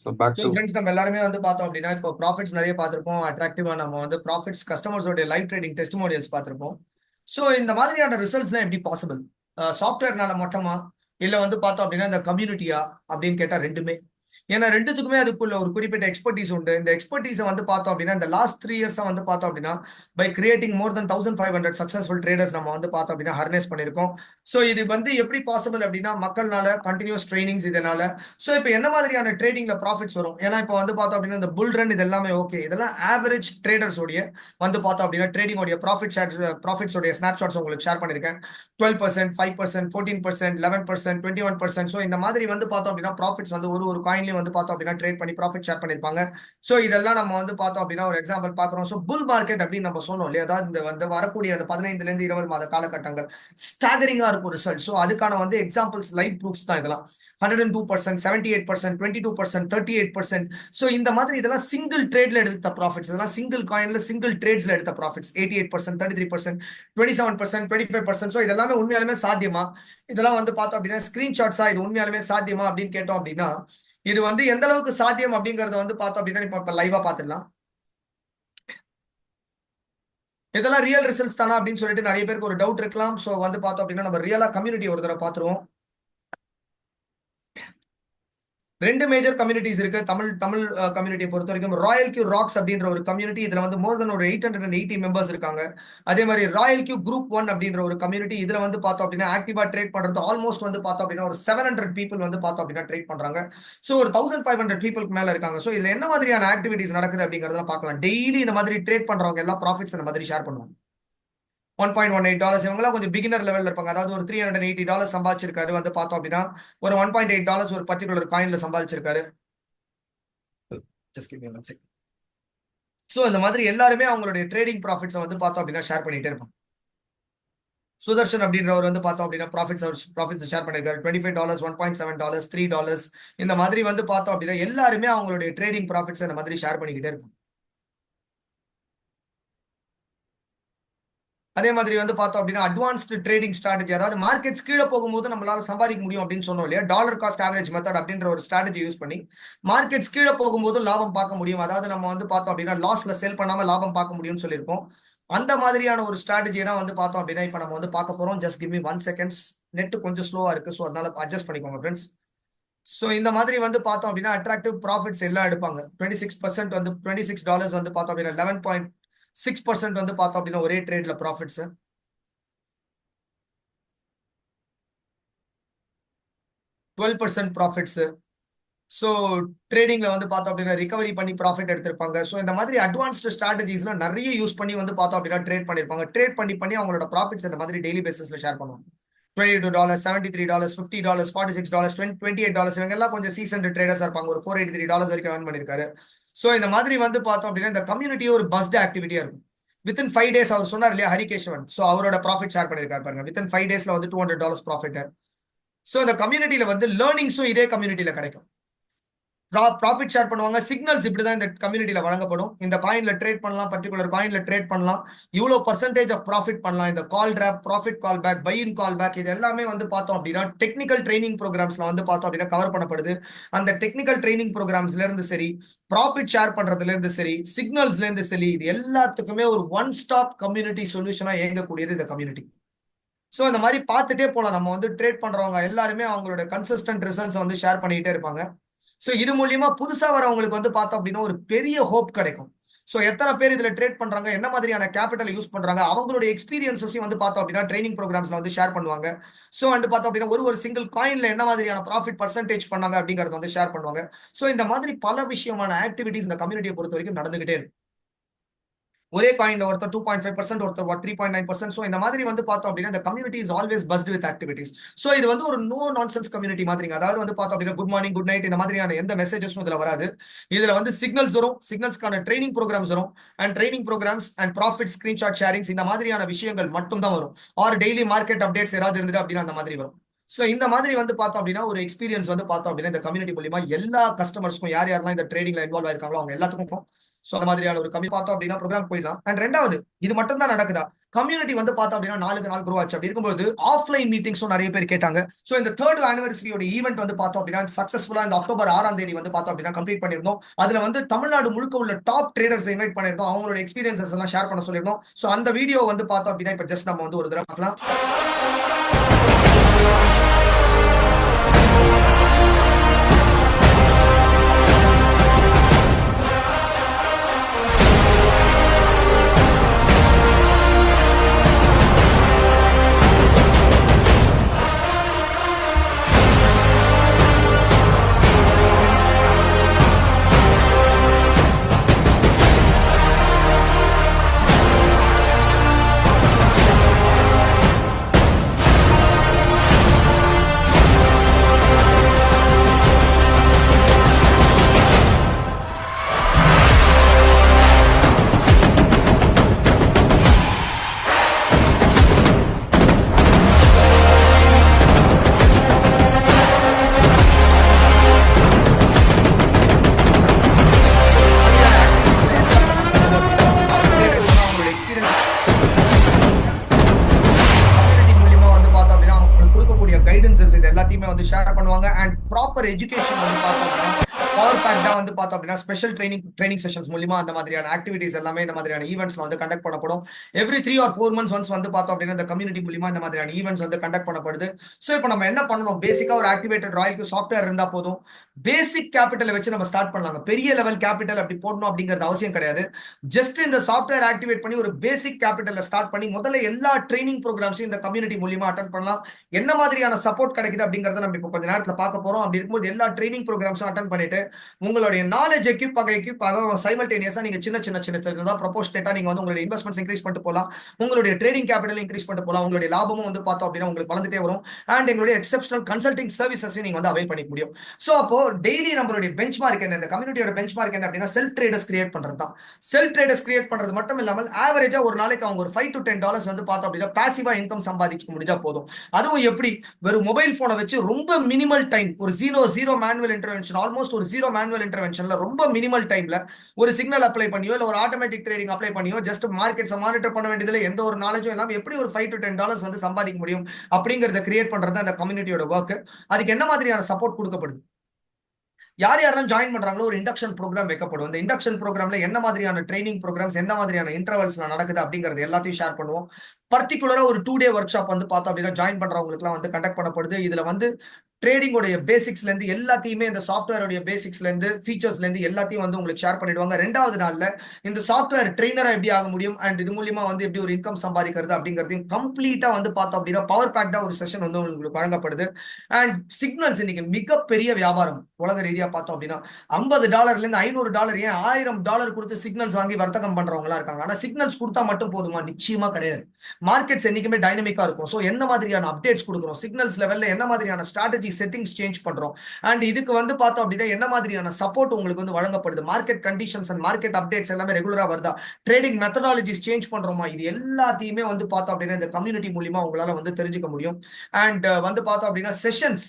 So back to friends, நம்ம எல்லாருமே வந்து பார்த்தோம் அப்படின்னா இப்போ ப்ராஃபிட்ஸ் நிறைய பார்த்துருப்போம். அட்ராக்டிவா நம்ம வந்து ப்ராஃபிட்ஸ் கஸ்டமர்ஸோட லைவ் ட்ரேடிங் டெஸ்டிமோனியல்ஸ் பார்த்துருப்போம். ஸோ இந்த மாதிரியான ரிசல்ட்ஸ்லாம் எப்படி பாசிபிள்? சாஃப்ட்வேர்னால மட்டுமா, இல்லை வந்து பார்த்தோம் அப்படின்னா இந்த கம்யூனிட்டியா அப்படின்னு கேட்டால் ரெண்டுமே. ஏன்னா ரெண்டுத்துக்குமே அதுக்குள்ள ஒரு குறிப்பிட்ட எக்ஸ்பர்டீஸ் உண்டு. இந்த எக்ஸ்பர்டீஸை வந்து பார்த்தோம் அப்படின்னா இந்த லாஸ்ட் 3 இயர்ஸா வந்து பார்த்தோம் அப்படின்னா by creating more then 1500 successful traders நம்ம வந்து பார்த்தோம் அப்படின்னா ஹார்னஸ் பண்ணியிருக்கோம். ஸோ இது வந்து எப்படி பாசிபிள் அப்படின்னா மக்கள்னால கண்டினியூஸ் ட்ரைனிங்ஸ் இதனால. ஸோ இப்போ என்ன மாதிரியான ட்ரேடிங்ல ப்ராஃபிட்ஸ் வரும்? ஏன்னா இப்போ வந்து பார்த்தோம் அப்படின்னா இந்த புல் ரன் இது எல்லாமே ஓகே, இதெல்லாம் ஆவரேஜ் ட்ரேடர்ஸோடைய வந்து பார்த்தோம் அப்படின்னா ட்ரேடிங்கோடைய ப்ராஃபிட்ஸோடைய ஸ்னாப்ஷாட்ஸ் உங்களுக்கு ஷேர் பண்ணியிருக்கேன். 12%, 5%, 14%, 11%, 21%. ஸோ இந்த மாதிரி வந்து பார்த்தோம் அப்படின்னா ப்ராஃபிட்ஸ் வந்து ஒரு காயின்லயும் வந்து பார்த்தோம் அப்படின்னா ட்ரேட் பண்ணி ப்ராஃபிட் ஷேர் பண்ணிருப்பாங்க. ஸோ இதெல்லாம் நம்ம வந்து பார்த்தோம் அப்படின்னா ஒரு எக்ஸாம்பிள் பார்க்குறோம். ஸோ புல் மார்க்கெட் அப்படின்னு நம்ம சொன்னோம் இல்லையா, அதாவது இந்த வந்து வரக்கூடிய அந்த 15 இருந்து 20 மாத காலகட்டங்கள் ஸ்டாகரிங்கா இருக்கும் ரிசல்ட். ஸோ அதுக்கான வந்து எக்ஸாம்பிள்ஸ் லைவ் ப்ரூஃப்ஸ் தான் இதெல்லாம். 102%, 78%, 22%, 38%. ஸோ இந்த மாதிரி இதெல்லாம் சிங்கிள் ட்ரேட்ல எடுத்த ப்ராஃபிட்ஸ். இதெல்லாம் சிங்கிள் காயின்ல சிங்கிள் ட்ரேட்ஸ்ல எடுத்த ப்ராஃபிட்ஸ். 88%, 33%, 27%, 25%. ஸோ இதெல்லாமே உண்மையாலுமே சாத்தியமா? இதெல்லாம் வந்து பார்த்தோம் அப்படின்னா ஸ்கிரீன்ஷாட்ஸா, இது உண்மையாலுமே சாத்தியமா அப்படின்னு கேட்டோம் அப்படின்னா இது வந்து எந்த அளவுக்கு சாத்தியம் அப்படிங்கறத வந்து பார்த்தோம் அப்படின்னா இப்ப லைவா பாத்துடலாம். இதெல்லாம் ரியல் ரிசல்ட்ஸ் தானா அப்படின்னு சொல்லிட்டு நிறைய பேருக்கு ஒரு டவுட் இருக்கலாம். ஸோ வந்து பார்த்தோம் அப்படின்னா நம்ம ரியலா கம்யூனிட்டி ஒரு தடவை பார்த்துருவோம். 2 மேஜர் கம்யூனிட்டிஸ் இருக்கு தமிழ் கம்யூனிட்டியை பொறுத்த வரைக்கும். ராயல் கியூ ராக்ஸ் அப்படின்ற ஒரு கம்யூனிட்டி, இதுல வந்து மோர் தென் ஒரு 880 மெம்பர்ஸ் இருக்காங்க. அதே மாதிரி ராயல் கியூ குரூப் 1 அப்படின்ற ஒரு கம்யூனிட்டி, இதுல வந்து பார்த்தோம் அப்படின்னா ஆக்டிவா ட்ரேட் பண்றது ஆல்மோஸ்ட் வந்து பார்த்தோம் அப்படின்னா ஒரு 700 பீப்புள் வந்து பார்த்தோம் அப்படின்னா ட்ரேட் பண்றாங்க. ஸோ ஒரு 1500 பீப்புளுக்கு மேல இருக்காங்க. ஸோ இதுல என்ன மாதிரியான ஆக்டிவிட்டிஸ் நடக்குது அப்படிங்கறத பார்க்கலாம். டெய்லி இந்த மாதிரி ட்ரேட் பண்றவங்க எல்லாம் ப்ராஃபிட்ஸ் இந்த மாதிரி ஷேர் பண்ணுவாங்க. $1.18 இவங்கலாம் கொஞ்சம் பிகினர் லெவல்ல இருப்பாங்க. அதாவது ஒரு $380 சம்பாதிச்சிருக்காரு வந்து பார்த்தோம் அப்படின்னா ஒரு $1.8 ஒரு பர்டிகுலர் காயின்ல சம்பாதிச்சிருக்காரு. ஸோ இந்த மாதிரி எல்லாருமே அவங்களுடைய ட்ரேடிங் ப்ராஃபிட்ஸை வந்து பார்த்தோம் அப்படின்னா ஷேர் பண்ணிட்டே இருப்பாங்க. சுதர்ஷன் அப்படின்றவர் வந்து பார்த்தோம் அப்படின்னா ப்ராஃபிட்ஸ் ஷேர் பண்ணிருக்காரு. $25, $1.7, $3. இந்த மாதிரி வந்து பார்த்தோம் அப்படின்னா எல்லாருமே அவங்களுடைய ட்ரேடிங் ப்ராஃபிட்ஸ் இந்த மாதிரி ஷேர் பண்ணிக்கிட்டே இருப்பாங்க. அதே மாதிரி வந்து பார்த்தோம் அப்படின்னா அட்வான்ஸ்டு ட்ரேடிங் ஸ்ட்ராட்டஜி, அதாவது மார்க்கெட்ஸ் கீழே போகும்போது நம்மளால சம்பாதிக்க முடியும் அப்படின்னு சொன்னோம் இல்லையா, டாலர் காஸ்ட் ஆவரேஜ் மெத்தட் அப்படின்ற ஒரு ஸ்ட்ராட்டஜி யூஸ் பண்ணி மார்க்கெட்ஸ் கீழே போகும்போது லாபம் பார்க்க முடியும். அதாவது நம்ம வந்து பார்த்தோம் அப்படின்னா லாஸ்ல செல் பண்ணாம லாபம் பார்க்க முடியும்னு சொல்லியிருப்போம். அந்த மாதிரியான ஒரு ஸ்ட்ராட்டஜியை தான் வந்து பார்த்தோம் அப்படின்னா இப்போ நம்ம வந்து பார்க்க போறோம். Just give me 1 seconds. Net கொஞ்சம் ஸ்லோவா இருக்கு, ஸோ அதனால அட்ஜஸ்ட் பண்ணிக்கோங்க ஃப்ரெண்ட்ஸ். ஸோ இந்த மாதிரி வந்து பார்த்தோம் அப்படின்னா அட்ராக்டிவ் ப்ராஃபிட்ஸ் எல்லாம் எடுப்பாங்க. 26% வந்து $26 வந்து பார்த்தோம் அப்படின்னா 11.6% வந்து பார்த்தோம் அப்படின்னா ஒரே ட்ரேட்ல ப்ராஃபிட்ஸ். 12% ப்ராஃபிட்ஸ். ஸோ ட்ரேடிங்ல வந்து பார்த்தோம் அப்படின்னா ரிகவரி பண்ணி ப்ராஃபிட் எடுத்திருப்பாங்க. ஸோ இந்த மாதிரி அட்வான்ஸ்டு ஸ்ட்ராட்டஜிஸ்லாம் நிறைய யூஸ் பண்ணி வந்து பார்த்தோம் அப்படின்னா ட்ரேட் பண்ணிருப்பாங்க. ட்ரேட் பண்ணி அவங்களோட ப்ராஃபிட்ஸ் இந்த மாதிரி டெய்லி பேசிஸ்ல ஷேர் பண்ணுவாங்க. $22, $73, $50, $46, $28. இவங்க எல்லாம் கொஞ்சம் சீசன்ட் ட்ரேடர்ஸா இருப்பாங்க. ஒரு $483 வரைக்கும் earn பண்ணிருக்காரு. ஸோ இந்த மாதிரி வந்து பார்த்தோம் அப்படின்னா இந்த கம்யூனிட்டி ஒரு பஸ்ட் ஆக்டிவிட்டியா இருக்கும். வித்தின் 5 days அவர் சொன்னார் இல்லையா ஹரிகேஷவன், ஸோ அவரோட ப்ராஃபிட் ஷேர் பண்ணிருக்காரு பாருங்க. வித்தின் 5 daysல வந்து $200 ப்ராஃபிட். ஸோ இந்த கம்யூனிட்டியில வந்து லேர்னிங்ஸும் இதே கம்யூனிட்டியில கிடைக்கும். ப்ராஃபிட் ஷேர் பண்ணுவாங்க. சிக்னல்ஸ் இப்படிதான் இந்த கம்யூனிட்டியில வழங்கப்படும். இந்த காயின்ல ட்ரேட் பண்ணலாம், பர்டிகுலர் காயின்ல ட்ரேட் பண்ணலாம், இவ்வளோ பர்சன்டேஜ் ஆஃப் ப்ராஃபிட் பண்ணலாம். இந்த call drop, profit call back, buy in call back, இது எல்லாமே வந்து பார்த்தோம் அப்படின்னா டெக்னிக்கல் ட்ரைனிங் ப்ரோக்ராம்ஸ்ல வந்து பார்த்தோம் அப்படின்னா கவர் பண்ணப்படுது. அந்த டெக்னிக்கல் ட்ரைனிங் ப்ரோக்ராம்ஸ்ல இருந்து சரி, ப்ராஃபிட் ஷேர் பண்றதுல இருந்து சரி, சிக்னல்ஸ்ல இருந்து சரி, இது எல்லாத்துக்குமே ஒரு ஒன் ஸ்டாப் கம்யூனிட்டி சொல்யூஷனா இயங்கக்கூடியது இந்த கம்யூனிட்டி. ஸோ இந்த மாதிரி பார்த்துட்டே போகலாம். நம்ம வந்து ட்ரேட் பண்றவங்க எல்லாருமே அவங்களோட கன்சிஸ்டன்ட் ரிசல்ட்ஸ் வந்து ஷேர் பண்ணிக்கிட்டே இருப்பாங்க. ஸோ இது மூலியமா புதுசா வரவங்களுக்கு வந்து பார்த்தோம் அப்படின்னா ஒரு பெரிய ஹோப் கிடைக்கும். ஸோ எத்தனை பேர் இதுல ட்ரேட் பண்றாங்க, என்ன மாதிரியான கேபிட்டல் யூஸ் பண்றாங்க, அவங்களுடைய எக்ஸ்பீரியன்ஸையும் வந்து பார்த்தோம் அப்படின்னா ட்ரைனிங் ப்ரோக்ராம்ஸ்ல வந்து ஷேர் பண்ணுவாங்க. ஸோ வந்து பார்த்தோம் அப்படின்னா ஒரு சிங்கிள் காயின்ல என்ன மாதிரியான ப்ராஃபிட் பர்சன்டேஜ் பண்ணாங்க அப்படிங்கறத வந்து ஷேர் பண்ணுவாங்க. ஸோ இந்த மாதிரி பல விஷயமான ஆக்டிவிட்டிஸ் இந்த கம்யூனிட்டியை பொறுத்த வரைக்கும் நடந்துகிட்டே இருக்கு. ஒரே காயின்ல ஒருத்தர் 2.5%, ஒருத்தர் 3.9%. ஸோ இந்த மாதிரி வந்து பார்த்தோம் அப்படின்னா இந்த community is always first with activities. So இது வந்து ஒரு நோ நான்சென்ஸ் கம்யூனிட்டி மாதிரிங்க. அதாவது வந்து பார்த்தோம் அப்படின்னா குட் மார்னிங், குட் நைட் இந்த மாதிரியான எந்த மெசேஜஸும் இதுல வராது. இதுல வந்து சிக்னல்ஸ் வரும், சிக்னல்ஸ்க்கான ட்ரைனிங் ப்ரோக்ராம்ஸ் வரும், and training programmes and profit screenshot sharings இந்த மாதிரியான விஷயங்கள் மட்டும் தான் வரும். ஆர் டெய்லி மார்க்கெட் அப்டேட்ஸ் ஏதாவது இருந்தது அப்படின்னா அந்த மாதிரி வரும். ஸோ இந்த மாதிரி வந்து பார்த்தோம் அப்படின்னா ஒரு எக்ஸ்பீரியன்ஸ் வந்து பார்த்தோம் அப்படின்னா இந்த கம்யூனிட்டி மூலியமா எல்லா கஸ்டமர்ஸ்க்கும் யார் யாரெல்லாம் இந்த ட்ரேடிங்ல இன்வால்வ் ஆயிருக்காங்களோ அவங்க எல்லாத்துக்கும் ஸோ அந்த மாதிரியான ஒரு கம்மி பார்த்தோம் அப்படின்னா ப்ரோக்ராம் போயிடலாம். அண்ட் ரெண்டாவது, இது மட்டும் தான் நடக்குதா, கம்யூனிட்டி வந்து பார்த்தோம் அப்படின்னா நாளுக்கு நாள் க்ரோ ஆச்சு. அப்படி இருக்கும்போது ஆஃப்லைன் மீட்டிங்ஸும் நிறைய பேர் கேட்டாங்க. ஸோ இந்த 3rd ஆனிவர்சரியோட ஈவெண்ட் வந்து பார்த்தோம் அப்படின்னா சக்சஸ்ஃபுல்லா இந்த அக்டோபர் 6ஆம் தேதி வந்து பார்த்தோம் அப்படின்னா கம்ப்ளீட் பண்ணிருந்தோம். அதுல வந்து தமிழ்நாடு முழுக்க உள்ள டாப் ட்ரேடர்ஸ் இன்வைட் பண்ணிருந்தோம். அவங்களோட எக்ஸ்பீரியன்சஸ் எல்லாம் ஷேர் பண்ண சொல்லியிருந்தோம். ஸோ அந்த வீடியோ வந்து பார்த்தோம் அப்படின்னா இப்போ ஜஸ்ட் நம்ம வந்து ஒரு தடவை பார்க்கலாம். எல்லாத்தையுமே வந்து ஷேர் பண்ணுவாங்க. அண்ட் ப்ராப்பர் எஜுகேஷன் வந்து பார்த்தோம்னா பவர் பேக்டா வந்து பார்த்தோம் அப்படின்னா ஸ்பெஷல் ட்ரைனிங் செஷன்ஸ் மூலியமா அந்த மாதிரியான ஆக்டிவிட்டிஸ் எல்லாமே இந்த மாதிரியான ஈவெண்ட்ஸ்ல வந்து கண்டக்ட் பண்ணப்படும். எவ்ரி 3 or 4 months ஒன்ஸ் வந்து பார்த்தோம் அப்படின்னா இந்த கம்யூனிட்டி மூலியமா இந்த மாதிரியான ஈவெண்ட்ஸ் வந்து கண்டக்ட் பண்ணப்படுது. ஸோ இப்போ நம்ம என்ன பண்ணணும், பேசிக்கா ஒரு ஆக்டிவேட்டட் ராயல்க்கு சாஃப்ட்வேர் இருந்தா போதும். பேசிக் கேபிட்டலை வச்சு நம்ம ஸ்டார்ட் பண்ணலாங்க. பெரிய லெவல் கேபிட்டல் அப்படி போடணும் அப்படிங்கிறது அவசியம் கிடையாது. ஜஸ்ட் இந்த சாஃப்ட்வேர் ஆக்டிவேட் பண்ணி ஒரு பேசிக் கேபிட்டல்ல ஸ்டார்ட் பண்ணி முதல்ல எல்லா ட்ரைனிங் ப்ரோக்ராம்ஸையும் இந்த கம்யூனிட்டி மூலியமா அட்டென்ட் பண்ணலாம். என்ன மாதிரியான சப்போர்ட் கிடைக்குது அப்படிங்கறத நம்ம இப்போ கொஞ்ச நேரத்துல பார்க்க போறோம். அப்படி இருக்கும்போது எல்லா ட்ரைனிங் ப்ரோக்ராம்ஸும் அட்டென்ட் பண்ணிட்டு உங்களுடைய நாலேஜ் எக்யூப் ஆக சைமல்டேனியஸா நீங்க சின்ன ப்ரொபோர்ஷனேட்டா நீங்க வந்து உங்களுடைய இன்வெஸ்ட்மெண்ட்ஸ் இன்க்ரீஸ் பண்ணிட்டு போலாம். உங்களுடைய ட்ரேடிங் கேபிட்டல் இன்க்ரீஸ் பண்ணிட்டு போலாம். உங்களுடைய லாபமும் வந்து பார்த்தோம் அப்படின்னா உங்களுக்கு வளர்ந்துட்டே வரும். அண்ட் எங்களுடைய எக்ஸெப்ஷனல் கன்சல்டிங் சர்வீசஸையும் நீங்க வந்து அவைல் பண்ணிக்க முடியும். ஸோ அப்போ டெய்லி நம்மளுடைய பெஞ்ச் மார்க் என்ன, இந்த கம்யூனிட்டியோட பெஞ்ச் மார்க் என்ன அப்படின்னா செல்ஃப் ட்ரேடர்ஸ் கிரியேட் பண்றது தான். செல்ஃப் ட்ரேடர்ஸ் கிரியேட் பண்றது மட்டும் இல்லாமல் ஆவரேஜா ஒரு நாளைக்கு அவங்க ஒரு $5 to $10 வந்து பார்த்தோம் அப்படின்னா பாசிவா இன்கம் சம்பாதிக்க முடிஞ்சா போதும். அதுவும் எப்படி, வெறும் மொபைல் போனை வச்சு ரொம்ப மினிமல் டைம், ஒரு ஜீரோ மேனுவல் இன்டர்வென்ஷன், ஆல்மோஸ்ட் ஒரு ஜீரோ மேனுவல் இன்டர்வென்ஷன்ல ரொம்ப மினிமல் டைம்ல ஒரு சிக்னல் அப்ளை பண்ணியோ இல்ல ஒரு ஆட்டோமேட்டிக் ட்ரேடிங் அப்ளை பண்ணியோ ஜஸ்ட் மார்க்கெட்ஸ் மானிட்டர் பண்ண வேண்டியதுல எந்த ஒரு நாலேஜும் இல்லாம எப்படி ஒரு $5 to $10 வந்து சம்பாதிக்க முடியும் அப்படிங்கறத கிரியேட் பண்றது அந்த கம்யூனிட்டியோட ஒர்க். அதுக்கு என்ன மாதிரியான சப்போர்ட் கொடுக்கப்படுது, யார் யாரெல்லாம் ஜாயின் பண்றாங்களோ ஒரு இண்டக்ஷன் ப்ரோக்ராம் வைக்கப்படும். இந்த இண்டக்ஷன் ப்ரோக்ராம்ல என்ன மாதிரியான ட்ரைனிங் ப்ரோக்ராம்ஸ், என்ன மாதிரியான இன்டர்வல்ஸ்ல நடக்குது அப்படிங்கிறது எல்லாத்தையும் ஷேர் பண்ணுவோம். பர்டிகுலரா ஒரு 2 day ஒர்க் ஷாப் வந்து பார்த்தோம் அப்படின்னா ஜாயின் பண்றவங்களுக்குலாம் வந்து கண்டக்ட் பண்ணப்படுது. இதுல வந்து ட்ரேடிங்கோடைய பேசிக்ஸ்ல இருந்து எல்லாத்தையுமே, இந்த சாஃப்ட்வேரோட பேசிக்ஸ்ல இருந்து ஃபீச்சர்ஸ்ல இருந்து எல்லாத்தையும் வந்து உங்களுக்கு ஷேர் பண்ணிடுவாங்க. 2வது நாள்ல இந்த சாஃப்ட்வேர் ட்ரெயினரா எப்படி ஆக முடியும் அண்ட் இது மூலியமா வந்து எப்படி ஒரு இன்கம் சம்பாதிக்கிறது அப்படிங்கிறதையும் கம்ப்ளீட்டா வந்து பார்த்தோம் அப்படின்னா பவர் பேக்டா ஒரு செஷன் வந்து உங்களுக்கு வழங்கப்படுது. அண்ட் சிக்னல்ஸ் இன்னைக்கு மிகப்பெரிய வியாபாரம் உலக ரீதியா பார்த்தோம் அப்படின்னா $50 இருந்து $500 ஏன் $1000 கொடுத்து சிக்னல்ஸ் வாங்கி வர்த்தகம் பண்றவங்களா இருக்காங்க. ஆனா சிக்னல்ஸ் கொடுத்தா மட்டும் போதுமா? நிச்சயமா கிடையாது. மார்க்கெட்ஸ் என்னைக்குமே டைனமிக்கா இருக்கும். ஸோ என்ன மாதிரியான அப்டேட்ஸ் கொடுக்குறோம், சிக்னல்ஸ் லெவல்ல என்ன மாதிரியான ஸ்ட்ராட்டஜி செட்டிங்ஸ் சேஞ்ச் பண்றோம், அண்ட் இதுக்கு வந்து பார்த்தோம் அப்படின்னா என்ன மாதிரியான சப்போர்ட் உங்களுக்கு வந்து வழங்கப்படுது, market conditions and market updates எல்லாமே ரெகுலரா வருதா, ட்ரேடிங் மெத்தடாலஜிஸ் சேஞ்ச் பண்றோமா, இது எல்லாத்தையுமே வந்து பார்த்தோம் அப்படின்னா இந்த கம்யூனிட்டி மூலியமா உங்களால வந்து தெரிஞ்சுக்க முடியும். அண்ட் வந்து பார்த்தோம் அப்படின்னா செஷன்ஸ்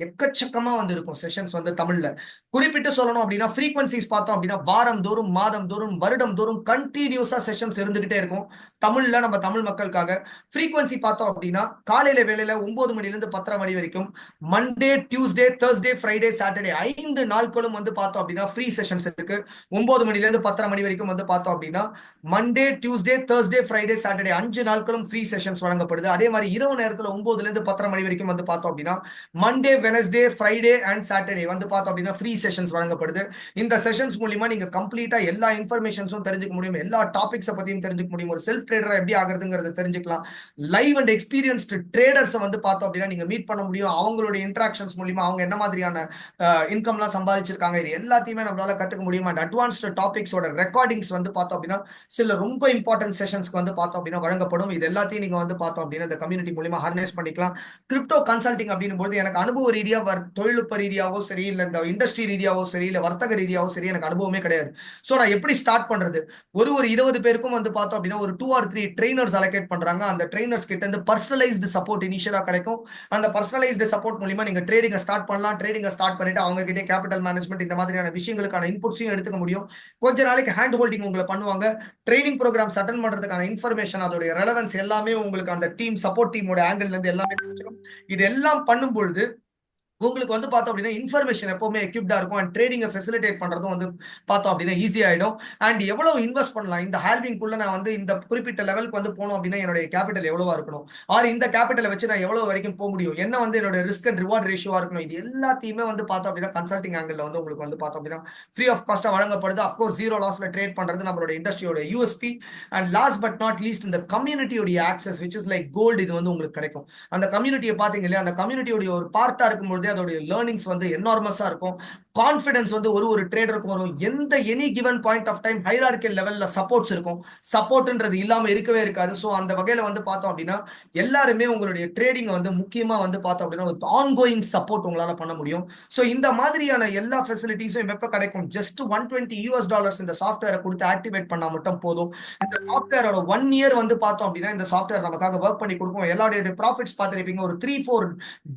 எக்கச்சக்கமா வந்து இருக்கும் செஷன்ஸ் வந்து தமிழ்ல. குறிப்பிட்டு சொல்லணும் அப்படின்னா ஃப்ரீக்வன்சிஸ் பார்த்தோம் அப்படின்னா வாரம் தோறும், மாதம் தோறும், வருடம் தோறும் கண்டினியூஸா செஷன்ஸ் இருந்துகிட்டே இருக்கும் தமிழ்ல, நம்ம தமிழ் மக்களுக்காக. ஃப்ரீக்வன்சி பார்த்தோம் அப்படின்னா காலையில வேலையில 9 மணிலேருந்து 10:30 மணி வரைக்கும், Monday, Tuesday, Thursday, Friday, Saturday 5 நாட்களும் வந்து பார்த்தோம் அப்படின்னா ஃப்ரீ செஷன்ஸ் இருக்கு. 9 மணிலேருந்து 10:30 மணி வரைக்கும் வந்து பார்த்தோம் அப்படின்னா Monday, Tuesday, Thursday, Friday, Saturday 5 நாட்களும் ஃப்ரீ செஷன்ஸ் வழங்கப்படுது. அதே மாதிரி இரவு நேரத்துல 9லேருந்து 10:30 மணி வரைக்கும் வந்து பார்த்தோம் அப்படின்னா Monday, Wednesday, Friday and Saturday வந்து பார்த்தோம் அப்படின்னா ஃப்ரீ செஷன்ஸ் வழங்கப்படுது. இந்த செஷன்ஸ் மூலியமா நீங்க கம்ப்ளீட்டா எல்லா இன்ஃபர்மேஷன்ஸும் தெரிஞ்சுக்க முடியும், எல்லா டாபிக்ஸை பத்தியும் தெரிஞ்சுக்க முடியும், ஒரு செல்ஃப் ட்ரேடரா எப்படி ஆகுறதுங்கிறத தெரிஞ்சுக்கலாம். லைவ் அண்ட் எக்ஸ்பீரியன்ஸ்டு ட்ரேடர்ஸை வந்து பார்த்தோம் அப்படின்னா நீங்க மீட் பண்ண முடியும். அவங்களுடைய இன்ட்ராக்ஷன்ஸ் மூலியமா அவங்க என்ன மாதிரியான இன்கம்லாம் சம்பாதிச்சிருக்காங்க, இது எல்லாத்தையுமே நம்மளால கத்துக்க முடியும். அண்ட் அட்வான்ஸ்டு டாபிக்ஸோட ரெக்கார்டிங்ஸ் வந்து பார்த்தோம் அப்படின்னா சில ரொம்ப இம்பார்ட்டன்ட் செஷன்ஸ்க்கு வந்து பார்த்தோம் அப்படின்னா வழங்கப்படும். இது எல்லாத்தையும் நீங்க வந்து பார்த்தோம் அப்படின்னா இந்த கம்யூனிட்டி மூலியமா ஹார்னஸ் பண்ணிக்கலாம். கிரிப்டோ கன்சல்டிங் அப்படின்னு போது எனக்கு அனுபவ ரீதியா தொழில்நுட்ப ரீதியாவோ சரி, இல்ல இந்த இண்டஸ்ட்ரி ரீதியாவோ சரி, இல்ல வர்த்தக ரீதியாவோ சரி எனக்கு அனுபவமே கிடையாது. சோ நான் எப்படி ஸ்டார்ட் பண்றது? ஒரு 20 பேருக்கும் வந்து பார்த்தோம் அப்படின்னா ஒரு 2 or 3 ட்ரெயினர்ஸ் அலோகேட் பண்றாங்க. அந்த ட்ரெயினர்ஸ் கிட்ட இருந்து பர்சனலைஸ்டு சப்போர்ட் இனிஷியலா கிடைக்கும். அந்த பர்சனலைஸ்டு சப்போர்ட் மூலமா நீங்க ட்ரேடிங்கை ஸ்டார்ட் பண்ணலாம். ட்ரேடிங்கை ஸ்டார்ட் பண்ணிட்டு அவங்க கிட்டே கேபிட்டல் மேனேஜ்மெண்ட் இந்த மாதிரியான விஷயங்களுக்கான இன்புட்ஸையும் எடுத்துக்க முடியும். கொஞ்ச நாளைக்கு ஹேண்ட் ஹோல்டிங் உங்களை பண்ணுவாங்க. ட்ரைனிங் ப்ரோக்ராம்ஸ் அட்டன் பண்றதுக்கான இன்ஃபர்மேஷன், அதோட ரெலவன்ஸ் எல்லாமே உங்களுக்கு அந்த டீம் சப்போர்ட் டீமோட ஆங்கிள் இருந்து எல்லாமே கிடைச்சிடும். இதெல்லாம் பண்ணும் பொழுது உங்களுக்கு வந்து பார்த்தோம் அப்படின்னா இன்ஃபர்மேஷன் எப்பவுமே எக்யூப்டா இருக்கும். அண்ட் ட்ரேடிங்கை ஃபெசிலிட்டேட் பண்றதும் வந்து பார்த்தோம் அப்படின்னா ஈஸி ஆயிடும். அண்ட் எவ்வளவு இன்வெஸ்ட் பண்ணலாம் இந்த ஹால்விங்குள்ள, நான் வந்து இந்த குறிப்பிட்ட லெவலுக்கு வந்து போனோம் அப்படின்னா என்னுடைய கேபிட்டல் எவ்வளவா இருக்கணும், ஆர் இந்த கேபிட்டலை வச்சு நான் எவ்வளவு வரைக்கும் போக முடியும், என்ன வந்து என்னோட ரிஸ்க் அண்ட் ரிவார்ட் ரேஷியோவா இருக்கணும், இது எல்லாத்தையுமே வந்து பார்த்தோம் அப்படின்னா கன்சல்டிங் ஆங்கிள் வந்து உங்களுக்கு வந்து பார்த்தோம் அப்படின்னா ஃப்ரீ ஆஃப் காஸ்டா வழங்கப்படுது. அப்கோர்ஸ் ஜீரோ லாஸ்ல ட்ரேட் பண்றது நம்மளோட இண்டஸ்ட்ரியோட USP. And last but not least இந்த கம்யூனிட்டியோட access which is like gold, இது வந்து உங்களுக்கு கிடைக்கும். அந்த கம்யூனிட்டியை பாத்தீங்க இல்லையா, அந்த கம்யூனிட்டியோட ஒரு பார்ட்டா இருக்கும்போது அதோட லேர்னிங்ஸ் வந்து எனார்மஸா இருக்கும். கான்ஃபிடன்ஸ் வந்து ஒரு ட்ரேடருக்கு வரும். எந்த any given point of time hierarchical லெவல்ல சப்போர்ட்ஸ் இருக்கும். சப்போர்ட்ன்றது இல்லாம இருக்கவே இருக்காது. ஸோ அந்த வகையில வந்து பார்த்தோம் அப்படின்னா எல்லாருமே உங்களுடைய ட்ரேடிங் வந்து முக்கியமா வந்து பார்த்தோம் அப்படின்னா ஒரு ஆன்கோயிங் சப்போர்ட் உங்களால பண்ண முடியும். ஸோ இந்த மாதிரியான எல்லா ஃபெசிலிட்டிஸும் எப்ப கிடைக்கும்? ஜஸ்ட் $120 இந்த சாஃப்ட்வேரை கொடுத்து ஆக்டிவேட் பண்ணா மட்டும் போதும். இந்த சாஃப்ட்வேரோட 1 year வந்து பார்த்தோம் அப்படின்னா இந்த சாஃப்ட்வேர் நமக்காக ஒர்க் பண்ணி கொடுக்கும். எல்லாருடைய ப்ராஃபிட்ஸ் பார்த்துருப்பீங்க. ஒரு 3-4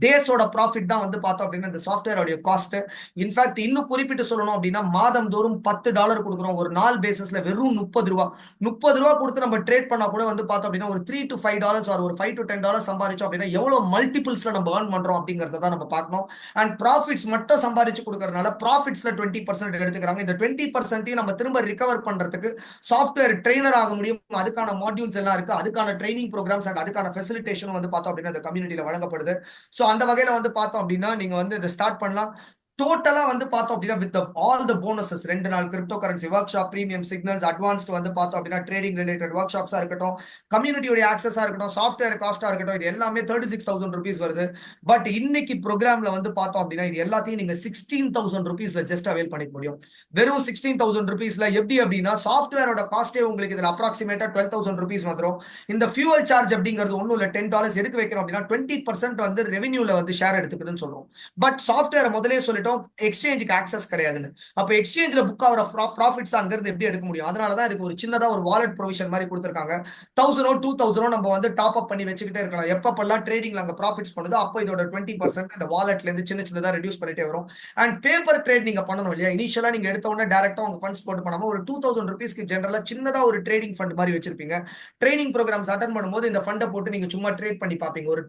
டேஸோட ப்ராஃபிட் தான் வந்து பார்த்தோம் அப்படின்னா இந்த சாஃப்ட்வேரோட காஸ்ட். இன்ஃபேக்ட் இன்னும் குறிப்பிட்டு சொல்லணும் அப்படின்னா மாதம் தோறும் $10 கொடுக்குறோம். ஒரு நாள் பேசிஸ்ல வெறும் $30 கொடுத்து நம்ம ட்ரேட் பண்ணா கூட வந்து பார்த்தோம் அப்படின்னா ஒரு $3 to $5 ஒரு $5 to $10 சம்பாதிச்சோம் அப்படின்னா எவ்வளவு மல்டிபிள்ஸ்ல நம்ம ஏர்ன் பண்றோம் அப்படிங்கறத தான் நம்ம பார்க்கணும். அண்ட் ப்ராஃபிட்ஸ் மட்டும் சம்பாதிச்சு கொடுக்கறதுனால ப்ராஃபிட்ஸ்ல 20% எடுத்துக்கிறாங்க. இந்த 20% நம்ம திரும்ப ரிகவர் பண்றதுக்கு சாஃப்ட்வேர் ட்ரெயினர் ஆக முடியும். அதுக்கான மாடியூல்ஸ் எல்லாம் இருக்கு. அதுக்கான ட்ரைனிங் ப்ரோக்ராம்ஸ் அண்ட் அதுக்கான ஃபெசிலிட்டேஷன் வந்து பார்த்தோம் அப்படின்னா இந்த கம்யூனிட்டியில வழங்கப்படுது. ஸோ அந்த வகையில வந்து பார்த்தோம் அப்படின்னா நீங்க வந்து இதை ஸ்டார்ட் பண்ணலாம். டோட்டலா வந்து பார்த்தோம் அப்படின்னா வித் ஆல் த போனஸஸ் 2 நாள் crypto currency work shop, premium signals, advanced வந்து பார்த்தோம் அப்படின்னா ட்ரேடிங் ரிலேட்டட் ஒர்க் ஷாப்ஸா இருக்கட்டும், கம்யூனிட்டியோட ஆக்சஸா இருக்கட்டும், சாஃப்ட்வேர் காஸ்டா இருக்கட்டும், இது எல்லாமே 36,000 rupees வருது. பட் இன்னைக்கு ப்ரோக்ராம்ல வந்து பார்த்தோம் அப்படின்னா இது எல்லாத்தையும் நீங்க 16,000 rupeesல ஜஸ்ட் அவைல் பண்ணிக்க முடியும். வெறும் 16,000 rupeesல எப்படி அப்படின்னா சாஃப்ட்வேரோட காஸ்டே உங்களுக்கு இதுல அப்ராக்சிமேட்டா 12,000 rupees வந்துடும். இந்த ஃபியூவல் சார்ஜ் அப்படிங்கிறது ஒன்றும் இல்லை, $10 எதுக்கு வைக்கிறோம் அப்படின்னா 20% வந்து ரெவென்யூல வந்து ஷேர் எடுத்துக்குதுன்னு சொல்றோம். பட் சாஃப்ட்வேரை முதலே சொல்லிட்டோம் எக்ஸ்சேஞ்சுக்கு ஆக்சஸ் கிடையாதுன்னு. அப்ப எக்ஸ்சேஞ்சில் புக் ஆகிற ப்ராஃபிட்ஸ் அங்கிருந்து எப்படி எடுக்க முடியும்? அதனாலதான் இதுக்கு ஒரு சின்னதா ஒரு வாலெட் ப்ரொவிஷன் மாதிரி கொடுத்துருக்காங்க. 1,000 2,000 நம்ம வந்து டாப் அப் பண்ணி வச்சுக்கிட்டே இருக்கலாம். எப்பப்பெல்லாம் ட்ரேடிங்ல அங்க ப்ராஃபிட்ஸ் பண்ணுதோ அப்போ இதோட 20% இந்த வாலெட்ல இருந்து சின்னதா ரெடியூஸ் பண்ணிட்டே வரும். அண்ட் பேப்பர் ட்ரேட் நீங்க பண்ணணும் இல்லையா, இனிஷியலா நீங்க எடுத்த உடனே டேரக்டா உங்க ஃபண்ட்ஸ் போட்டு பண்ணாம ஒரு 2,000 rupeesக்கு ஜெனரலா சின்னதா ஒரு ட்ரேடிங் ஃபண்ட் மாதிரி வச்சிருப்பீங்க. ட்ரைனிங் ப்ரோக்ராம்ஸ் அட்டன் பண்ணும்போது இந்த ஃபண்டை போட்டு நீங்க சும்மா ட்ரேட் பண்ணி பார்ப்பீங்க. ஒரு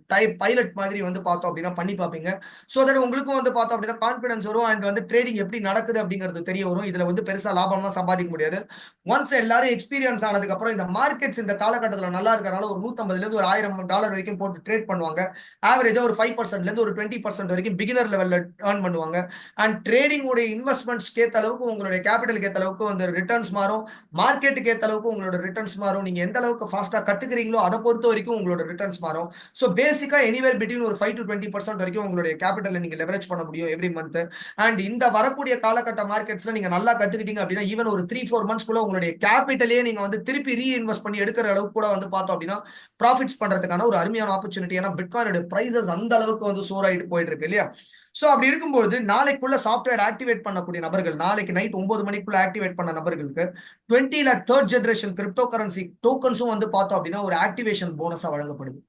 பைலட் மாதிரி வந்து பார்த்தோம் அப்படின்னா பண்ணி பார்ப்பீங்க. ஸோ தட் உங்களுக்கும் வந்து பார்த்தோம் அப்படின்னா கான்ஃபிடன்ஸ் வரும். அண்ட் வந்து ட்ரேடிங் எப்படி நடக்குது அப்படிங்கிறது தெரிய வரும். இதுல வந்து பெருசா லாபம்லாம் சம்பாதிக்க முடியாது. ஒன்ஸ் எல்லாரும் எக்ஸ்பீரியன்ஸ் ஆனதுக்கு அப்புறம் இந்த மார்க்கெட்ஸ் இந்த காலகட்டத்தில் நல்லா இருக்கிறனால ஒரு $150 இருந்து ஒரு $1,000 வரைக்கும் போட்டு ட்ரேட் பண்ணுவாங்க. ஆவரேஜா ஒரு 5% இருந்து ஒரு 20% வரைக்கும் பிகினர் லெவல்ல ஏர்ன் பண்ணுவாங்க. அண்ட் ட்ரேடிங் உடைய இன்வெஸ்ட்மெண்ட்ஸ் ஏத்த அளவுக்கு உங்களுடைய கேபிட்டலுக்கு ஏத்த அளவுக்கு வந்து ரிட்டர்ன்ஸ் மாறும். மார்க்கெட்டுக்கு ஏத்த அளவுக்கு உங்களோட ரிட்டர்ன்ஸ் மாறும். நீங்க எந்த அளவுக்கு ஃபாஸ்டா கத்துக்கிறீங்களோ அதை பொறுத்த வரைக்கும் உங்களோட ரிட்டர்ன்ஸ் மாறும். ஸோ பேசிக்கா எனிவேர் பிட்வீன் ஒரு 5 to 20% வரைக்கும் உங்களுடைய கேபிட்டலை நீங்க லெவரேஜ் பண்ண முடியும் எவ்ரி மந்த். அண்ட் இந்த வரக்கூடிய காலகட்ட மார்க்கெட்ஸ்ல நீங்க நல்லா கத்துக்கிட்டீங்க அப்படின்னா ஈவன் ஒரு 3-4 months குள்ள உங்களுடைய கேபிட்டலே நீங்க வந்து திருப்பி ரீஇன்வெஸ்ட் பண்ணி எடுக்கிற அளவுக்கு கூட வந்து பார்த்தோம் அப்படின்னா ப்ராஃபிட்ஸ் பண்றதுக்கான ஒரு அருமையான ஆப்பர்ச்சுனிட்டி. ஏன்னா பிட்காயினோட பிரைசஸ் அந்த அளவுக்கு வந்து சோர் ஆயிட்டு போயிட்டு இருக்கு இல்லையா. சோ அப்படி இருக்கும்போது நாளைக்குள்ள சாஃப்ட்வேர் ஆக்டிவேட் பண்ணக்கூடிய நபர்கள், நாளைக்கு நைட் 9 மணிக்குள்ள ஆக்டிவேட் பண்ண நபர்களுக்கு 20 lakh 3rd generation crypto currency டோக்கன்ஸும் வந்து பார்த்தோம் அப்படின்னா ஒரு ஆக்டிவேஷன் போனஸா வழங்கப்படுது.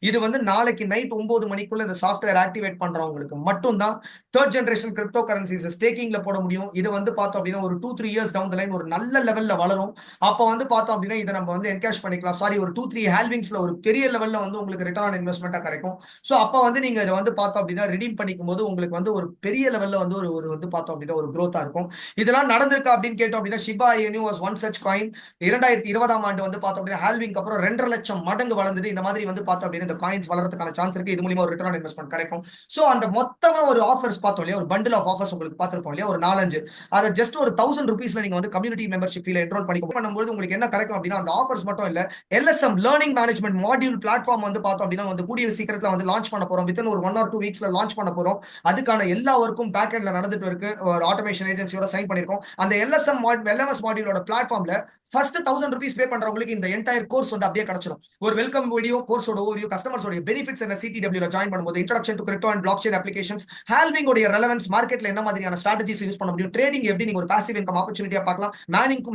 இது வந்து நாளைக்கு நைட் 9 மணிக்குள்ள இந்த சாஃப்ட்வேர் ஆக்டிவேட் பண்றவங்களுக்கு மட்டும்தான் தேர்ட் ஜெனரேஷன் கிரிப்டோ கரன்சிஸ் ஸ்டேக்கிங்ல போட முடியும். இது வந்து பார்த்தோம் அப்படின்னா ஒரு 2-3 இயர்ஸ் டவுன் த லைன் ஒரு நல்ல லெவல்ல வளரும். அப்ப வந்து பார்த்தோம் அப்படின்னா இதை நம்ம வந்து என்கேஷ் பண்ணிக்கலாம். சாரி, ஒரு 2-3 ஹேல்விங்ஸ்ல ஒரு பெரிய லெவல்ல வந்து உங்களுக்கு ரிட்டர்ன் ஆன் இன்வெஸ்ட்மெண்ட்டா கிடைக்கும். ஸோ அப்ப வந்து நீங்க இதை வந்து பார்த்தோம் அப்படின்னா ரிடீம் பண்ணிக்கும் போது உங்களுக்கு வந்து ஒரு பெரிய லெவல்ல வந்து ஒரு வந்து பார்த்தோம் அப்படின்னா ஒரு growth-ஆ இருக்கும். இதெல்லாம் நடந்திருக்கா அப்படின்னு கேட்டோம் அப்படின்னா ஷிபா இனு வாஸ் ஒன் சச் காயின். 2020ஆம் ஆண்டு வந்து பார்த்தோம் அப்படின்னா ஹேல்விங்க்கு அப்புறம் 2.5 லட்சம் மடங்கு வளர்ந்தது. இந்த மாதிரி வந்து பார்த்தோம் அப்படின்னா இந்த காயின்ஸ் வளர்றதுக்கான சான்ஸ் இருக்கு. இது மூலியமா ஒரு ரிட்டர்ன் ஆன் இன்வெஸ்ட்மெண்ட் கிடைக்கும். ஸோ அந்த மொத்தமா ஒரு ஆஃபர்ஸ் பார்த்தோம் இல்லையா, ஒரு பண்டில் ஆஃப் ஆஃபர்ஸ் உங்களுக்கு பார்த்திருப்போம் இல்லையா, ஒரு 4-5 அதை ஜஸ்ட் ஒரு 1000 ரூபீஸ்ல நீங்க வந்து கம்யூனிட்டி மெம்பர்ஷிப் ஃபீல என்ரோல் பண்ணும்போது உங்களுக்கு என்ன கிடைக்கும் அப்படின்னா அந்த ஆஃபர்ஸ் மட்டும் இல்ல, LSM learning management module platform வந்து பார்த்தோம் அப்படின்னா வந்து கூடிய சீக்கிரத்துல வந்து லான்ச் பண்ண போறோம். வித்தின் ஒரு 1 or 2 வீக்ஸ்ல லான்ச் பண்ண போறோம். அதுக்கான எல்லா ஒர்க்கும் பேக் எண்ட்ல நடந்துட்டு இருக்கு. ஒரு ஆட்டோமேஷன் ஏஜென்சியோட சைன் பண்ணிருக்கோம். அந்த LMS மாடியூலோட பிளாட்ஃபார்ம்ல ஃபர்ஸ்ட் 1000 ரூபீஸ் பே பண்றவங்களுக்கு இந்த என்டையர் கோர்ஸ் வந்து அப்படியே கிடைச்சிடும். ஒரு வெல்கம் வீடியோ, கோர்ஸோட ஓவர்வியூ, கஸ்டமர்ஸோட பெனிஃபிட்ஸ் என்ன, CTW ல ஜாயின் பண்ணும்போது introduction to crypto and blockchain applications, halving உடைய ரெலவன்ஸ், மார்க்கெட்ல என்ன மாதிரியான ஸ்ட்ராட்டஜிஸ் யூஸ் பண்ண முடியும், ட்ரேடிங் எப்படி நீங்க ஒரு பாசிவ் இன்கம் ஆப்பர்ச்சுனிட்டியா பார்க்கலாம்,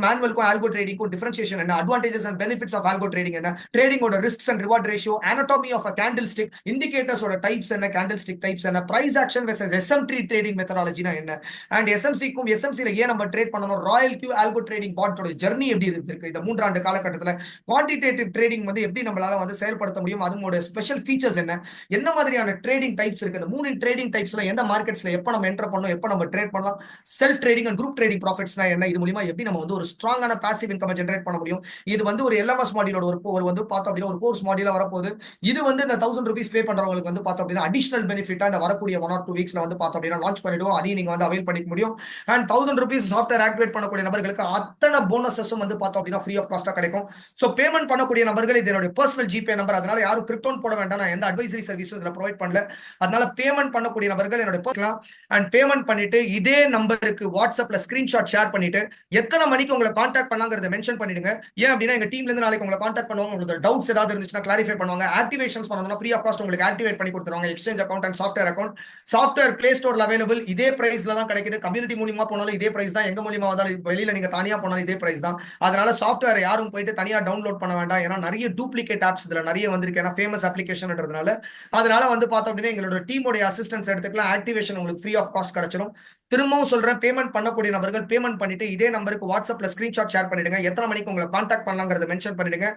மேனுவலுக்கும் ஆல்கோ ட்ரேடிங்க்கும் டிஃபரன்ஷியேஷன் என்ன, advantages and benefits of algo trading என்ன, ட்ரேடிங்கோட risks and reward ratio, anatomy of a candlestick, இண்டிகேட்டர்ஸோட டைப்ஸ் என்ன, கேண்டில்ஸ்டிக் டைப்ஸ் என்ன, price action versus SMT trading மெத்தடாலஜினா என்ன, அண்ட் SMC-க்கும் SMC-ல ஏன் நம்ம ட்ரேட் பண்ணணும், ராயல் கியூ ஆல்கோ ட்ரேடிங் பாட்டோட ஜர்னி எப்படி இருக்கு இந்த 3 ஆண்டு காலகட்டத்தில், குவான்டிடேட்டிவ் ட்ரேடிங் வந்து எப்படி நம்மளால வந்து செயல்படுத்த முடியும், அதோட ஸ்பெஷல் ஃபீச்சர்ஸ் என்ன மாதிரியான ட்ரேடிங் டைப்ஸ் இருக்கு, இந்த 3 ட்ரேடிங் டைப்ஸ்ல எந்த மார்க்கெட்ஸ்ல எப்ப நம்ம என்டர் பண்ணணும், எப்ப நம்ம ட்ரேட் பண்ணலாம், self trading and group trading ப்ராஃபிட்ஸ்னா என்ன, இது மூலமா எப்படி நம்ம வந்து ஒரு ஸ்ட்ராங்கான பாசிவ் இன்கம் ஜெனரேட் பண்ண முடியும். இது வந்து ஒரு LMS மாடியூலோட ஒரு வந்து பார்த்தோம் அப்படின்னா ஒரு கோர்ஸ் மாடியூலா வரப்போகுது. இது வந்து இந்த 1000 ரூபீஸ் பே பண்றவங்களுக்கு வந்து பார்த்தோம் அப்படின்னா அடிஷனல் பெனிஃபிட்டா இந்த வரக்கூடிய 1 or 2 வீக்ஸ்ல வந்து பார்த்தோம் அப்படின்னா லான்ச் பண்ணிடுவோம். அதையும் நீங்க வந்து அவைல் பண்ணிக்க முடியும். அண்ட் 1000 ரூபீஸ் சாஃப்ட்வேர் ஆக்டிவேட் பண்ணக்கூடிய நபர்களுக்கு அத்தனை போனஸஸும் வந்து பார்த்தோம் அப்படின்னா ஃப்ரீ ஆஃப் காஸ்டா கிடைக்கும். சோ பேமெண்ட் பண்ணக்கூடிய நபர்கள் இது என்னோட பர்சனல் ஜிபே நம்பர், அதனால யாரும் கிரிப்டோன் போட வேண்டாம். நான் எந்த அட்வைசரி சர்வீஸும் இதுல ப்ரொவைட் பண்ணல. அதனால பேமெண்ட் பண்ணக்கூடிய நபர்கள் என்னோட பார்க்கலாம் அண்ட் பேமெண்ட் பண்ணிட்டு இதே நம்பருக்கு வாட்ஸ்அப்ல ஸ்கிரீன்ஷாட் ஷேர் பண்ணிட்டு எத்தனை மணிக்கு உங்களை கான்டாக்ட் பண்ணலாங்கிறத மென்ஷன் பண்ணிடுங்க. ஏன் அப்படின்னா எங்க டீம்ல இருந்து நாளைக்கு உங்களை கான்டாக்ட் பண்ணுவாங்க. உங்களுக்கு டவுட்ஸ் ஏதாவது இருந்துச்சுன்னா கிளாரிஃபை பண்ணுவாங்க. ஆக்டிவேஷன்ஸ் பண்ணணும்னா ஃப்ரீ ஆஃப் காஸ்ட் உங்களுக்கு ஆக்டிவேட் பண்ணி கொடுத்துருவாங்க. Exchange account and software account. Software play ஸ்டோர்ல அவைலபிள். இதே பிரைஸ்ல தான் கிடைக்குது. கம்யூனிட்டி மூலியமா போனாலும் இதே பிரைஸ் தான். எங்க மூலியமா வந்தாலும் வெளியில நீங்க தனியா போனாலும் இதே பிரைஸ் தான். அதனால சாஃப்ட்வேர் யாரும் போயிட்டு தனியா டவுன்லோட் பண்ண வேண்டாம். ஏன்னா நிறைய டூப்ளிகேட் ஆப்ஸ் இதுல நிறைய வந்திருக்கு. ஏன்னா ஃபேமஸ் அப்ளிகேஷன்ன்றதுனால அதனால வந்து பார்த்தோம் அப்படின்னா எங்களோட டீமோட அசிஸ்டன்ஸ் எடுத்துக்கலாம். ஆக்டிவேஷன் உங்களுக்கு ஃப்ரீ ஆஃப் காஸ்ட் கிடைச்சிடும். திரும்பவும் சொல்றேன், பேமெண்ட் பண்ணக்கூடிய நபர்கள் பேமெண்ட் பண்ணிட்டு இதே நம்பருக்கு வாட்ஸ்அப்ல ஸ்கிரீன்ஷாட் ஷேர் பண்ணிடுங்க. எத்தனை மணிக்கு உங்களை கான்டாக்ட் பண்ணலாங்கிறத மென்ஷன் பண்ணிடுங்க.